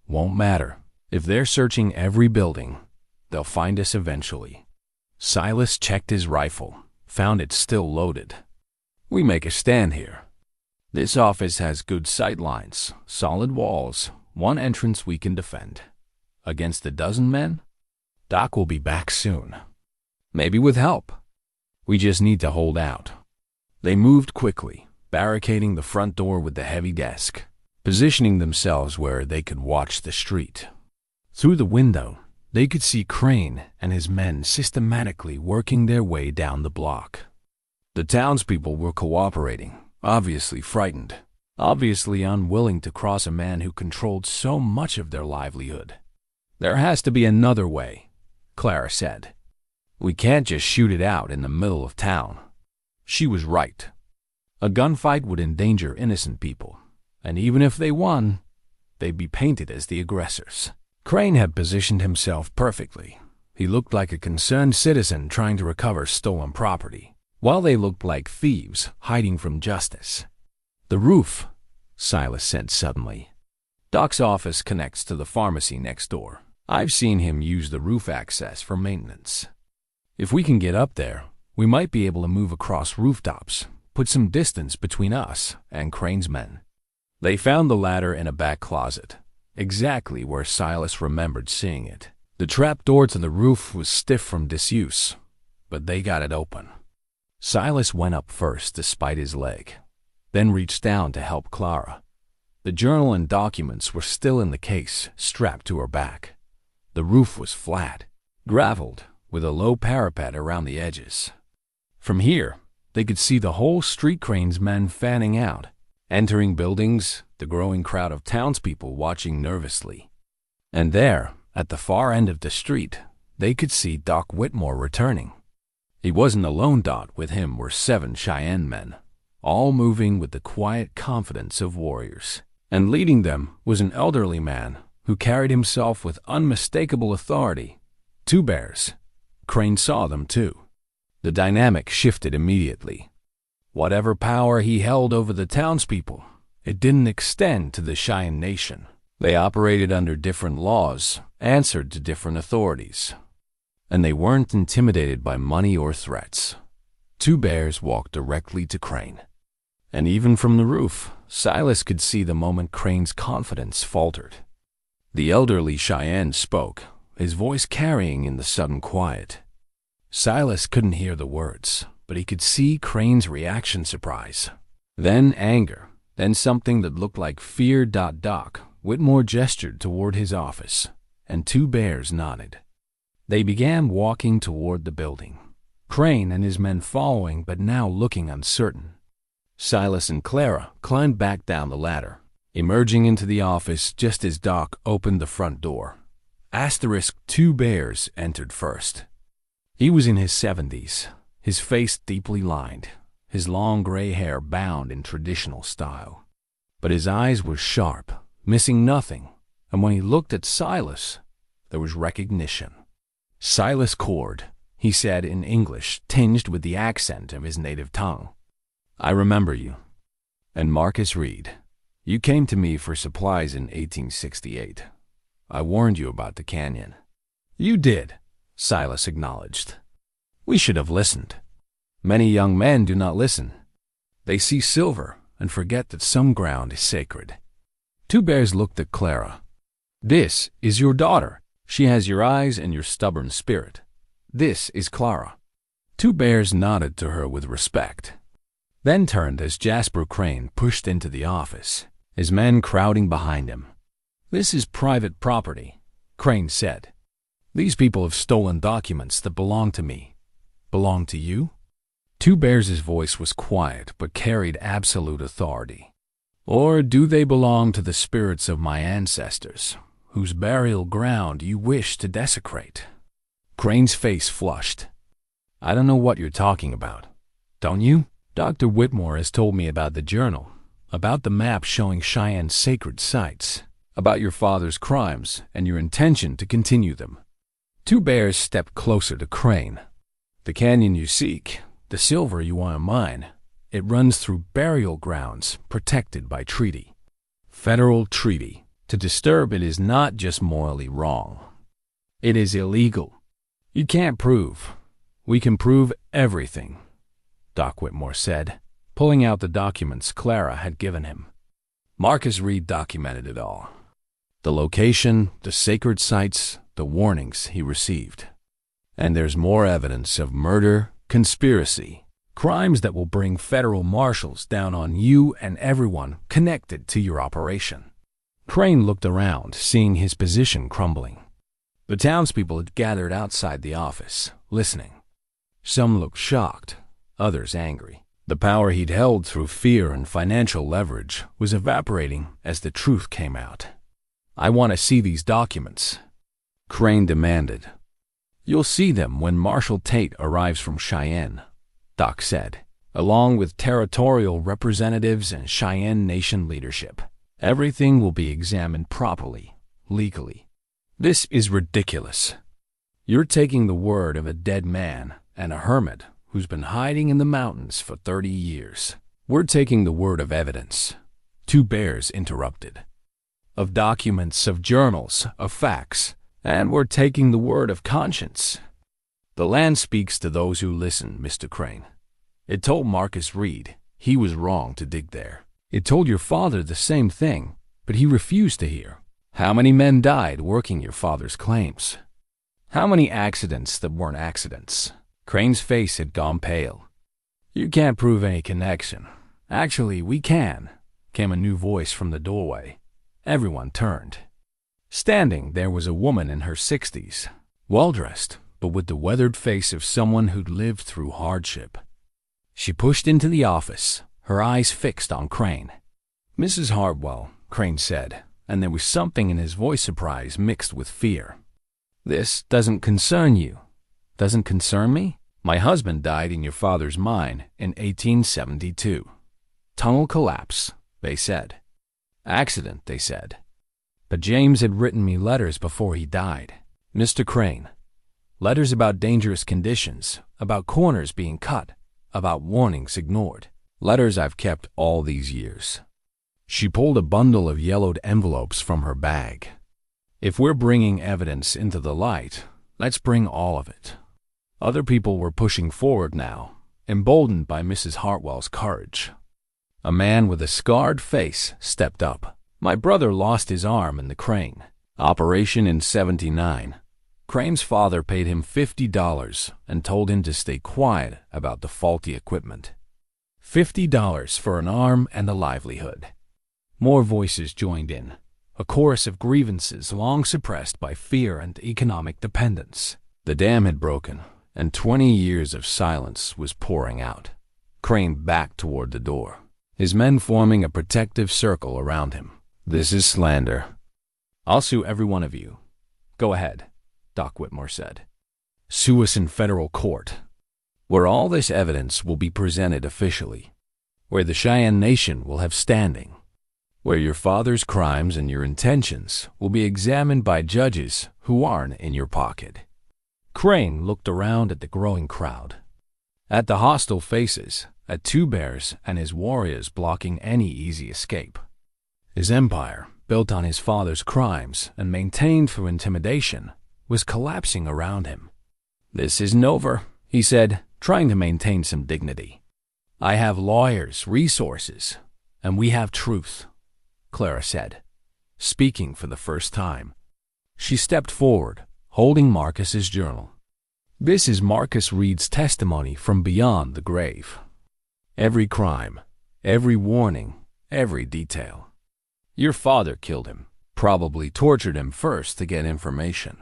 won't matter. If they're searching every building, they'll find us eventually. Silas checked his rifle, found it still loaded. We make a stand here. This office has good sight lines, solid walls, one entrance we can defend. Against a dozen men? Doc will be back soon. Maybe with help. We just need to hold out. They moved quickly, barricading the front door with the heavy desk, positioning themselves where they could watch the street. Through the window, they could see Crane and his men systematically working their way down the block. The townspeople were cooperating, obviously frightened, obviously unwilling to cross a man who controlled so much of their livelihood. There has to be another way, Clara said. We can't just shoot it out in the middle of town. She was right. A gunfight would endanger innocent people, and even if they won, they'd be painted as the aggressors. Crane had positioned himself perfectly. He looked like a concerned citizen trying to recover stolen property, while they looked like thieves hiding from justice. "The roof," Silas said suddenly. "Doc's office connects to the pharmacy next door. I've seen him use the roof access for maintenance. If we can get up there, we might be able to move across rooftops, put some distance between us and Crane's men." They found the ladder in a back closet, exactly where Silas remembered seeing it. The trap door to the roof was stiff from disuse, but they got it open. Silas went up first despite his leg, then reached down to help Clara. The journal and documents were still in the case, strapped to her back. The roof was flat, graveled, with a low parapet around the edges. From here, they could see the whole street Crane's men fanning out, entering buildings, the growing crowd of townspeople watching nervously. And there, at the far end of the street, they could see Doc Whitmore returning. He wasn't alone. With him were 7 Cheyenne men, all moving with the quiet confidence of warriors. And leading them was an elderly man who carried himself with unmistakable authority. 2 bears. Crane saw them too. The dynamic shifted immediately. Whatever power he held over the townspeople, it didn't extend to the Cheyenne Nation. They operated under different laws, answered to different authorities, and they weren't intimidated by money or threats. 2 bears walked directly to Crane. And even from the roof, Silas could see the moment Crane's confidence faltered. The elderly Cheyenne spoke, his voice carrying in the sudden quiet. Silas couldn't hear the words, but he could see Crane's reaction: surprise, then anger, then something that looked like fear. Doc Whitmore gestured toward his office, and 2 bears nodded. They began walking toward the building, Crane and his men following but now looking uncertain. Silas and Clara climbed back down the ladder, emerging into the office just as Doc opened the front door. Asterisk 2 bears entered first. He was in his 70s, his face deeply lined, his long gray hair bound in traditional style. But his eyes were sharp, missing nothing, and when he looked at Silas, there was recognition. "Silas Cord," he said in English tinged with the accent of his native tongue. "I remember you. And Marcus Reed. You came to me for supplies in 1868. I warned you about the canyon." "You did," Silas acknowledged. "We should have listened. Many young men do not listen. They see silver and forget that some ground is sacred." 2 bears looked at Clara. "This is your daughter. She has your eyes and your stubborn spirit. This is Clara." 2 bears nodded to her with respect, then turned as Jasper Crane pushed into the office, his men crowding behind him. "This is private property," Crane said. "These people have stolen documents that belong to me. Belong to you?" 2 bears' voice was quiet but carried absolute authority. "Or do they belong to the spirits of my ancestors, whose burial ground you wish to desecrate?" Crane's face flushed. "I don't know what you're talking about. Don't you? Dr. Whitmore has told me about the journal, about the map showing Cheyenne sacred sites, about your father's crimes and your intention to continue them." 2 bears stepped closer to Crane. "The canyon you seek, the silver you want to mine, it runs through burial grounds protected by treaty. Federal treaty. To disturb it is not just morally wrong. It is illegal. You can't prove. We can prove everything," Doc Whitmore said, pulling out the documents Clara had given him. Marcus Reed documented it all. The location, the sacred sites, the warnings he received. And there's more evidence of murder, conspiracy, crimes that will bring federal marshals down on you and everyone connected to your operation. Crane looked around, seeing his position crumbling. The townspeople had gathered outside the office, listening. Some looked shocked, others angry. The power he'd held through fear and financial leverage was evaporating as the truth came out. "I want to see these documents," Crane demanded. "You'll see them when Marshal Tate arrives from Cheyenne," Doc said, "along with territorial representatives and Cheyenne Nation leadership. Everything will be examined properly, legally." "This is ridiculous." You're taking the word of a dead man and a hermit who's been hiding in the mountains for 30 years. We're taking the word of evidence. Two bears interrupted. Of documents, of journals, of facts, and we're taking the word of conscience. The land speaks to those who listen, Mr. Crane. It told Marcus Reed he was wrong to dig there. It told your father the same thing, but he refused to hear. How many men died working your father's claims? How many accidents that weren't accidents? Crane's face had gone pale. You can't prove any connection. Actually, we can, came a new voice from the doorway. Everyone turned. Standing there was a woman in her 60s, well-dressed, but with the weathered face of someone who'd lived through hardship. She pushed into the office, her eyes fixed on Crane. Mrs. Hartwell, Crane said, and there was something in his voice surprise mixed with fear. This doesn't concern you. Doesn't concern me? My husband died in your father's mine in 1872. Tunnel collapse, they said. Accident, they said. But James had written me letters before he died. Mr. Crane. Letters about dangerous conditions, about corners being cut, about warnings ignored. Letters I've kept all these years. She pulled a bundle of yellowed envelopes from her bag. If we're bringing evidence into the light, let's bring all of it. Other people were pushing forward now, emboldened by Mrs. Hartwell's courage. A man with a scarred face stepped up. My brother lost his arm in the Crane operation in '79. Crane's father paid him $50 and told him to stay quiet about the faulty equipment. $50 for an arm and a livelihood. More voices joined in, a chorus of grievances long suppressed by fear and economic dependence. The dam had broken, and 20 years of silence was pouring out. Crane backed toward the door, his men forming a protective circle around him. This is slander. I'll sue every one of you. Go ahead, Doc Whitmore said. Sue us in federal court, where all this evidence will be presented officially, where the Cheyenne Nation will have standing, where your father's crimes and your intentions will be examined by judges who aren't in your pocket. Crane looked around at the growing crowd, at the hostile faces, at Two Bears and his warriors blocking any easy escape. His empire, built on his father's crimes and maintained through intimidation, was collapsing around him. This isn't over, he said, trying to maintain some dignity. I have lawyers, resources, and we have truth, Clara said, speaking for the first time. She stepped forward, holding Marcus's journal. This is Marcus Reed's testimony from beyond the grave. Every crime, every warning, every detail. Your father killed him, probably tortured him first to get information.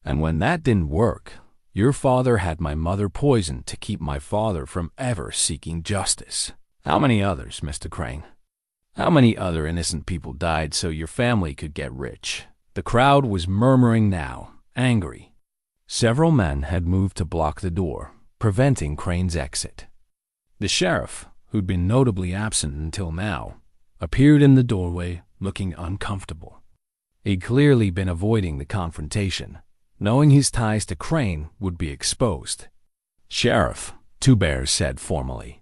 And when that didn't work, your father had my mother poisoned to keep my father from ever seeking justice. How many others, Mr. Crane? How many other innocent people died so your family could get rich? The crowd was murmuring now, angry. Several men had moved to block the door, preventing Crane's exit. The sheriff, who'd been notably absent until now, appeared in the doorway looking uncomfortable. He'd clearly been avoiding the confrontation, knowing his ties to Crane would be exposed. Sheriff, Two Bears said formally,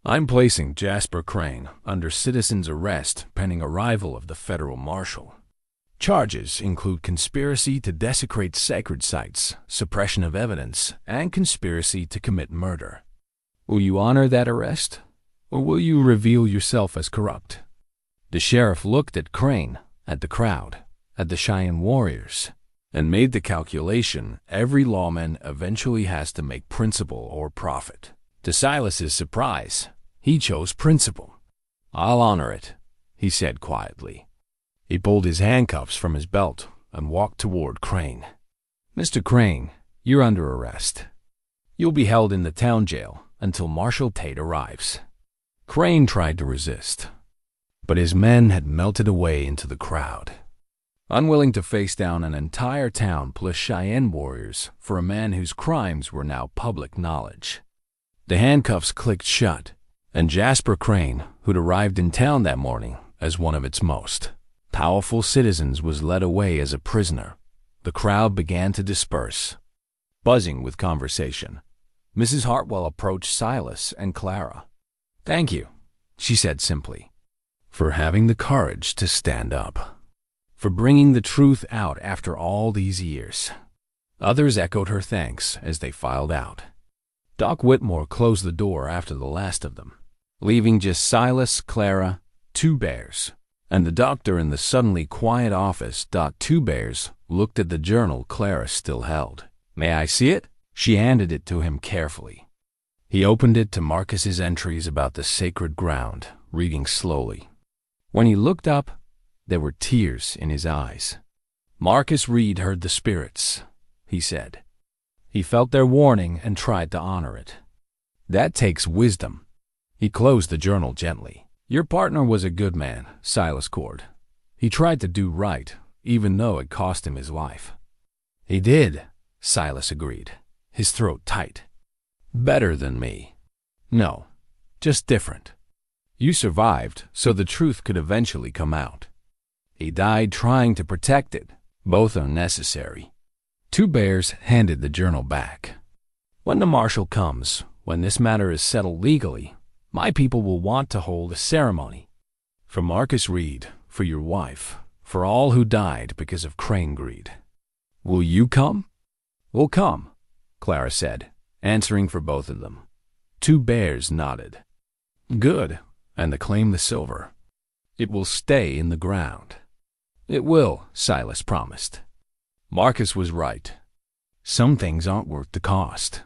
I'm placing Jasper Crane under citizen's arrest pending arrival of the federal marshal. Charges include conspiracy to desecrate sacred sites, suppression of evidence, and conspiracy to commit murder. Will you honor that arrest, or will you reveal yourself as corrupt? The sheriff looked at Crane, at the crowd, at the Cheyenne warriors, and made the calculation every lawman eventually has to make principle or profit. To Silas's surprise, he chose principle. I'll honor it, he said quietly. He pulled his handcuffs from his belt and walked toward Crane. Mr. Crane, you're under arrest. You'll be held in the town jail until Marshal Tate arrives. Crane tried to resist, but his men had melted away into the crowd, unwilling to face down an entire town plus Cheyenne warriors for a man whose crimes were now public knowledge. The handcuffs clicked shut, and Jasper Crane, who'd arrived in town that morning as one of its most powerful citizens, was led away as a prisoner. The crowd began to disperse. buzzing with conversation. Mrs. Hartwell approached Silas and Clara. "Thank you," she said simply, "for having the courage to stand up, for bringing the truth out after all these years." Others echoed her thanks as they filed out. Doc Whitmore closed the door after the last of them, leaving just Silas, Clara, two bears, and the doctor in the suddenly quiet office. Two bears looked at the journal Clara still held. "May I see it?" She handed it to him carefully. He opened it to Marcus's entries about the sacred ground, reading slowly. When he looked up, there were tears in his eyes. "Marcus Reed heard the spirits," he said. "He felt their warning and tried to honor it. That takes wisdom." He closed the journal gently. "Your partner was a good man, Silas Cord. He tried to do right, even though it cost him his life." "He did," Silas agreed, his throat tight. "Better than me. No, just different. You survived, so the truth could eventually come out. He died trying to protect it. Both are necessary." Two bears handed the journal back. "When the marshal comes, when this matter is settled legally, my people will want to hold a ceremony. For Marcus Reed, for your wife, for all who died because of crane greed. Will you come?" "We'll come," Clara said, answering for both of them. Two bears nodded. "Good, and to claim the silver. It will stay in the ground." "It will," Silas promised. Marcus was right. Some things aren't worth the cost.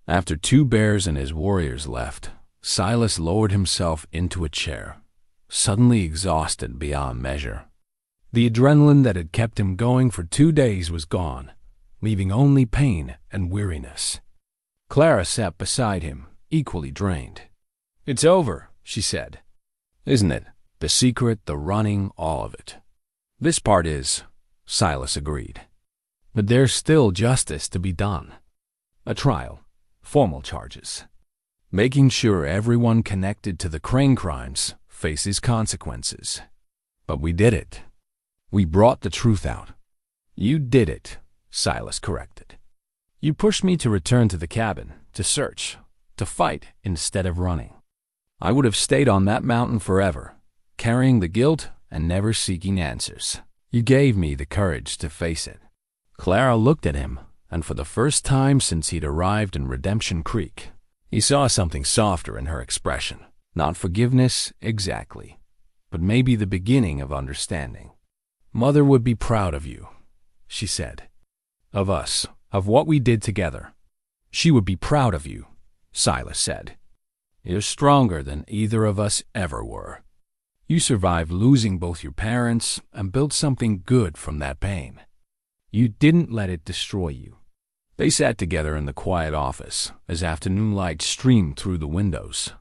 After Two Bears and his warriors left, Silas lowered himself into a chair, suddenly exhausted beyond measure. The adrenaline that had kept him going for 2 days was gone, leaving only pain and weariness. Clara sat beside him, equally drained. "It's over," she said. "Isn't it? The secret, the running, all of it." "This part is," Silas agreed. "But there's still justice to be done. A trial, formal charges, making sure everyone connected to the crane crimes faces consequences. But we did it. We brought the truth out." "You did it," Silas corrected. "You pushed me to return to the cabin, to search, to fight instead of running. I would have stayed on that mountain forever, carrying the guilt and never seeking answers. You gave me the courage to face it." Clara looked at him, and for the first time since he'd arrived in Redemption Creek, he saw something softer in her expression. Not forgiveness, exactly, but maybe the beginning of understanding. "Mother would be proud of you," she said. "Of us, of what we did together." "She would be proud of you," Silas said. "You're stronger than either of us ever were. You survived losing both your parents and built something good from that pain. You didn't let it destroy you." They sat together in the quiet office as afternoon light streamed through the windows.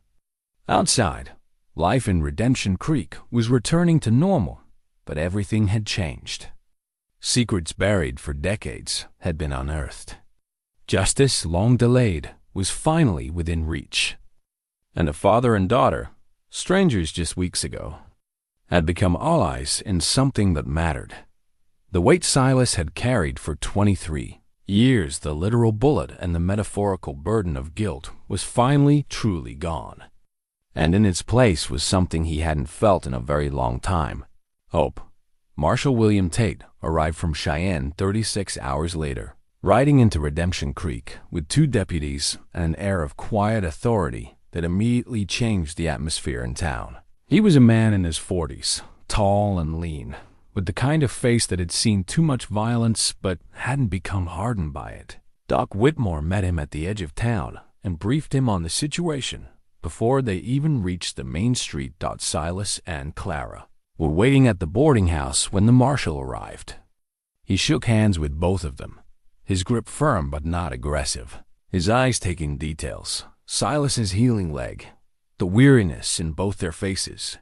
Outside, life in Redemption Creek was returning to normal, but everything had changed. Secrets buried for decades had been unearthed. Justice, long delayed, was finally within reach. And a father and daughter, strangers just weeks ago, had become allies in something that mattered. The weight Silas had carried for 23 years, the literal bullet and the metaphorical burden of guilt, was finally truly gone. And in its place was something he hadn't felt in a very long time: hope. Marshal William Tate arrived from Cheyenne 36 hours later, riding into Redemption Creek with 2 deputies and an air of quiet authority that immediately changed the atmosphere in town. He was a man in his 40s, tall and lean, with the kind of face that had seen too much violence but hadn't become hardened by it. Doc Whitmore met him at the edge of town and briefed him on the situation before they even reached the main street. Silas and Clara were waiting at the boarding house when the marshal arrived. He shook hands with both of them, his grip firm but not aggressive, his eyes taking details: Silas's healing leg, the weariness in both their faces.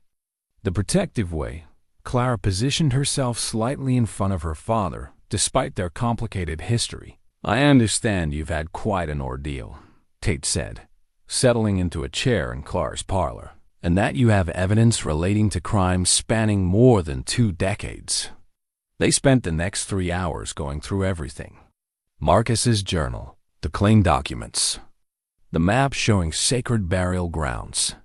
The protective way Clara positioned herself slightly in front of her father, despite their complicated history. "I understand you've had quite an ordeal," Tate said, settling into a chair in Clara's parlor, "and that you have evidence relating to crimes spanning more than 2 decades. They spent the next 3 hours going through everything. Marcus's journal, the claim documents, the map showing sacred burial grounds,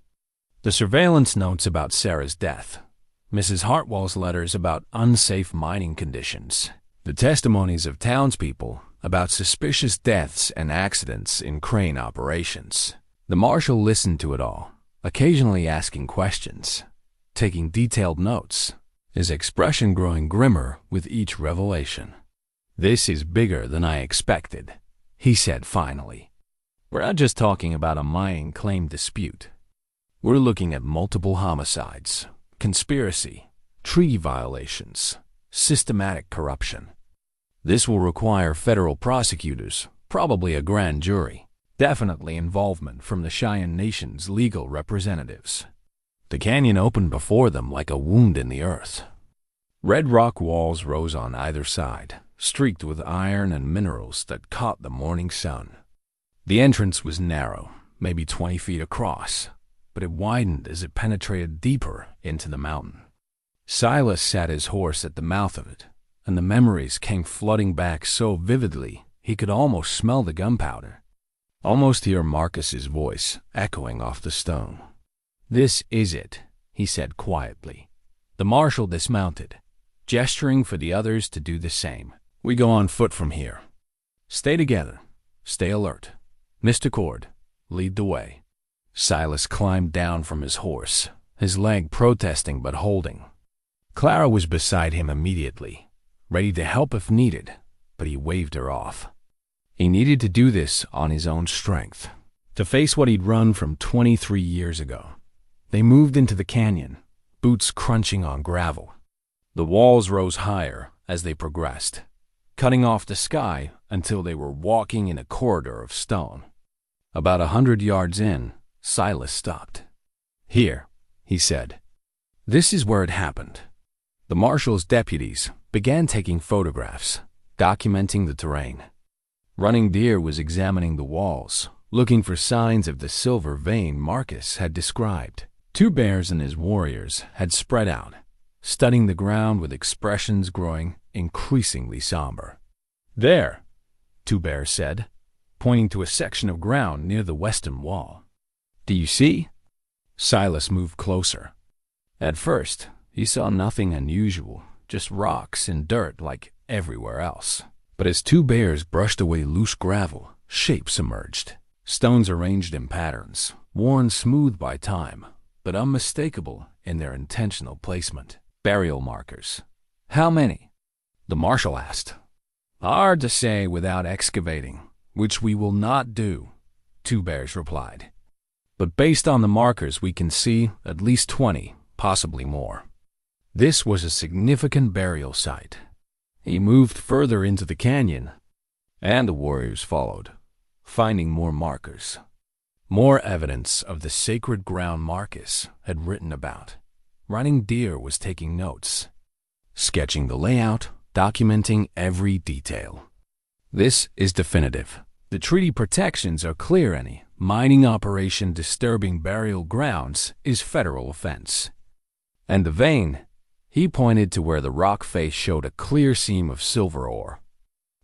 the surveillance notes about Sarah's death, Mrs. Hartwell's letters about unsafe mining conditions, the testimonies of townspeople about suspicious deaths and accidents in crane operations. The marshal listened to it all, occasionally asking questions, taking detailed notes, his expression growing grimmer with each revelation. "This is bigger than I expected," he said finally. "We're not just talking about a mining claim dispute. We're looking at multiple homicides, conspiracy, treaty violations, systematic corruption. This will require federal prosecutors, probably a grand jury, definitely involvement from the Cheyenne Nation's legal representatives." The canyon opened before them like a wound in the earth. Red rock walls rose on either side, streaked with iron and minerals that caught the morning sun. The entrance was narrow, maybe 20 feet across, but it widened as it penetrated deeper into the mountain. Silas sat his horse at the mouth of it, and the memories came flooding back so vividly he could almost smell the gunpowder, almost hear Marcus's voice echoing off the stone. "This is it," he said quietly. The marshal dismounted, gesturing for the others to do the same. "We go on foot from here. Stay together. Stay alert. Mr. Cord, lead the way." Silas climbed down from his horse, his leg protesting but holding. Clara was beside him immediately, ready to help if needed, but he waved her off. He needed to do this on his own strength, to face what he'd run from 23 years ago. They moved into the canyon, boots crunching on gravel. The walls rose higher as they progressed, cutting off the sky until they were walking in a corridor of stone. About 100 yards in, Silas stopped. "Here," he said. "This is where it happened." The marshal's deputies began taking photographs, documenting the terrain. Running Deer was examining the walls, looking for signs of the silver vein Marcus had described. Two Bears and his warriors had spread out, studying the ground with expressions growing increasingly somber. "There," Two Bears said, pointing to a section of ground near the western wall. "Do you see?" Silas moved closer. At first, he saw nothing unusual, just rocks and dirt like everywhere else. But as Two Bears brushed away loose gravel, shapes emerged. Stones arranged in patterns, worn smooth by time, but unmistakable in their intentional placement. Burial markers. "How many?" the marshal asked. "Hard to say without excavating, which we will not do," Two Bears replied. "But based on the markers we can see at least 20, possibly more." This was a significant burial site. He moved further into the canyon, and the warriors followed, finding more markers. More evidence of the sacred ground Marcus had written about. Running Deer was taking notes, sketching the layout, documenting every detail. "This is definitive. The treaty protections are clear. Any mining operation disturbing burial grounds is federal offense." And the vein, he pointed to where the rock face showed a clear seam of silver ore.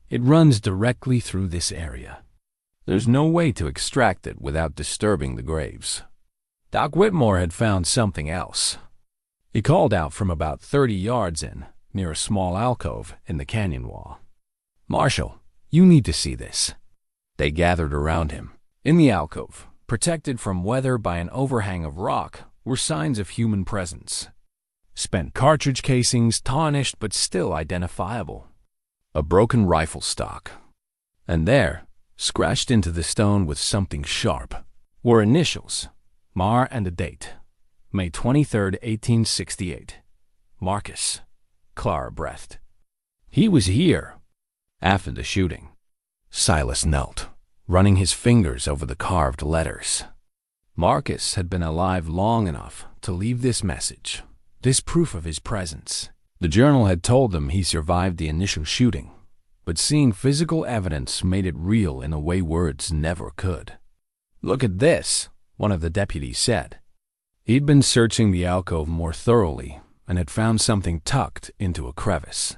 "It runs directly through this area. There's no way to extract it without disturbing the graves." Doc Whitmore had found something else. He called out from about 30 yards in, near a small alcove in the canyon wall. "Marshal, you need to see this." They gathered around him. In the alcove, protected from weather by an overhang of rock, were signs of human presence. Spent cartridge casings, tarnished but still identifiable. A broken rifle stock. And there, scratched into the stone with something sharp, were initials, Mar and a date, May 23rd, 1868. Marcus. Clara breathed. "He was here." After the shooting, Silas knelt, running his fingers over the carved letters. Marcus had been alive long enough to leave this message, this proof of his presence. The journal had told them he survived the initial shooting, but seeing physical evidence made it real in a way words never could. "Look at this," one of the deputies said. He'd been searching the alcove more thoroughly and had found something tucked into a crevice.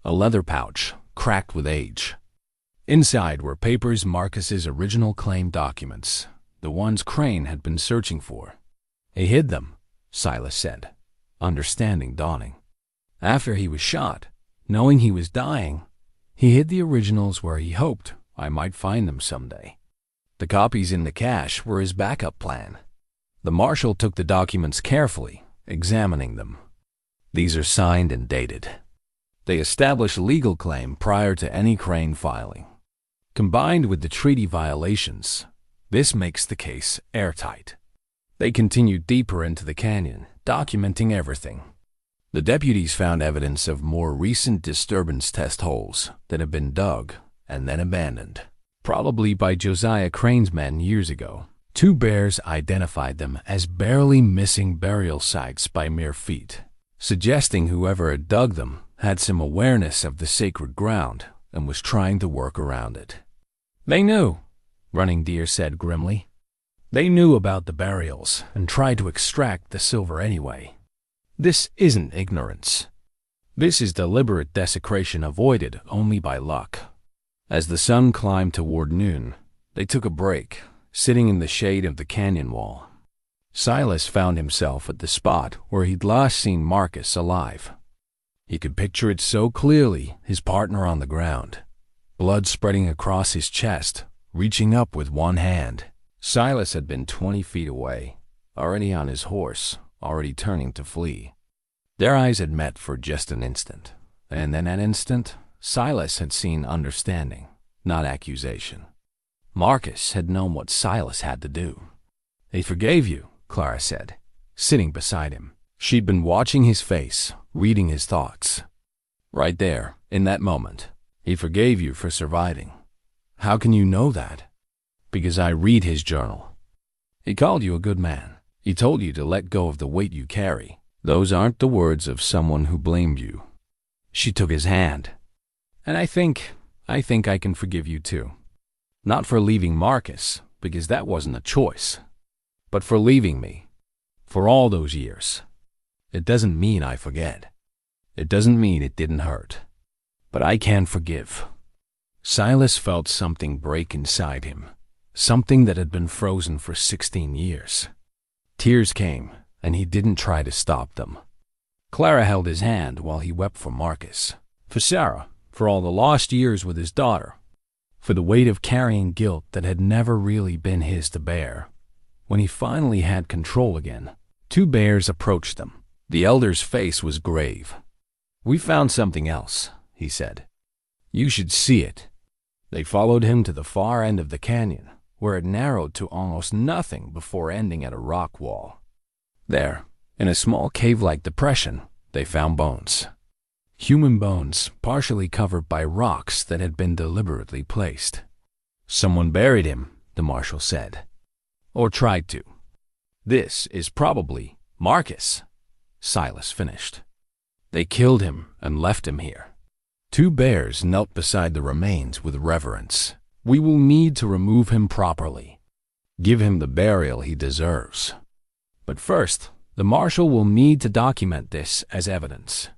A leather pouch, cracked with age. Inside were papers, Marcus's original claim documents, the ones Crane had been searching for. He hid them, Silas said, understanding dawning. After he was shot, knowing he was dying, he hid the originals where he hoped I might find them someday. The copies in the cache were his backup plan. The marshal took the documents carefully, examining them. These are signed and dated. They establish a legal claim prior to any Crane filing. Combined with the treaty violations, this makes the case airtight. They continued deeper into the canyon, documenting everything. The deputies found evidence of more recent disturbance test holes that had been dug and then abandoned, probably by Josiah Crane's men years ago. 2 bears identified them as barely missing burial sites by mere feet, suggesting whoever had dug them had some awareness of the sacred ground and was trying to work around it. They knew, Running Deer said grimly. They knew about the burials and tried to extract the silver anyway. This isn't ignorance. This is deliberate desecration avoided only by luck. As the sun climbed toward noon, they took a break, sitting in the shade of the canyon wall. Silas found himself at the spot where he'd last seen Marcus alive. He could picture it so clearly, his partner on the ground, blood spreading across his chest, reaching up with one hand. Silas had been 20 feet away, already on his horse, already turning to flee. Their eyes had met for just an instant, and in that instant, Silas had seen understanding, not accusation. Marcus had known what Silas had to do. He forgave you, Clara said, sitting beside him. She'd been watching his face, reading his thoughts. Right there, in that moment, he forgave you for surviving. How can you know that? Because I read his journal. He called you a good man. He told you to let go of the weight you carry. Those aren't the words of someone who blamed you. She took his hand. And I think I can forgive you too. Not for leaving Marcus, because that wasn't a choice, but for leaving me. For all those years. It doesn't mean I forget. It doesn't mean it didn't hurt. But I can forgive. Silas felt something break inside him. Something that had been frozen for 16 years. Tears came, and he didn't try to stop them. Clara held his hand while he wept for Marcus, for Sarah, for all the lost years with his daughter, for the weight of carrying guilt that had never really been his to bear. When he finally had control again, 2 bears approached them. The elder's face was grave. We found something else, he said. You should see it. They followed him to the far end of the canyon, where it narrowed to almost nothing before ending at a rock wall. There, in a small cave-like depression, they found bones. Human bones, partially covered by rocks that had been deliberately placed. Someone buried him, the marshal said. Or tried to. This is probably Marcus, Silas finished. They killed him and left him here. 2 bears knelt beside the remains with reverence. We will need to remove him properly. Give him the burial he deserves. But first, the marshal will need to document this as evidence.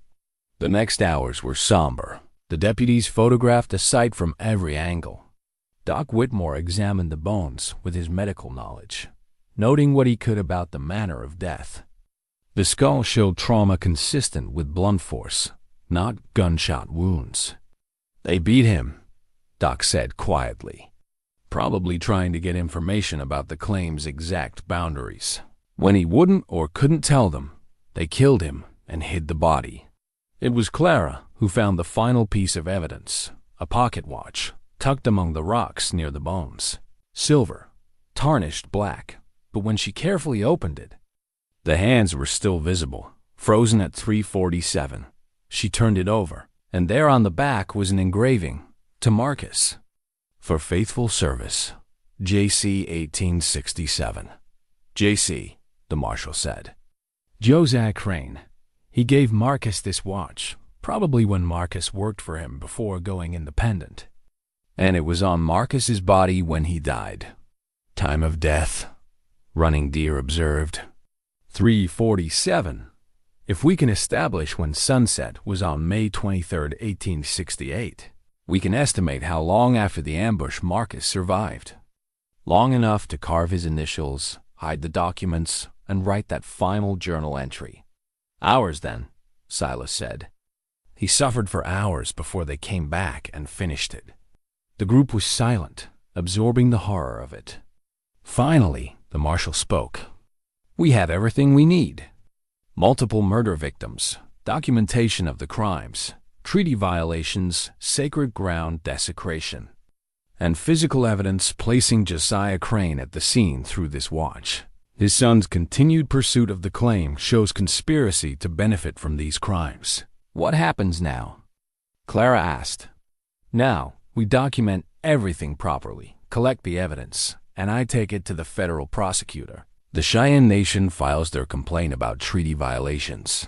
The next hours were somber. The deputies photographed the site from every angle. Doc Whitmore examined the bones with his medical knowledge, noting what he could about the manner of death. The skull showed trauma consistent with blunt force, not gunshot wounds. They beat him, Doc said quietly, probably trying to get information about the claim's exact boundaries. When he wouldn't or couldn't tell them, they killed him and hid the body. It was Clara who found the final piece of evidence, a pocket watch, tucked among the rocks near the bones. Silver, tarnished black, but when she carefully opened it, the hands were still visible, frozen at 3:47. She turned it over, and there on the back was an engraving, to Marcus. For faithful service, J.C. 1867. J.C., the marshal said. Josiah Crane. He gave Marcus this watch, probably when Marcus worked for him before going independent. And it was on Marcus's body when he died. Time of death, Running Deer observed. 3:47. If we can establish when sunset was on May 23, 1868, We can estimate how long after the ambush Marcus survived. Long enough to carve his initials, hide the documents, and write that final journal entry. Hours then, Silas said. He suffered for hours before they came back and finished it. The group was silent, absorbing the horror of it. Finally, the marshal spoke. We have everything we need. Multiple murder victims, documentation of the crimes, treaty violations, sacred ground desecration, and physical evidence placing Josiah Crane at the scene through this watch. His son's continued pursuit of the claim shows conspiracy to benefit from these crimes. What happens now? Clara asked. Now, we document everything properly, collect the evidence, and I take it to the federal prosecutor. The Cheyenne Nation files their complaint about treaty violations.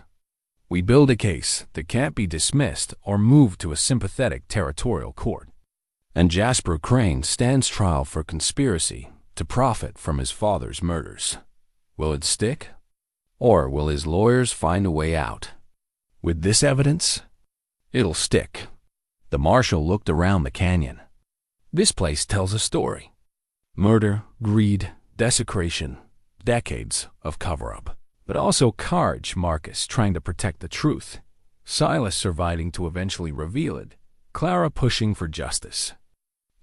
We build a case that can't be dismissed or moved to a sympathetic territorial court. And Jasper Crane stands trial for conspiracy to profit from his father's murders. Will it stick? Or will his lawyers find a way out? With this evidence, it'll stick. The marshal looked around the canyon. This place tells a story. Murder, greed, desecration, decades of cover-up. But also courage, Marcus trying to protect the truth, Silas surviving to eventually reveal it, Clara pushing for justice.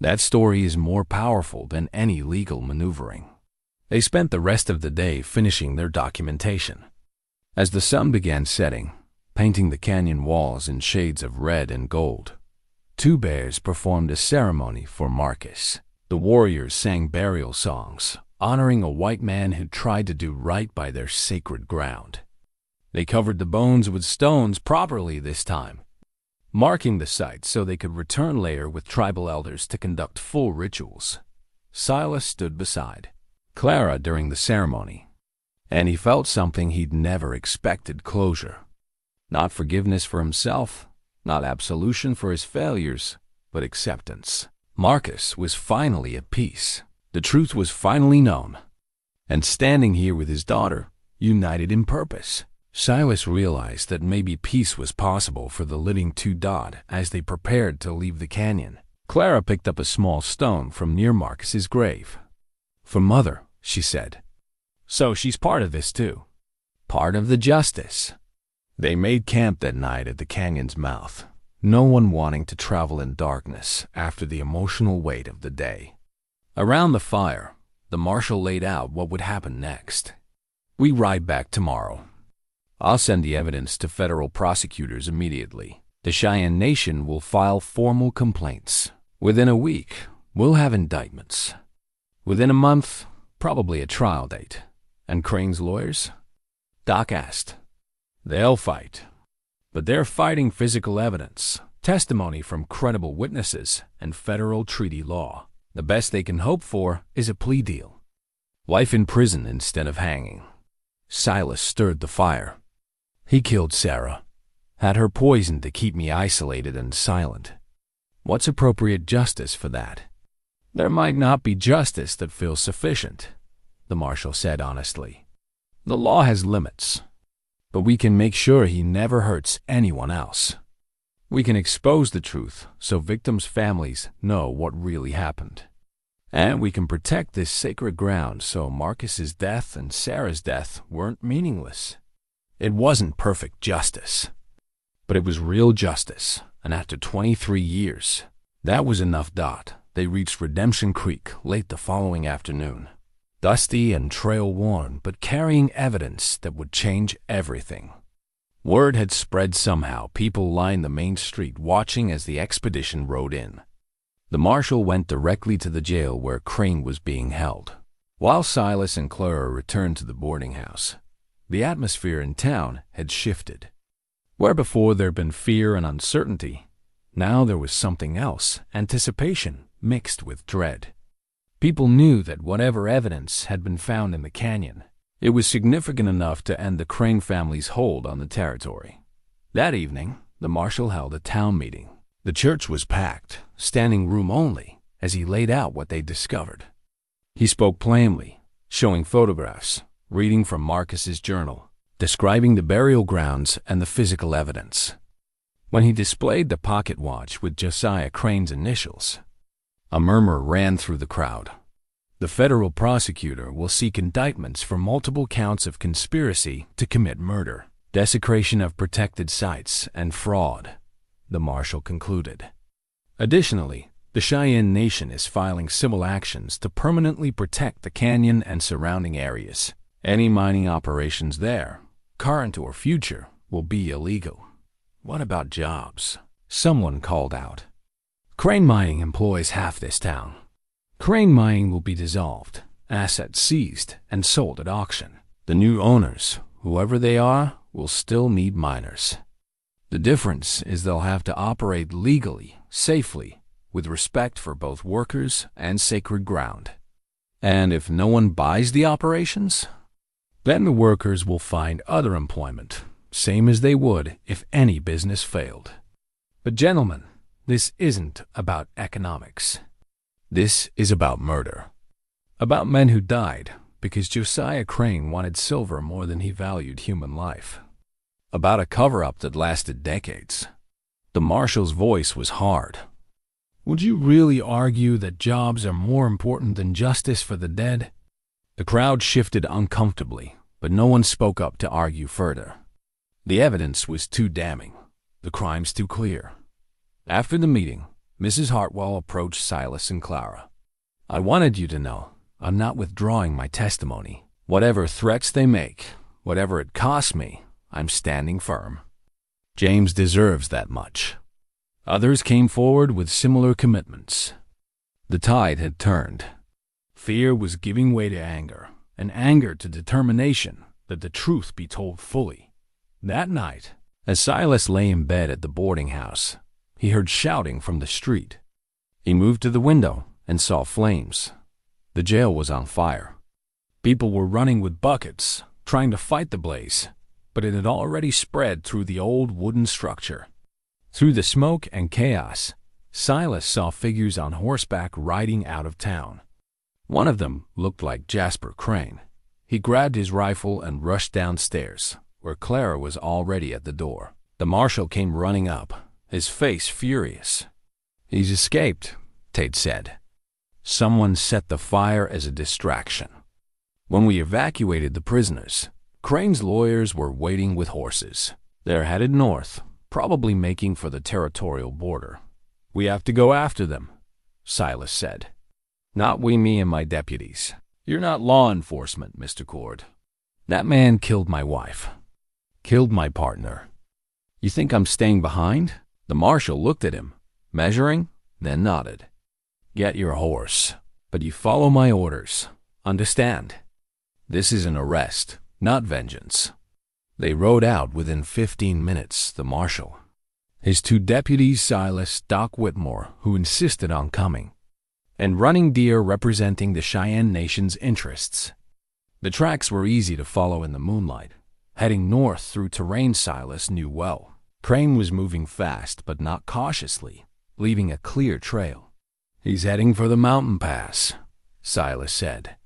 That story is more powerful than any legal maneuvering. They spent the rest of the day finishing their documentation. As the sun began setting, painting the canyon walls in shades of red and gold, two bears performed a ceremony for Marcus. The warriors sang burial songs, honoring a white man who tried to do right by their sacred ground. They covered the bones with stones properly this time, marking the site so they could return later with tribal elders to conduct full rituals. Silas stood beside Clara during the ceremony, and he felt something he'd never expected: closure. Not forgiveness for himself, not absolution for his failures, but acceptance. Marcus was finally at peace. The truth was finally known, and standing here with his daughter, united in purpose. Silas realized that maybe peace was possible for the living two as they prepared to leave the canyon. Clara picked up a small stone from near Marcus's grave. For Mother, she said. So she's part of this too. Part of the justice. They made camp that night at the canyon's mouth, no one wanting to travel in darkness after the emotional weight of the day. Around the fire, the marshal laid out what would happen next. We ride back tomorrow. I'll send the evidence to federal prosecutors immediately. The Cheyenne Nation will file formal complaints. Within a week, we'll have indictments. Within a month, probably a trial date. And Crane's lawyers? Doc asked. They'll fight. But they're fighting physical evidence, testimony from credible witnesses, and federal treaty law. The best they can hope for is a plea deal. Life in prison instead of hanging. Silas stirred the fire. He killed Sarah, had her poisoned to keep me isolated and silent. What's appropriate justice for that? There might not be justice that feels sufficient, the marshal said honestly. The law has limits, but we can make sure he never hurts anyone else. We can expose the truth so victims' families know what really happened. And we can protect this sacred ground so Marcus's death and Sarah's death weren't meaningless. It wasn't perfect justice, but it was real justice, and after 23 years, that was enough. They reached Redemption Creek late the following afternoon, dusty and trail-worn, but carrying evidence that would change everything. Word had spread somehow. People lined the main street watching as the expedition rode in. The marshal went directly to the jail where Crane was being held, while Silas and Clara returned to the boarding house. The atmosphere in town had shifted. Where before there'd been fear and uncertainty, now there was something else, anticipation mixed with dread. People knew that whatever evidence had been found in the canyon, it was significant enough to end the Crane family's hold on the territory. That evening, the marshal held a town meeting. The church was packed, standing room only, as he laid out what they'd discovered. He spoke plainly, showing photographs, reading from Marcus's journal, describing the burial grounds and the physical evidence. when he displayed the pocket watch with Josiah Crane's initials. A murmur ran through the crowd. The federal prosecutor will seek indictments for multiple counts of conspiracy to commit murder, desecration of protected sites, and fraud, the marshal concluded. Additionally, the Cheyenne Nation is filing civil actions to permanently protect the canyon and surrounding areas. Any mining operations there, current or future, will be illegal. What about jobs? Someone called out. Crane mining employs half this town. Crane mining will be dissolved, assets seized, and sold at auction. The new owners, whoever they are, will still need miners. The difference is they'll have to operate legally, safely, with respect for both workers and sacred ground. And if no one buys the operations, then the workers will find other employment, same as they would if any business failed. But gentlemen, this isn't about economics. This is about murder. About men who died because Josiah Crane wanted silver more than he valued human life. About a cover-up that lasted decades. The marshal's voice was hard. Would you really argue that jobs are more important than justice for the dead? The crowd shifted uncomfortably, but no one spoke up to argue further. The evidence was too damning, the crimes too clear. After the meeting, Mrs. Hartwell approached Silas and Clara. I wanted you to know I'm not withdrawing my testimony. Whatever threats they make, whatever it costs me, I'm standing firm. James deserves that much. Others came forward with similar commitments. The tide had turned. Fear was giving way to anger, and anger to determination that the truth be told fully. That night, as Silas lay in bed at the boarding house, he heard shouting from the street. He moved to the window and saw flames. The jail was on fire. People were running with buckets, trying to fight the blaze, but it had already spread through the old wooden structure. Through the smoke and chaos, Silas saw figures on horseback riding out of town. One of them looked like Jasper Crane. He grabbed his rifle and rushed downstairs, where Clara was already at the door. The marshal came running up, his face furious. He's escaped, Tate said. Someone set the fire as a distraction. When we evacuated the prisoners, Crane's lawyers were waiting with horses. They're headed north, probably making for the territorial border. We have to go after them, Silas said. Not we, me, and my deputies. You're not law enforcement, Mr. Cord. That man killed my wife. Killed my partner. You think I'm staying behind? The marshal looked at him, measuring, then nodded. Get your horse, but you follow my orders. Understand? This is an arrest, not vengeance. They rode out within 15 minutes, the marshal. His two deputies, Silas, Doc Whitmore, who insisted on coming, and Running Deer representing the Cheyenne Nation's interests. The tracks were easy to follow in the moonlight, heading north through terrain Silas knew well. Crane was moving fast, but not cautiously, leaving a clear trail. He's heading for the mountain pass, Silas said.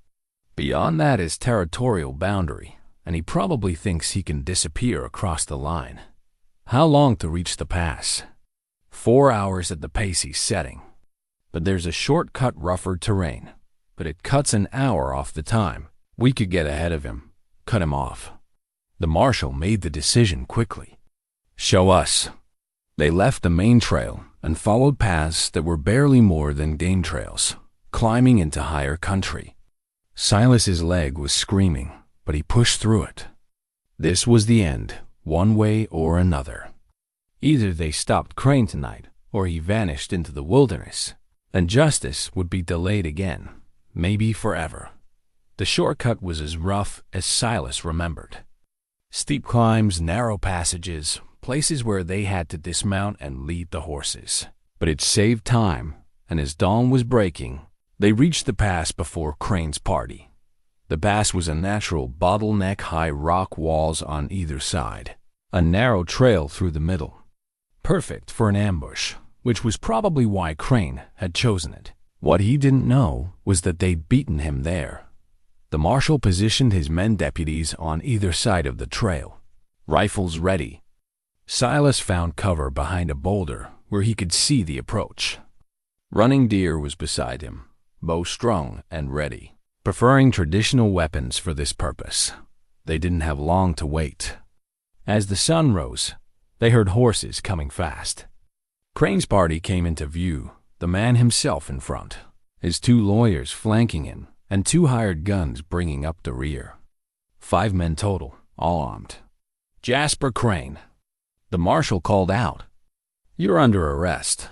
Beyond that is territorial boundary, and he probably thinks he can disappear across the line. How long to reach the pass? 4 hours at the pace he's setting. But there's a shortcut rougher terrain, but it cuts an hour off the time. We could get ahead of him, cut him off. The marshal made the decision quickly. Show us. They left the main trail and followed paths that were barely more than game trails, climbing into higher country. Silas's leg was screaming, but he pushed through it. This was the end, one way or another. Either they stopped Crane tonight, or he vanished into the wilderness, and justice would be delayed again, maybe forever. The shortcut was as rough as Silas remembered. Steep climbs, narrow passages, places where they had to dismount and lead the horses. But it saved time, and as dawn was breaking, they reached the pass before Crane's party. The pass was a natural bottleneck-high rock walls on either side, a narrow trail through the middle. Perfect for an ambush, which was probably why Crane had chosen it. What he didn't know was that they'd beaten him there. The marshal positioned his men deputies on either side of the trail, rifles ready. Silas found cover behind a boulder where he could see the approach. Running Deer was beside him, bow strung and ready, preferring traditional weapons for this purpose. They didn't have long to wait. As the sun rose, they heard horses coming fast. Crane's party came into view, the man himself in front, his 2 lawyers flanking him, and 2 hired guns bringing up the rear. 5 men total, all armed. "Jasper Crane," the marshal called out. "You're under arrest.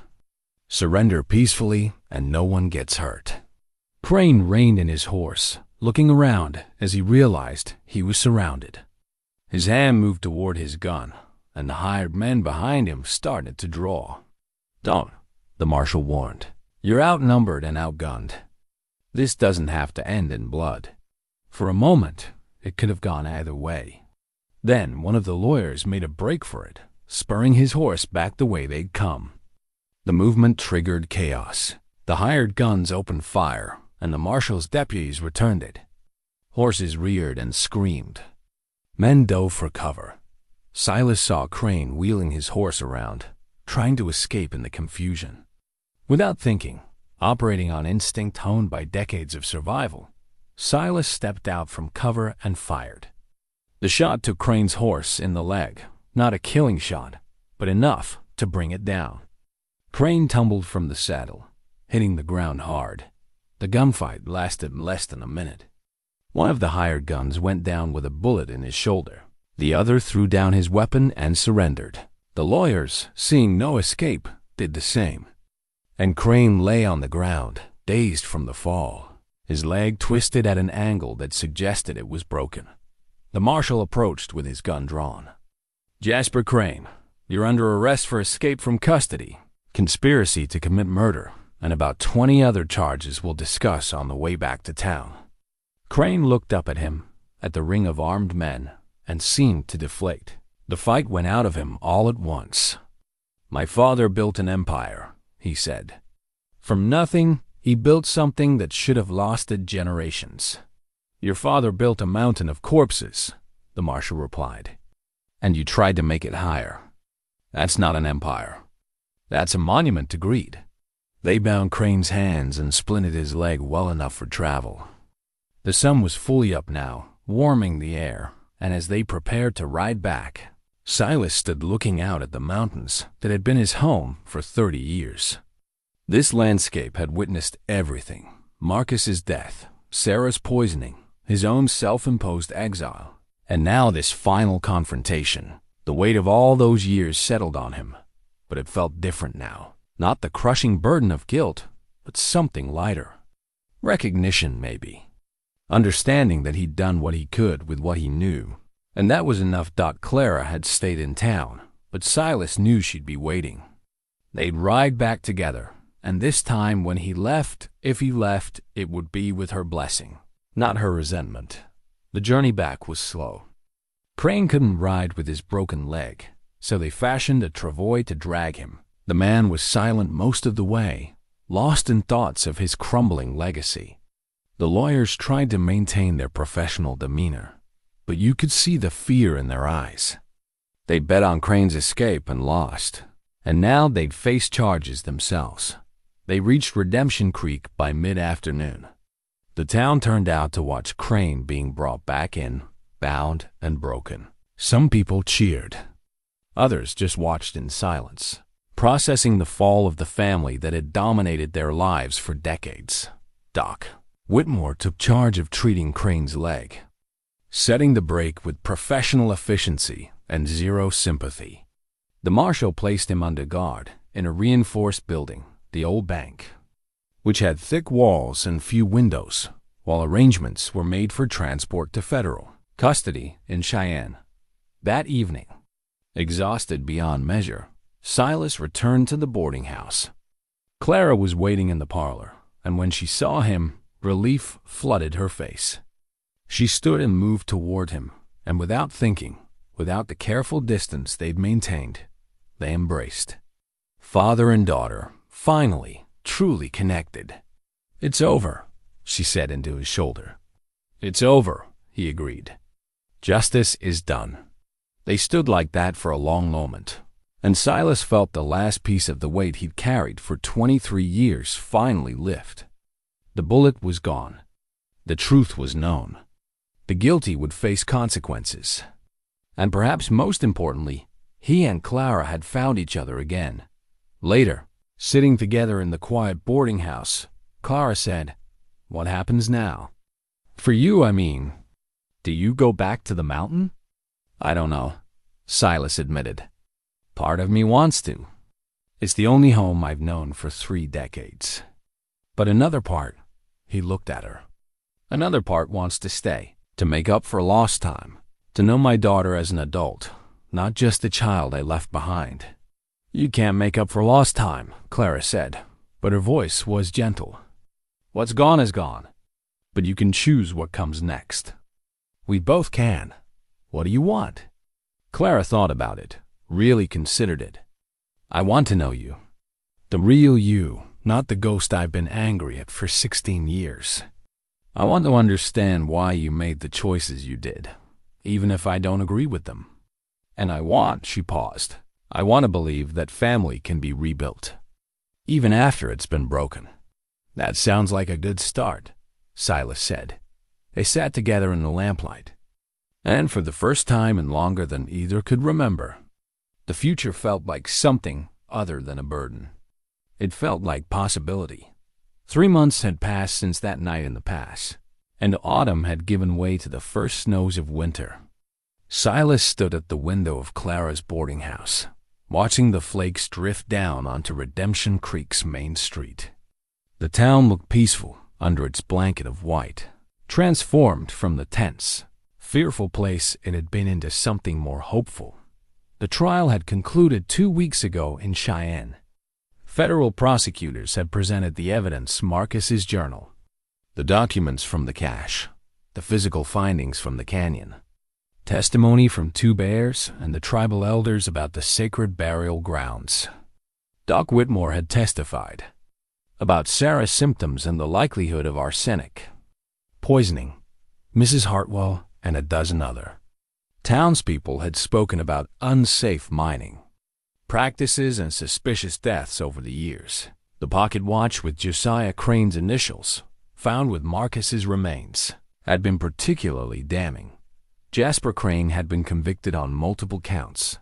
Surrender peacefully and no one gets hurt." Crane reined in his horse, looking around as he realized he was surrounded. His hand moved toward his gun, and the hired men behind him started to draw. "Don't," the marshal warned. "You're outnumbered and outgunned. This doesn't have to end in blood." For a moment, it could have gone either way. Then one of the lawyers made a break for it, spurring his horse back the way they'd come. The movement triggered chaos. The hired guns opened fire, and the marshal's deputies returned it. Horses reared and screamed. Men dove for cover. Silas saw Crane wheeling his horse around, trying to escape in the confusion. Without thinking, operating on instinct honed by decades of survival, Silas stepped out from cover and fired. The shot took Crane's horse in the leg, not a killing shot, but enough to bring it down. Crane tumbled from the saddle, hitting the ground hard. The gunfight lasted less than a minute. One of the hired guns went down with a bullet in his shoulder. The other threw down his weapon and surrendered. The lawyers, seeing no escape, did the same. And Crane lay on the ground, dazed from the fall, his leg twisted at an angle that suggested it was broken. The marshal approached with his gun drawn. "Jasper Crane, you're under arrest for escape from custody, conspiracy to commit murder, and about 20 other charges we'll discuss on the way back to town." Crane looked up at him, at the ring of armed men, and seemed to deflate. The fight went out of him all at once. "My father built an empire," he said. "From nothing, he built something that should have lasted generations." "Your father built a mountain of corpses," the marshal replied. "And you tried to make it higher. That's not an empire. That's a monument to greed." They bound Crane's hands and splinted his leg well enough for travel. The sun was fully up now, warming the air, and as they prepared to ride back, Silas stood looking out at the mountains that had been his home for 30 years. This landscape had witnessed everything: Marcus's death, Sarah's poisoning, his own self-imposed exile, and now this final confrontation. The weight of all those years settled on him, but it felt different now. Not the crushing burden of guilt, but something lighter. Recognition, maybe. Understanding that he'd done what he could with what he knew. And that was enough. Clara had stayed in town, but Silas knew she'd be waiting. They'd ride back together, and this time when he left, if he left, it would be with her blessing, not her resentment. The journey back was slow. Crane couldn't ride with his broken leg, so they fashioned a travois to drag him. The man was silent most of the way, lost in thoughts of his crumbling legacy. The lawyers tried to maintain their professional demeanor, but you could see the fear in their eyes. They'd bet on Crane's escape and lost, and now they'd face charges themselves. They reached Redemption Creek by mid-afternoon. The town turned out to watch Crane being brought back in, bound and broken. Some people cheered. Others just watched in silence, processing the fall of the family that had dominated their lives for decades. Doc Whitmore took charge of treating Crane's leg, setting the break with professional efficiency and zero sympathy. The marshal placed him under guard in a reinforced building, the old bank, which had thick walls and few windows, while arrangements were made for transport to federal custody in Cheyenne. That evening, exhausted beyond measure, Silas returned to the boarding house. Clara was waiting in the parlor, and when she saw him, relief flooded her face. She stood and moved toward him, and without thinking, without the careful distance they'd maintained, they embraced. Father and daughter, finally, truly connected. "It's over," she said into his shoulder. "It's over," he agreed. "Justice is done." They stood like that for a long moment, and Silas felt the last piece of the weight he'd carried for 23 years finally lift. The bullet was gone. The truth was known. The guilty would face consequences. And perhaps most importantly, he and Clara had found each other again. Later, sitting together in the quiet boarding house, Clara said, "What happens now?" "For you, I mean. Do you go back to the mountain?" "I don't know," Silas admitted. "Part of me wants to. It's the only home I've known for 3 decades. But another part," he looked at her, "another part wants to stay, to make up for lost time, to know my daughter as an adult, not just the child I left behind." "You can't make up for lost time," Clara said, but her voice was gentle. "What's gone is gone, but you can choose what comes next." "We both can. What do you want?" Clara thought about it, really considered it. "I want to know you. The real you, not the ghost I've been angry at for 16 years. I want to understand why you made the choices you did, even if I don't agree with them. And I want," she paused, "I want to believe that family can be rebuilt, even after it's been broken." "That sounds like a good start," Silas said. They sat together in the lamplight, and for the first time in longer than either could remember, the future felt like something other than a burden. It felt like possibility. 3 months had passed since that night in the pass, and autumn had given way to the first snows of winter. Silas stood at the window of Clara's boarding house, watching the flakes drift down onto Redemption Creek's main street. The town looked peaceful under its blanket of white, transformed from the tense, fearful place it had been into something more hopeful. The trial had concluded 2 weeks ago in Cheyenne. Federal prosecutors had presented the evidence: Marcus's journal, the documents from the cache, the physical findings from the canyon, testimony from 2 bears and the tribal elders about the sacred burial grounds. Doc Whitmore had testified about Sarah's symptoms and the likelihood of arsenic poisoning, Mrs. Hartwell, and a dozen other. Townspeople had spoken about unsafe mining practices and suspicious deaths over the years. The pocket watch with Josiah Crane's initials, found with Marcus's remains, had been particularly damning. Jasper Crane had been convicted on multiple counts: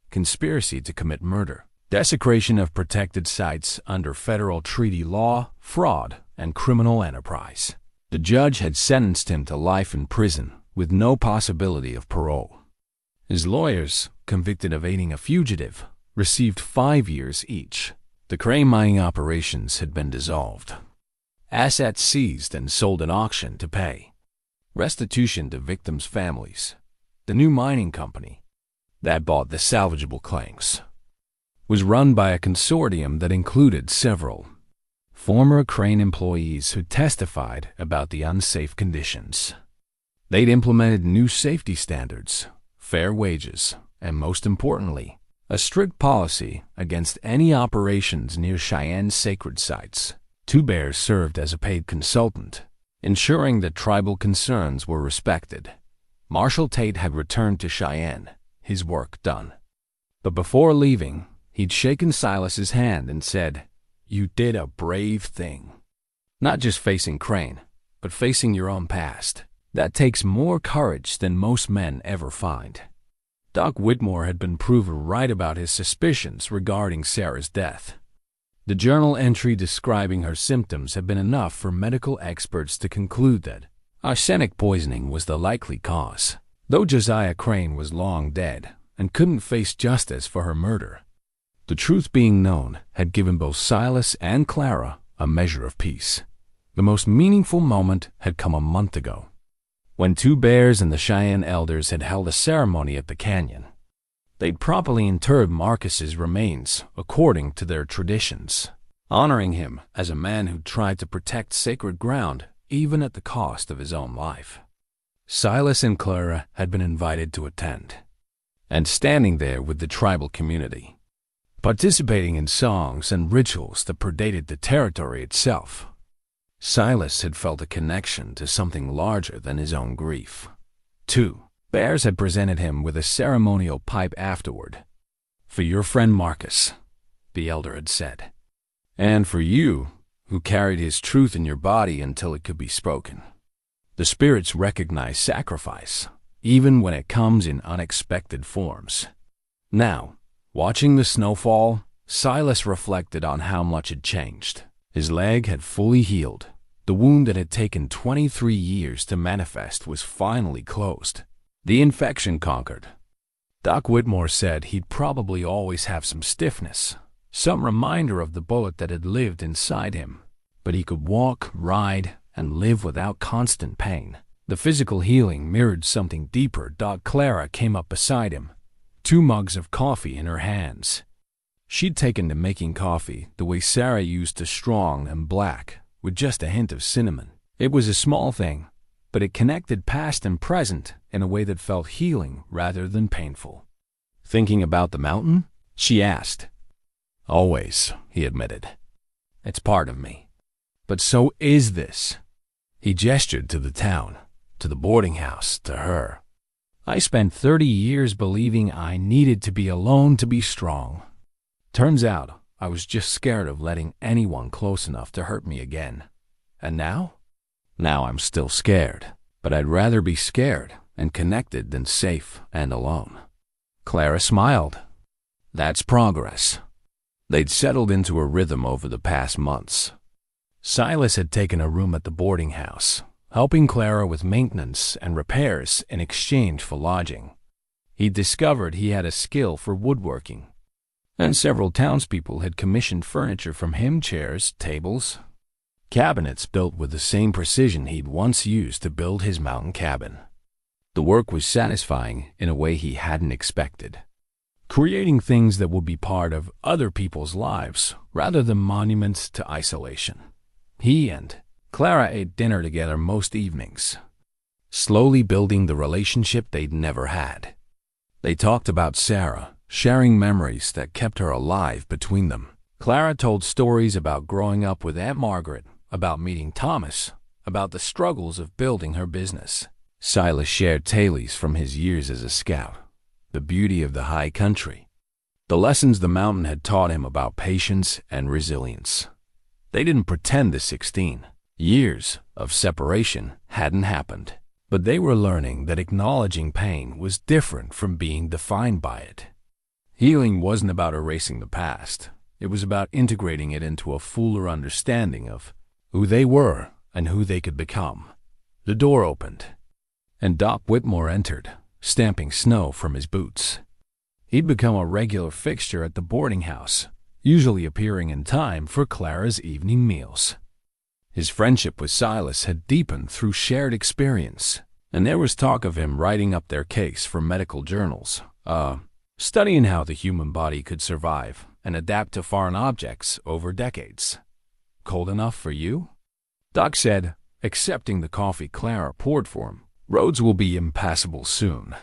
conspiracy to commit murder, desecration of protected sites under federal treaty law, fraud, and criminal enterprise. The judge had sentenced him to life in prison with no possibility of parole. His lawyers, convicted of aiding a fugitive, received 5 years each. The Crane mining operations had been dissolved, assets seized and sold at auction to pay restitution to victims' families. The new mining company that bought the salvageable claims was run by a consortium that included several former Crane employees who testified about the unsafe conditions. They'd implemented new safety standards, fair wages, and most importantly, a strict policy against any operations near Cheyenne's sacred sites. 2 Bears served as a paid consultant, ensuring that tribal concerns were respected. Marshall Tate had returned to Cheyenne, his work done. But before leaving, he'd shaken Silas's hand and said, "You did a brave thing. Not just facing Crane, but facing your own past. That takes more courage than most men ever find." Doc Whitmore had been proven right about his suspicions regarding Sarah's death. The journal entry describing her symptoms had been enough for medical experts to conclude that arsenic poisoning was the likely cause, though Josiah Crane was long dead and couldn't face justice for her murder. The truth being known had given both Silas and Clara a measure of peace. The most meaningful moment had come a month ago, when 2 Bears and the Cheyenne elders had held a ceremony at the canyon. They'd properly interred Marcus's remains according to their traditions, honoring him as a man who tried to protect sacred ground even at the cost of his own life. Silas and Clara had been invited to attend, and standing there with the tribal community, participating in songs and rituals that predated the territory itself. Silas had felt a connection to something larger than his own grief. 2 Bears had presented him with a ceremonial pipe afterward. "For your friend Marcus," the elder had said. "And for you, who carried his truth in your body until it could be spoken." The spirits recognize sacrifice, even when it comes in unexpected forms. Now, watching the snowfall, Silas reflected on how much had changed. His leg had fully healed. The wound that had taken 23 years to manifest was finally closed. The infection conquered. Doc Whitmore said he'd probably always have some stiffness, some reminder of the bullet that had lived inside him, but he could walk, ride, and live without constant pain. The physical healing mirrored something deeper. Doc Clara came up beside him, 2 mugs of coffee in her hands. She'd taken to making coffee the way Sarah used to, strong and black, with just a hint of cinnamon. It was a small thing, but it connected past and present in a way that felt healing rather than painful. "Thinking about the mountain?" she asked. "Always," he admitted. "It's part of me. But so is this." He gestured to the town, to the boarding house, to her. "I spent 30 years believing I needed to be alone to be strong. Turns out I was just scared of letting anyone close enough to hurt me again. And now? Now I'm still scared, but I'd rather be scared and connected than safe and alone." Clara smiled. That's progress. They'd settled into a rhythm over the past months. Silas had taken a room at the boarding house, helping Clara with maintenance and repairs in exchange for lodging. He'd discovered he had a skill for woodworking, and several townspeople had commissioned furniture from him: chairs, tables, cabinets built with the same precision he'd once used to build his mountain cabin. The work was satisfying in a way he hadn't expected, creating things that would be part of other people's lives rather than monuments to isolation. He and Clara ate dinner together most evenings, slowly building the relationship they'd never had. They talked about Sarah, sharing memories that kept her alive between them. Clara told stories about growing up with Aunt Margaret, about meeting Thomas, about the struggles of building her business. Silas shared tales from his years as a scout, the beauty of the high country, the lessons the mountain had taught him about patience and resilience. They didn't pretend the 16 years of separation hadn't happened, but they were learning that acknowledging pain was different from being defined by it. Healing wasn't about erasing the past. It was about integrating it into a fuller understanding of who they were and who they could become. The door opened, and Doc Whitmore entered, stamping snow from his boots. He'd become a regular fixture at the boarding house, usually appearing in time for Clara's evening meals. His friendship with Silas had deepened through shared experience, and there was talk of him writing up their case for medical journals, studying how the human body could survive and adapt to foreign objects over decades. "Cold enough for you?" Doc said, accepting the coffee Clara poured for him. "Roads will be impassable soon.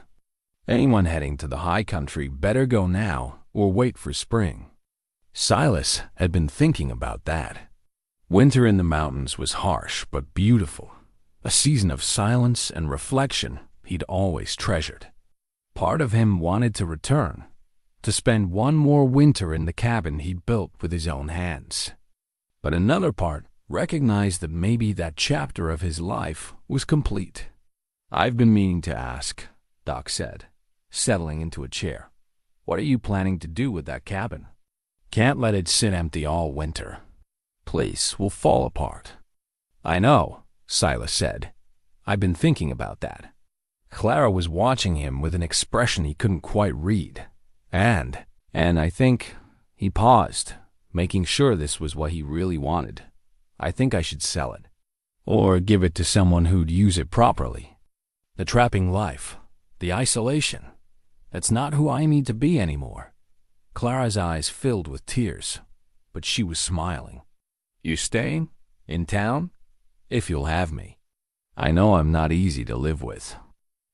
Anyone heading to the high country better go now or wait for spring." Silas had been thinking about that. Winter in the mountains was harsh but beautiful, a season of silence and reflection he'd always treasured. Part of him wanted to return, to spend one more winter in the cabin he'd built with his own hands. But another part recognized that maybe that chapter of his life was complete. "I've been meaning to ask," Doc said, settling into a chair. "What are you planning to do with that cabin? Can't let it sit empty all winter. Place will fall apart." "I know," Silas said. "I've been thinking about that." Clara was watching him with an expression he couldn't quite read. And I think, he paused, making sure this was what he really wanted. "I think I should sell it. Or give it to someone who'd use it properly. The trapping life, the isolation, that's not who I need to be anymore." Clara's eyes filled with tears, but she was smiling. "You staying? In town? If you'll have me. I know I'm not easy to live with.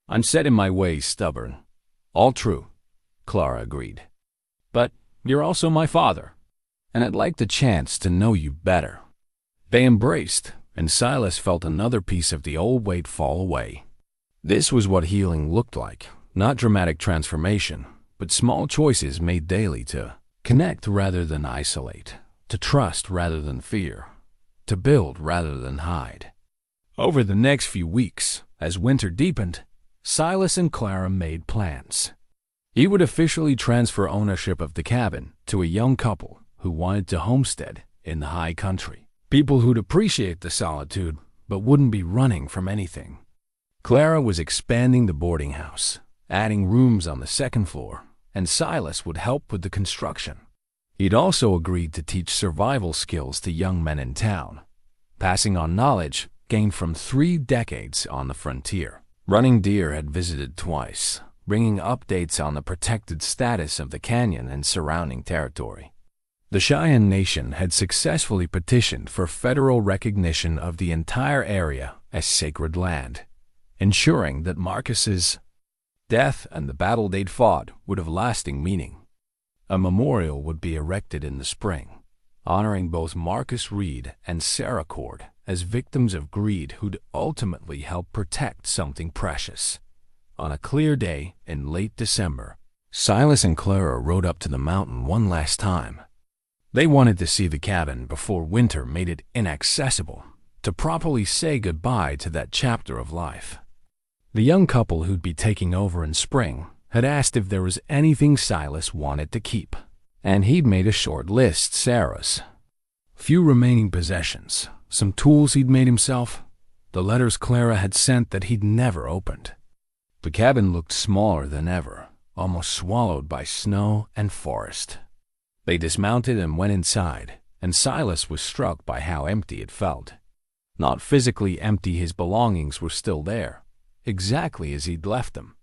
I'm set in my ways, stubborn." "All true," Clara agreed. "But you're also my father, and I'd like the chance to know you better." They embraced, and Silas felt another piece of the old weight fall away. This was what healing looked like. Not dramatic transformation, but small choices made daily to connect rather than isolate, to trust rather than fear, to build rather than hide. Over the next few weeks, as winter deepened, Silas and Clara made plans. He would officially transfer ownership of the cabin to a young couple who wanted to homestead in the high country. People who'd appreciate the solitude but wouldn't be running from anything. Clara was expanding the boarding house, adding rooms on the second floor, and Silas would help with the construction. He'd also agreed to teach survival skills to young men in town, passing on knowledge gained from 3 decades on the frontier. Running Deer had visited twice, bringing updates on the protected status of the canyon and surrounding territory. The Cheyenne Nation had successfully petitioned for federal recognition of the entire area as sacred land, ensuring that Marcus's death and the battle they'd fought would have lasting meaning. A memorial would be erected in the spring, honoring both Marcus Reed and Sarah Cord as victims of greed who'd ultimately helped protect something precious. On a clear day in late December, Silas and Clara rode up to the mountain one last time. They wanted to see the cabin before winter made it inaccessible, to properly say goodbye to that chapter of life. The young couple who'd be taking over in spring had asked if there was anything Silas wanted to keep, and he'd made a short list. Sarah's few remaining possessions, some tools he'd made himself, the letters Clara had sent that he'd never opened. The cabin looked smaller than ever, almost swallowed by snow and forest. They dismounted and went inside, and Silas was struck by how empty it felt. Not physically empty, his belongings were still there, exactly as he'd left them,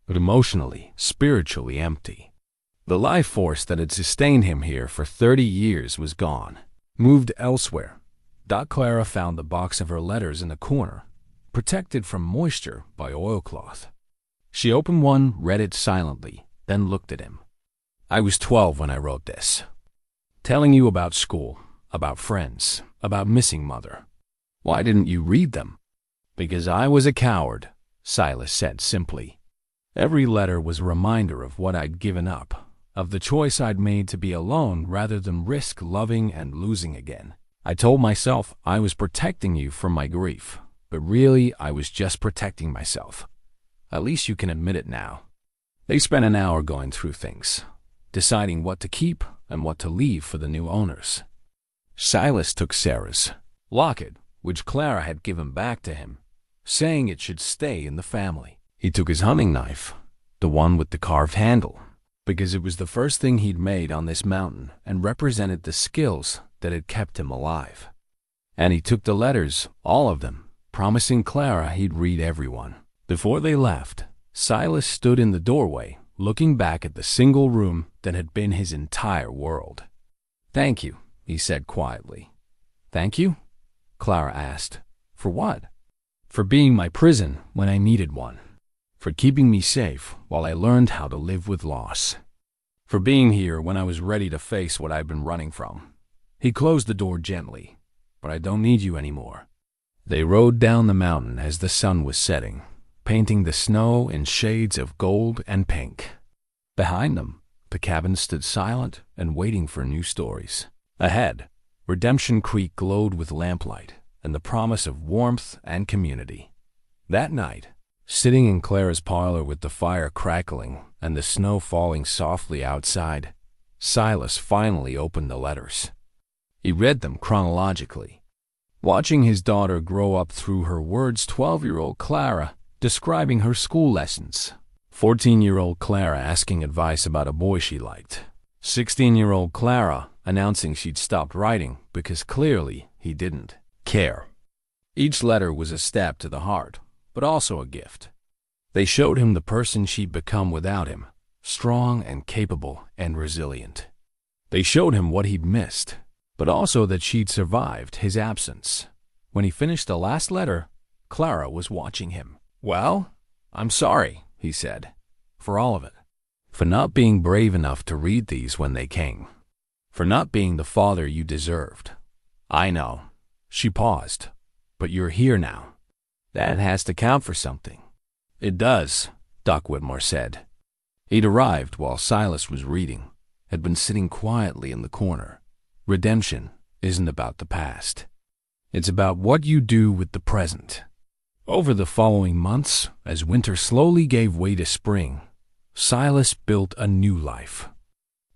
but emotionally, spiritually empty. The life force that had sustained him here for 30 years was gone, moved elsewhere. Clara found the box of her letters in a corner, protected from moisture by oilcloth. She opened one, read it silently, then looked at him. I was 12 when I wrote this. Telling you about school, about friends, about missing mother. Why didn't you read them? Because I was a coward, Silas said simply. Every letter was a reminder of what I'd given up, of the choice I'd made to be alone rather than risk loving and losing again. I told myself I was protecting you from my grief, but really I was just protecting myself. At least you can admit it now. They spent an hour going through things, deciding what to keep and what to leave for the new owners. Silas took Sarah's locket, which Clara had given back to him, saying it should stay in the family. He took his hunting knife, the one with the carved handle, because it was the first thing he'd made on this mountain and represented the skills that had kept him alive. And he took the letters, all of them, promising Clara he'd read every one. Before they left, Silas stood in the doorway, looking back at the single room that had been his entire world. Thank you, he said quietly. Thank you? Clara asked. For what? For being my prison when I needed one. For keeping me safe while I learned how to live with loss. For being here when I was ready to face what I'd been running from. He closed the door gently. But I don't need you anymore. They rode down the mountain as the sun was setting, painting the snow in shades of gold and pink. Behind them, the cabin stood silent and waiting for new stories. Ahead, Redemption Creek glowed with lamplight and the promise of warmth and community. That night, sitting in Clara's parlor with the fire crackling and the snow falling softly outside, Silas finally opened the letters. He read them chronologically, watching his daughter grow up through her words. 12-year-old Clara describing her school lessons, 14-year-old Clara asking advice about a boy she liked, 16-year-old Clara announcing she'd stopped writing because clearly he didn't care. Each letter was a stab to the heart, but also a gift. They showed him the person she'd become without him, strong and capable and resilient. They showed him what he'd missed, but also that she'd survived his absence. When he finished the last letter, Clara was watching him. Well, I'm sorry, he said, for all of it. For not being brave enough to read these when they came. For not being the father you deserved. I know. She paused. But you're here now. That has to count for something. "It does," Doc Whitmore said. He'd arrived while Silas was reading, had been sitting quietly in the corner. Redemption isn't about the past. It's about what you do with the present. Over the following months, as winter slowly gave way to spring, Silas built a new life.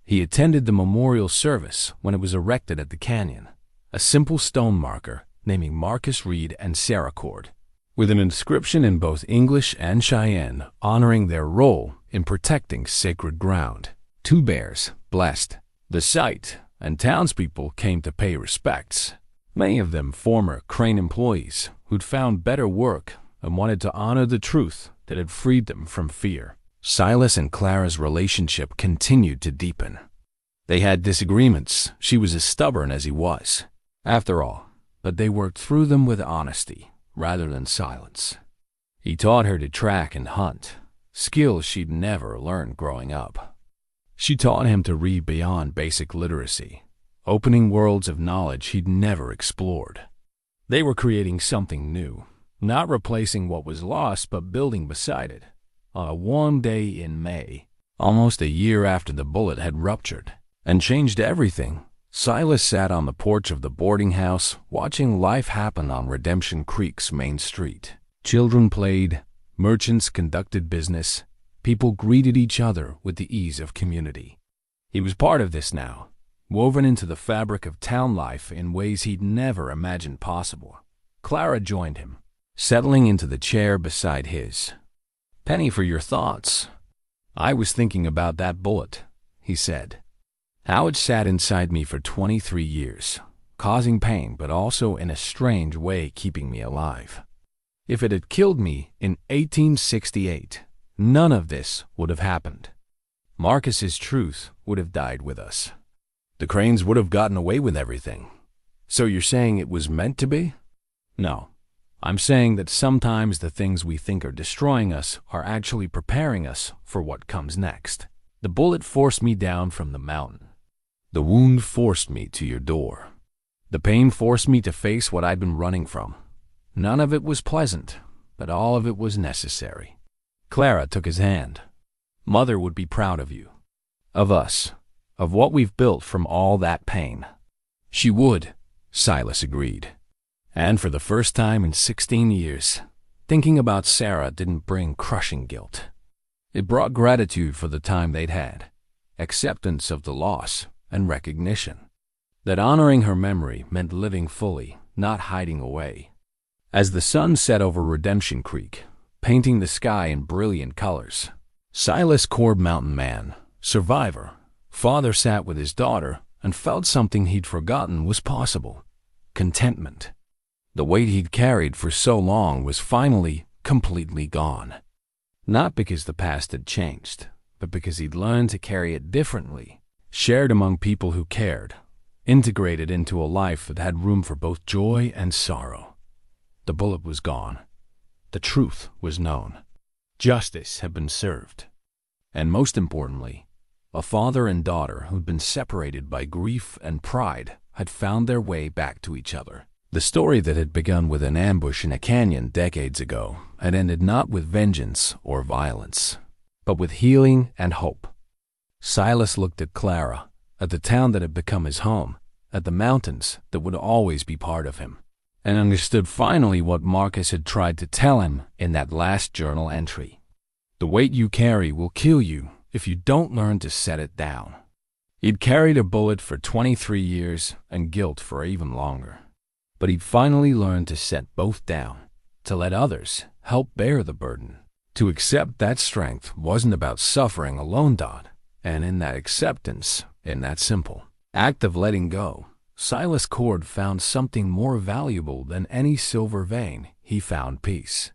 He attended the memorial service when it was erected at the canyon, a simple stone marker naming Marcus Reed and Sarah Cord, with an inscription in both English and Cheyenne honoring their role in protecting sacred ground. 2 bears blessed the site, and townspeople came to pay respects, many of them former Crane employees who'd found better work and wanted to honor the truth that had freed them from fear. Silas and Clara's relationship continued to deepen. They had disagreements. She was as stubborn as he was, after all, but they worked through them with honesty rather than silence. He taught her to track and hunt, skills she'd never learned growing up. She taught him to read beyond basic literacy, opening worlds of knowledge he'd never explored. They were creating something new, not replacing what was lost but building beside it. On a warm day in May, almost a year after the bullet had ruptured and changed everything, Silas sat on the porch of the boarding house watching life happen on Redemption Creek's main street. Children played, merchants conducted business, people greeted each other with the ease of community. He was part of this now, woven into the fabric of town life in ways he'd never imagined possible. Clara joined him, settling into the chair beside his. "Penny, for your thoughts." "I was thinking about that bullet," he said. "How it sat inside me for 23 years, causing pain but also in a strange way keeping me alive. If it had killed me in 1868, none of this would have happened. Marcus's truth would have died with us. The Cranes would have gotten away with everything. So you're saying it was meant to be?" "No. I'm saying that sometimes the things we think are destroying us are actually preparing us for what comes next. The bullet forced me down from the mountain. The wound forced me to your door. The pain forced me to face what I'd been running from. None of it was pleasant, but all of it was necessary." Clara took his hand. "Mother would be proud of you, of us, of what we've built from all that pain." "She would," Silas agreed. And for the first time in 16 years, thinking about Sarah didn't bring crushing guilt. It brought gratitude for the time they'd had, acceptance of the loss, and recognition that honoring her memory meant living fully, not hiding away. As the sun set over Redemption Creek, painting the sky in brilliant colors, Silas Cord, mountain man, survivor, father, sat with his daughter and felt something he'd forgotten was possible: contentment. The weight he'd carried for so long was finally completely gone. Not because the past had changed, but because he'd learned to carry it differently, shared among people who cared, integrated into a life that had room for both joy and sorrow. The bullet was gone. The truth was known. Justice had been served. And most importantly, a father and daughter who'd been separated by grief and pride had found their way back to each other. The story that had begun with an ambush in a canyon decades ago had ended not with vengeance or violence, but with healing and hope. Silas looked at Clara, at the town that had become his home, at the mountains that would always be part of him, and understood finally what Marcus had tried to tell him in that last journal entry. "The weight you carry will kill you if you don't learn to set it down." He'd carried a bullet for 23 years and guilt for even longer. But he'd finally learned to set both down, to let others help bear the burden. To accept that strength wasn't about suffering alone, Dot. And in that acceptance, in that simple act of letting go, Silas Cord found something more valuable than any silver vein. He found peace.